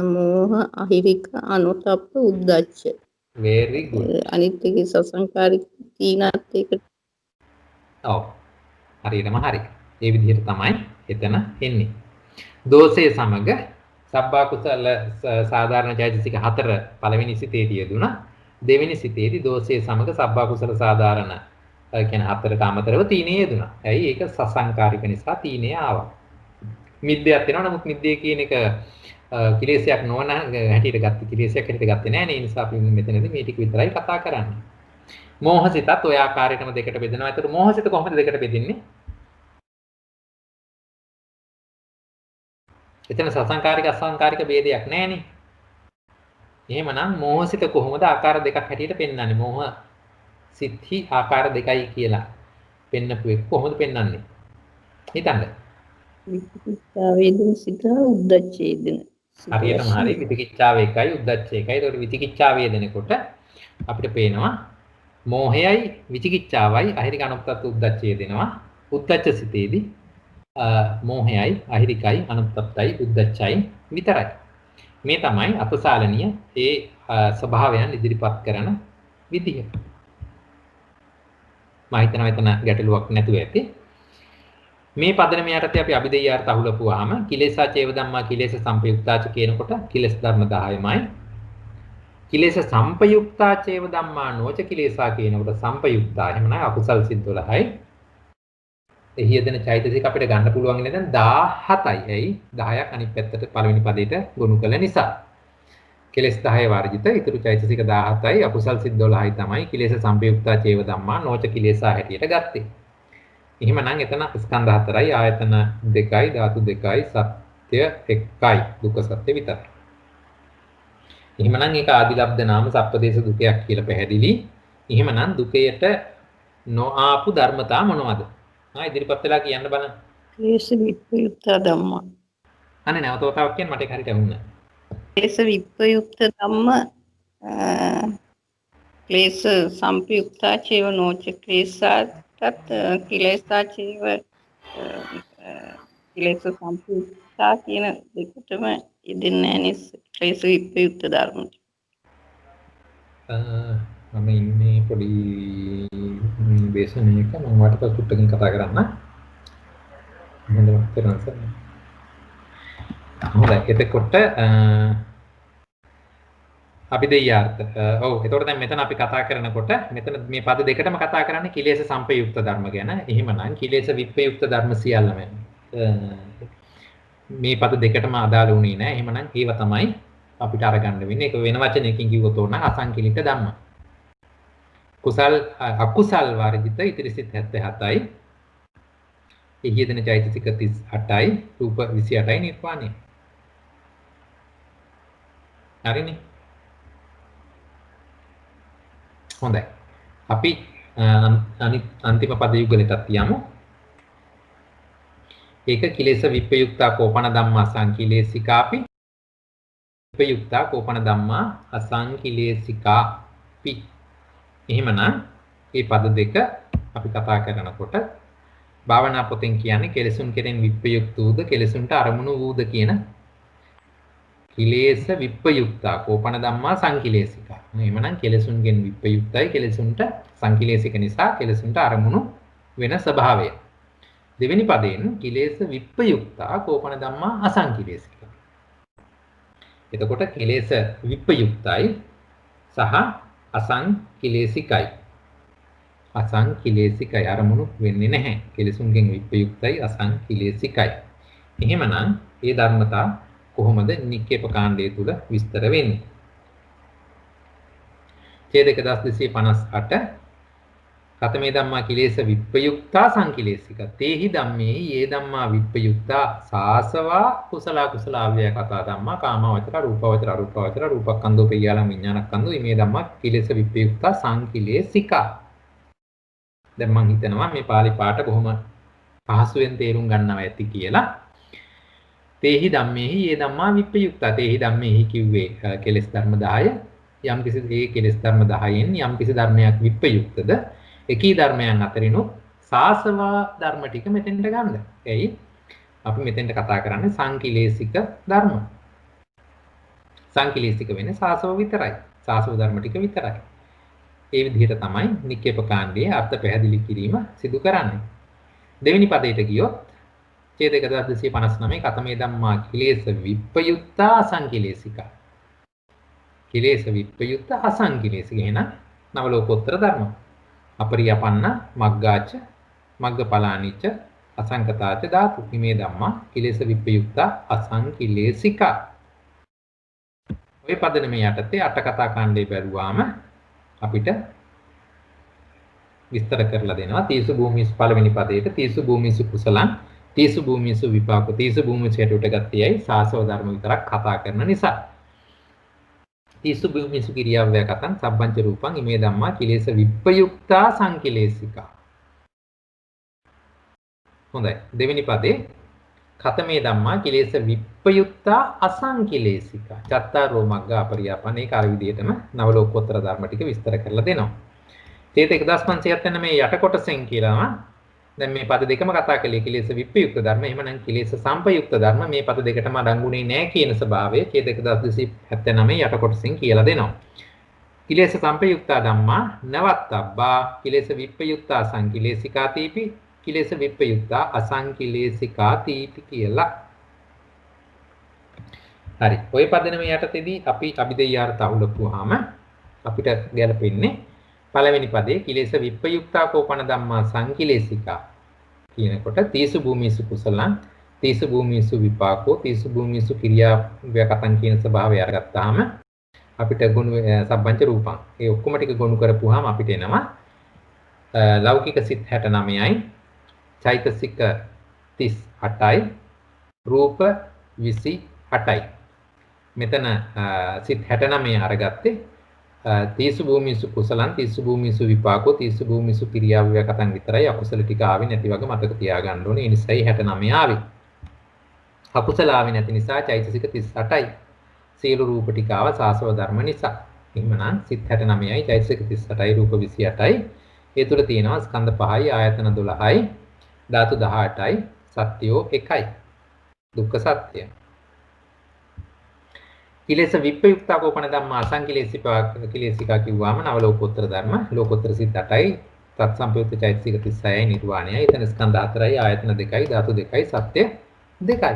මෝහ අහිරික අනුතප්ප උද්දච්ච. very good. අනිත් එකේ සසංකාරික තීනත් එකට. ඔව්. හරියටම හරි. ඒ විදිහට තමයි එතන එන්නේ. දෝෂයේ සමග සබ්බා කුසල සාධාරණ චෛතසික 4 පළවෙනි සිතේදී යෙදුණා. දෙවෙනි සිතේදී දෝෂයේ සමග සබ්බා කුසල සාධාරණ කියන්නේ 4ට අමතරව තීනේ යෙදුණා. ඇයි ඒක සසංකාරික නිසා තීනේ ආවා. මිද්දයක් වෙනවා. නමුත් මිද්දේ කියන එක කිලේශයක් නොවන හැටියට ගත්ත කිලේශයක් හැටියට ගත්තේ නැහැ නේ. ඒ නිසා අපි මෙතනදී මේ ටික විතරයි කතා කරන්නේ. මෝහසිතත් ඔය ආකාරයටම දෙකට බෙදෙනවා. ඒතර මෝහසිත කොහොමද දෙකට බෙදෙන්නේ? එතන සසංකාරික අසංකාරික ભેදයක් නැහැනේ. එහෙමනම් මෝහසිත කොහොමද ආකාර දෙකක් හැටියට පෙන්වන්නේ? මෝහ සිත්හි ආකාර දෙකයි කියලා පෙන්නපු එක කොහොමද පෙන්වන්නේ? හිතන්න. විචිකිච්ඡාවේදී සිත උද්දච්චේදෙන. හරියටම හරි. විචිකිච්ඡාව එකයි උද්දච්ච එකයි. ඒතකොට විචිකිච්ඡාවේ දෙනකොට අපිට පේනවා මෝහයයි විචිකිච්ඡාවයි අහිරික අනුප්තත් උද්දච්චය දෙනවා. උද්දච්ච සිතේදී මෝහයයි අහිරිකයි අනුප්තත්යි උද්දච්චයි විතරයි. මේ තමයි අපසාලනීය ඒ ස්වභාවයන් ඉදිරිපත් කරන විදිහ. මම හිතනවා එතන ගැටලුවක් නැතුව ඇති. මේ පදනම යටතේ අපි අභිදේයාර්ථ අහුලපුවාම කිලේශා චේව ධම්මා කිලේශ සම්පයුක්තාච කියනකොට කිලස් ධර්ම 10යිමයි. කිලේශ සම්පයුක්තා චේව ධම්මා නොච කිලේශා කියනකොට සම්පයුක්තා එහෙම නැහැ අකුසල් සිත් 12යි. එහි යෙදෙන චෛතසික අපිට ගන්න පුළුවන් ඉන්නේ දැන් 17යි. එයි 10ක් අනිත් පැත්තට පළවෙනි පදයට ගොනු කළ නිසා. කෙලස් 10 වර්ජිත ඉතුරු චෛතසික 17යි අකුසල් සිත් 12යි තමයි කිලේශ සම්පයුක්තා චේව ධම්මා නොච කිලේශා හැටියට ගත්තේ. එහෙමනම් එතන ස්කන්ධ 4යි ආයතන 2යි ධාතු 2යි සත්‍ය 1යි දුක්ඛ සත්‍ය විතරයි. එහෙමනම් ඒක ආදිලබ්ධ නාම සප්පදේශ දුකයක් කියලා පැහැදිලි. එහෙමනම් දුකයට නොආපු ධර්මතා මොනවද? ඉදිරිපත් වෙලා කියන්න බලන්න. ක්ලේශ විප්‍රයුක්ත ධම්ම. අනේ නැවතතාවක් කියන්න මට ඒක හරියට ඇහුණා. ක්ලේශ විප්‍රයුක්ත ධම්ම ක්ලේශ සම්පයුක්තා චේව නොච ක්ලේශාත් කිලේශා චේව කිලේශ සම්පයුක්තා කියන දෙකටම යෙදෙන්නේ නැහැ ක්ලේශ විප්‍රයුක්ත ධර්ම. මම ඉන්නේ පොඩි දේශනයක මම වටපිට සුට්ටකින් කතා කරන්න. හොඳයි තේරුණාද? හොඳයි එතකොට අපි දෙයාර්ථ. ඔව් එතකොට දැන් මෙතන අපි කතා කරනකොට මෙතන මේ පද දෙකටම කතා කරන්නේ කිලේශ සම්පයුක්ත ධර්ම ගැන. එහෙමනම් කිලේශ විප්‍රයුක්ත ධර්ම සියල්ලම මේ පද දෙකටම අදාළ වුණේ නැහැ. එහෙමනම් ඒව තමයි අපිට අරගන්න වෙන්නේ. ඒක වෙන වචනයකින් කිව්වොත් ඕන අසංකිලිට ධම්ම. කුසල් අකුසල් වර්ජිත ඉතිරි සිත් 77යි. එහි යෙදෙන චෛතසික 38යි, රූප 28යි නිර්වාණය. හරිනේ. හොඳයි. අපි අන්තිම පද යුගලටත් යමු. ඒක කිලේශ විප්‍රයුක්තා කෝපන ධම්මා සංකිලේශිකාපි විප්පයුක්තා කෝපන ධම්මා අසංකිලේසිකා පි. එහෙමනම් මේ පද දෙක අපි කතා කරනකොට භාවනා පොතෙන් කියන්නේ කෙලෙසුන් කෙරෙන් විප්පයුක්ත වූද කෙලෙසුන්ට අරමුණු වූද කියන කිලේශ විප්පයුක්තා කෝපන ධම්මා සංකිලේසිකා. එහෙමනම් කෙලෙසුන්ගෙන් විප්පයුක්තයි කෙලෙසුන්ට සංකිලේශික නිසා කෙලෙසුන්ට අරමුණු වෙන ස්වභාවය. දෙවෙනි පදයෙන් කිලේශ විප්පයුක්තා කෝපන ධම්මා අසංකිලේශිකා. එතකොට කෙලෙස් විප්පයුක්තයි සහ අසංකිලේශිකයි. අසංකිලේශිකයි අරමුණු වෙන්නේ නැහැ. කෙලෙසුන්ගෙන් විප්පයුක්තයි අසංකිලේශිකයි. එහෙමනම් මේ ධර්මතා කොහොමද නික්කේප කාණ්ඩය තුල විස්තර වෙන්නේ? ඡේදක 1258 කතමේ ධම්මා කිලේශ විප්පයුක්තා සංකිලේශික තේහි ධම්මේ යේ ධම්මා විප්පයුක්තා සාසවා කුසල කුසල අව්‍යය කතා ධම්මා කාමවචර රූපවචර අරූපවචර රූපකන්දෝ පෙය්‍යාලං විඥානකන්දෝ මේ ධම්මා කිලේශ විප්පයුක්තා සංකිලේශිකා. දැන් මම හිතනවා මේ පාලි පාඨ බොහොම පහසුවෙන් තේරුම් ගන්නවා ඇති කියලා. තේහි ධම්මේහි යේ ධම්මා විප්පයුක්තා තේහි ධම්මේහි කිව්වේ කෙලෙස් ධර්ම 10 යම් කිසි ඒ කෙලෙස් ධර්ම 10න් යම් කිසි ධර්මයක් විප්පයුක්තද එකී ධර්මයන් අතරිනුත් සාසවා ධර්ම ටික මෙතෙන්ට ගන්න. එයි අපි මෙතෙන්ට කතා කරන්නේ සංකිලේශික ධර්ම. සංකිලේශික වෙන්නේ සාසව විතරයි. සාසව ධර්ම ටික විතරයි. ඒ විදිහට තමයි නික්කේප කාණ්ඩයේ අර්ථ පැහැදිලි කිරීම සිදු කරන්නේ. දෙවෙනි පදයට ගියොත් ඡේදක 1259 කතමේ ධම්මා කිලේශ විප්පයුක්තා අසංකිලේශිකා. කිලේශ විප්පයුක්ත අසංකිලේශික එන නවලෝකෝත්තර ධර්ම. අපරියපන්න මග්ගාච මග්ගඵලානිච්ච අසංකතාච ධාතු මේ ධම්මා කිලේශ විප්පයුක්තා අසංකිලේශිකා. ඔය පදනම යටතේ අට කතා කාණ්ඩේ බැලුවාම අපිට විස්තර කරලා දෙනවා. තීසු භූමිස් පළවෙනි පදයට තීසු භූමිසු කුසලං තීසු භූමිසු විපාක තීසු භූමිසු හේතුට ගත්තේයි සාසව ධර්ම විතරක් කතා කරන නිසා. තීසු භූමිසු කිරියාවය කතං සබ්බංච රූපං ඉමේ ධම්මා කිලේශ විප්පයුක්තා සංකිලේශිකා. හොඳයි. දෙවෙනි පදේ කතමේ ධම්මා කිලේශ විප්පයුක්තා අසංකිලේශිකා. චත්තාරෝ මග්ගා අපරියාපන ඒක අර විදිහටම නවලෝකෝත්තර ධර්ම ටික විස්තර කරලා දෙනවා. ඡේද 1579 මේ යට කොටසෙන් කියලා දැන් මේ පද දෙකම කතා කළේ කිලේශ විප්පයුක්ත ධර්ම. එහෙමනම් කිලේශ සම්පයුක්ත ධර්ම මේ පද දෙකටම අඩංගුනේ නැහැ කියන ස්වභාවය ඡේද 1279 යට කොටසෙන් කියලා දෙනවා. කිලේශ සම්පයුක්තා ධම්මා නවත්තබ්බා කිලේශ විප්පයුක්තා සංකිලේශිකා තීපි කිලේශ විප්පයුක්තා අසංකිලේශිකා තීපි කියලා. හරි. ওই පදනම යටතේදී අපි අභිධේයාර්ථ අහුලපුවාම අපිට ගැලපෙන්නේ පළවෙනි පදේ කිලේශ විප්පයුක්තා කෝපන ධම්මා සංකිලේශිකා කියනකොට තීසු භූමිසු කුසලං තීසු භූමිසු විපාකෝ තීසු භූමිසු කිරියා ව්‍යකතං කියන ස්වභාවය අරගත්තාම අපිට ගුණ සබ්බංච රූපං ඒ ඔක්කොම ටික ගොනු කරපුවාම අපිට එනවා ලෞකික සිත් 69යි චෛතසික 38යි රූප 28යි. මෙතන සිත් 69 අරගත්තේ තීසු භූමිසු කුසලං තීසු භූමිසු විපාකෝ තීසු භූමිසු කිරියාවය කතන් විතරයි අකුසල ටික ආවේ නැති වගේ මතක තියාගන්න ඕනේ. ඒ නිසායි 69 ආවේ. අකුසල ආවේ නැති නිසා චෛතසික 38යි. සීල රූප ටික ආව සාසව ධර්ම නිසා. එහෙමනම් සිත් 69යි චෛතසික 38යි රූප 28යි. ඒ තුල තියෙනවා ස්කන්ධ 5යි ආයතන 12යි ධාතු 18යි සත්‍යෝ 1යි. දුක්ඛ සත්‍ය. කිලේශ විප්පයුක්තා කෝපන ධම්මා අසංකිලේශිකා කිලේශිකා කිව්වම නව ලෝකෝත්තර ධර්ම ලෝකෝත්තර සිත් 8යි තත්සම්පයුක්ත චෛතසික 36යි නිර්වාණයයි එතන ස්කන්ධ 4යි ආයතන 2යි ධාතු 2යි සත්‍ය 2යි.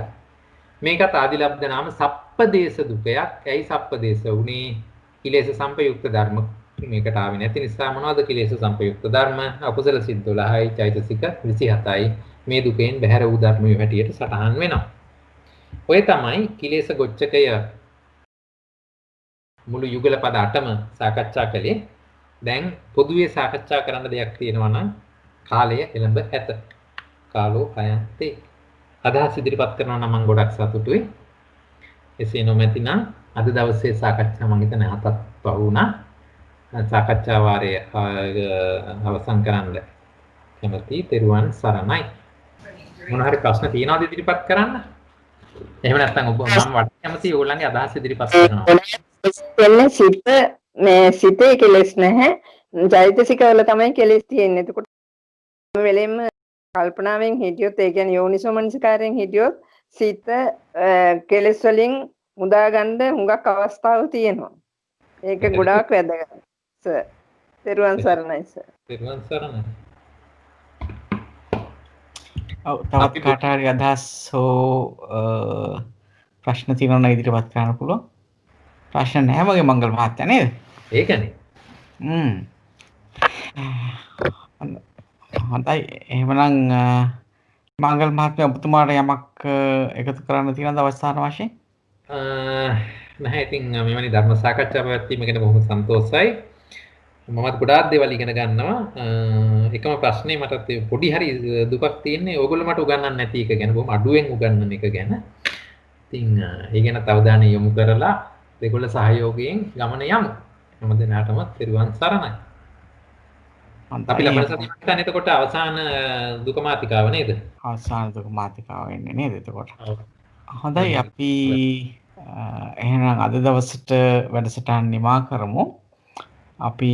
මේකත් ආදිලබ්ධ නාම සප්පදේශ දුකයක්. ඇයි සප්පදේශ උනේ? කිලේශ සම්පයුක්ත ධර්ම මේකට ආවේ නැති නිසා. මොනවද කිලේශ සම්පයුක්ත ධර්ම? අකුසල සිත් 12යි චෛතසික 27යි. මේ දුකෙන් බැහැර වූ ධර්මයේ හැටියට සටහන් වෙනවා. ඔය තමයි කිලේශ ගොච්ඡකය මුළු යුගල පද 8ම සාකච්ඡා කළේ. දැන් පොදුවේ සාකච්ඡා කරන්න දෙයක් තියෙනවා නම් කාලය එළඹ ඇත. කාලෝ අයන්තේ. අදහස් ඉදිරිපත් කරනවා නම් මම ගොඩක් සතුටුයි. එසේ නොමැතිනම් අද දවසේ සාකච්ඡා මම හිතන හතක් පහ වුණා. සාකච්ඡා වාරය අවසන් කරන්න කැමැති. තෙරුවන් සරණයි. මොන හරි ප්‍රශ්න තියෙනවද ඉදිරිපත් කරන්න? එහෙම නැත්නම් ඔබ මම කැමති ඕගොල්ලන්ගේ අදහස් ඉදිරිපත් කරනවා. එන්නේ සිත මේ සිතේ කෙලෙස් නැහැ. චෛතසිකවල තමයි කෙලෙස් තියෙන්නේ. එතකොට වෙලෙම කල්පනාවෙන් හිටියොත් ඒ කියන්නේ යෝනිසෝමනසිකාරයෙන් හිටියොත් සිත කෙලෙස් වලින් මුදා ගන්න හුඟක් අවස්ථාව තියෙනවා. ඒක ගොඩාක් වැදගත්. සර්. තෙරුවන් සරණයි සර්. තෙරුවන් සරණයි. ඔව් තවත් කාට හරි අදහස් හෝ ප්‍රශ්න තියෙනවා නම් ඉදිරිපත් කරන්න පුළුවන්. ප්‍රශ්න නැහැ වගේ මංගල මහත්තයා නේද? ඒකනේ. හොඳයි එහෙමනම් මංගල මහත්මයා ඔබතුමාට යමක් එකතු කරන්න තියෙනවද අවස්ථාන වශයෙන්? නැහැ ඉතින් මෙවැනි ධර්ම සාකච්ඡා පැවැත්වීම ගැන බොහොම සන්තෝෂයි. මමත් ගොඩාක් දේවල් ඉගෙන ගන්නවා. එකම ප්‍රශ්නේ මට පොඩි හරි දුකක් තියෙන්නේ ඕගොල්ලෝ මට උගන්වන්න නැති එක ගැන. බොහොම අඩුවෙන් උගන්වන එක ගැන. ඉතින් ඒ ගැන අවධානය යොමු කරලා දෙගොල්ල සහයෝගයෙන් ගමන යමු. හැම දිනකටම තෙරුවන් සරණයි. අපි ලබන සතියේ එතකොට අවසාන දුක මාතිකාව නේද? අවසාන දුක මාතිකාව වෙන්නේ නේද එතකොට? හොඳයි අපි එහෙනම් අද දවසට වැඩසටහන නිමා කරමු. අපි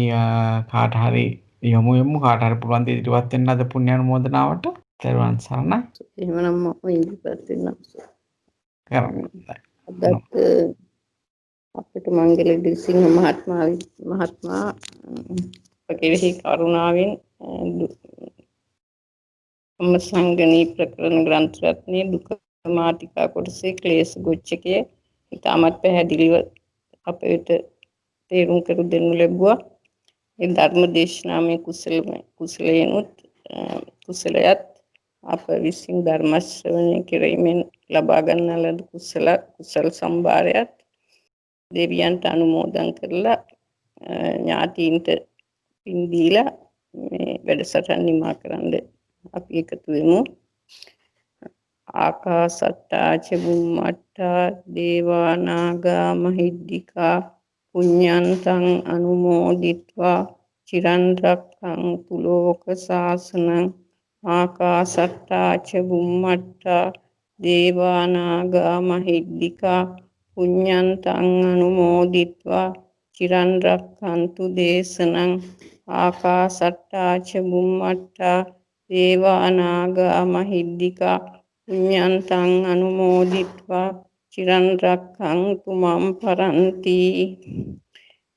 කාට හරි යමු කාට හරි පුළුවන් දේ ඉදිරිපත් වෙන්න අද පුණ්‍ය අනුමෝදනාවට. තෙරුවන් සරණයි. එහෙමනම් මම ඉදිරිපත් වෙන්නම්. කරමු. අදත් අපිට මංගල දිසිංහ මහත්මයා කෙරෙහි කරුණාවෙන් ධම්මසංගණී ප්‍රකරණ ග්‍රන්ථ රත්නයේ දුක මාතිකා කොටසේ ක්ලේශ ගොච්චකයේ ඉතාමත් පැහැදිලිව අපිට තේරුම් කර දෙනු ලැබුවා. ඒ ධර්ම දේශනාවේ කුසලයත් අප විසින් ධර්ම ශ්‍රවණය කිරීමෙන් ලබා ගන්නා ලද කුසල සම්භාරයත් දෙවියන්ට අනුමෝදන් කරලා ඥාතීන්ට පින් දීලා මේ වැඩසටහන නිමා කරන්න අපි එකතු වෙමු. ආකාසට්ටා ච බුම්මට්ටා දේවා නාග මහිද්దికා පුඤ්ඤන්තං අනුමෝදිත්වා චිරන් රක්ඛන්තු ලෝක සාසනං. ආකාසට්ටා ච බුම්මට්ටා දේවා නාග මහිද්దికා පුඤ්ඤන්තං අනුමෝදිත්වා චිරන් රක්ඛන්තු දේශනං. ආකාසට්ටා ච බුම්මට්ටා දේවා නාග මහිද්దికා පුඤ්ඤන්තං අනුමෝදිත්වා චිරන් රක්ඛන්තු මම් පරන්ති.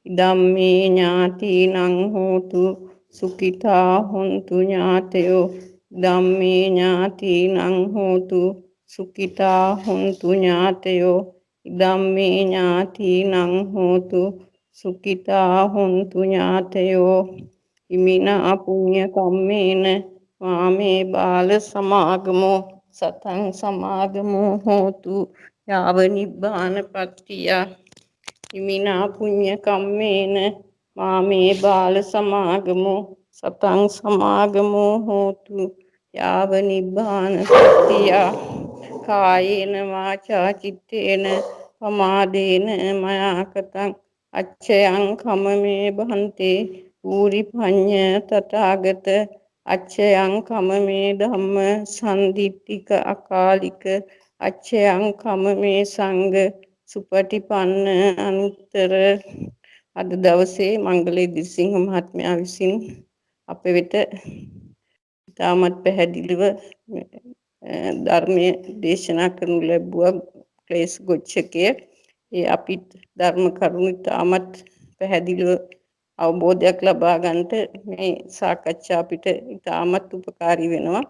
ධම්මේ ඥාතිනං හෝතු සුඛිතා හොන්තු ඥාතයෝ. ධම්මේ ඥාතිනං හෝතු සුඛිතා හොන්තු ඥාතයෝ. ධම්මේ ඥාතිනං හෝතු සුඛිතා හොන්තු ඥාතයෝ. ඉමිනා පුඤ්ඤ කම්මේන මාමේ බාල සමාගමෝ සතං සමාගමෝ හෝතු යාව නිබ්බානපත්තිය. ඉමිනා පුඤ්ඤ කම්මේන මාමේ බාල සමාගමෝ සතං සමාගමෝ හෝතු යාව නිබ්බානපත්තිය. කායේන වාචා චිත්තේන පමාදේන මයා කතං අච්ඡයං කමමේ භන්තේ ඌරි පඤ්ඤ තථාගත. අච්ඡයං කමමේ ධම්ම සම්දිත්තික අකාලික. අච්ඡයං කමමේ සංඝ සුපටිපන්න අනුත්තර. අද දවසේ මංගල දිසිංහ මහත්මයා විසින් අප වෙත ඉතාමත් පැහැදිලිව ධර්මයේ දේශනා කරනු ලැබුවා. ක්ලේශ ගොච්ඡකයේ ඒ අපිට ධර්ම කරුණු ඉතාමත් පැහැදිලිව අවබෝධයක් ලබා ගන්නට මේ සාකච්ඡා අපිට ඉතාමත් උපකාරී වෙනවා.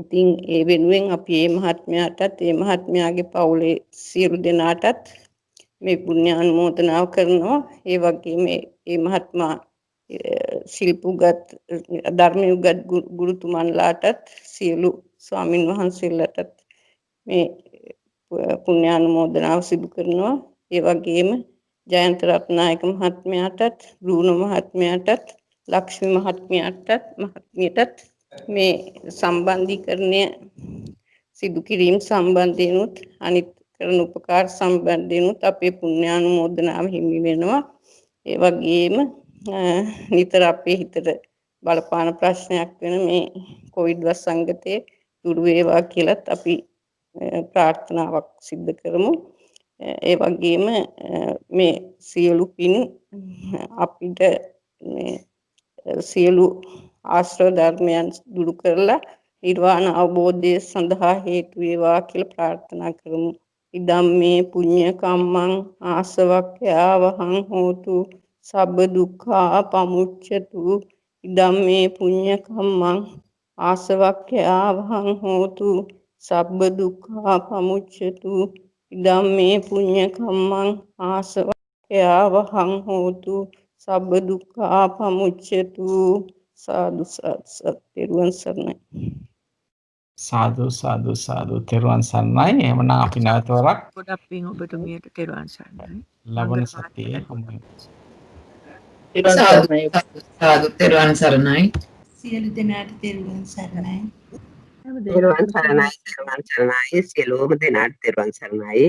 ඉතින් ඒ වෙනුවෙන් අපි මේ මහත්මයාටත් මේ මහත්මයාගේ පවුලේ සියලු දෙනාටත් මේ පුණ්‍ය අනුමෝදනාව කරනවා. ඒ වගේම මේ මහත්මයා ශිල්පුගත් ධර්මයුගත් ගුරුතුමන්ලාටත් සියලු ස්වාමින් වහන්සේලාටත් මේ පුණ්‍ය අනුමෝදනාව සිදු කරනවා. ඒ වගේම ජයන්ත රත්නායක මහත්මයාටත් රූණ මහත්මයාටත් ලක්ෂ්මී මහත්මියටත් මේ සම්බන්ධීකරණය සිදු කිරීම සම්බන්ධයෙන්ුත් අනිත් කරන උපකාර සම්බන්ධයෙන්ුත් අපේ පුණ්‍ය අනුමෝදනාව හිමි වෙනවා. ඒ වගේම නිතර අපේ හිතට බලපාන ප්‍රශ්නයක් වෙන මේ කොවිඩ් වසංගතයේ දුරු වේවා කියලත් අපි ප්‍රාර්ථනාවක් සිදු කරමු. ඒ වගේම මේ සියලු පින් අපිට මේ සියලු ආශ්‍රව ධර්මයන් දුරු කරලා නිර්වාණ අවබෝධය සඳහා හේතු වේවා කියලා ප්‍රාර්ථනා කරමු. ඉදම්මේ පුඤ්ඤ කම්මං ආසවක්ඛ්‍යාවහං හෝතු සබ්බ දුක්ඛා පමුච්ඡතු. ඉදම්මේ පුඤ්ඤ කම්මං ආසවක්ඛ්‍යාවහං හෝතු සබ්බ දුක්ඛා පමුච්ඡතු. ඉදම්මේ පුඤ්ඤ කම්මං ආසවක්ඛ්‍යාවහං හෝතු සබ්බ දුක්ඛා පමුච්ඡතු. සාදු සත්‍යරුවන් සරණයි. සාදු සාදු සාදු තෙරුවන් සරණයි. එහෙමනම් අපි නැවත වරක් ගොඩක් පින් ඔබතුමියට තෙරුවන් සරණයි. ලබන සතියේ හමුවෙමු. සාදු තෙරුවන් සරණයි. සියලු දෙනාට තෙරුවන් සරණයි. තෙරුවන් සරණයි සියලුම දෙනාට තෙරුවන් සරණයි.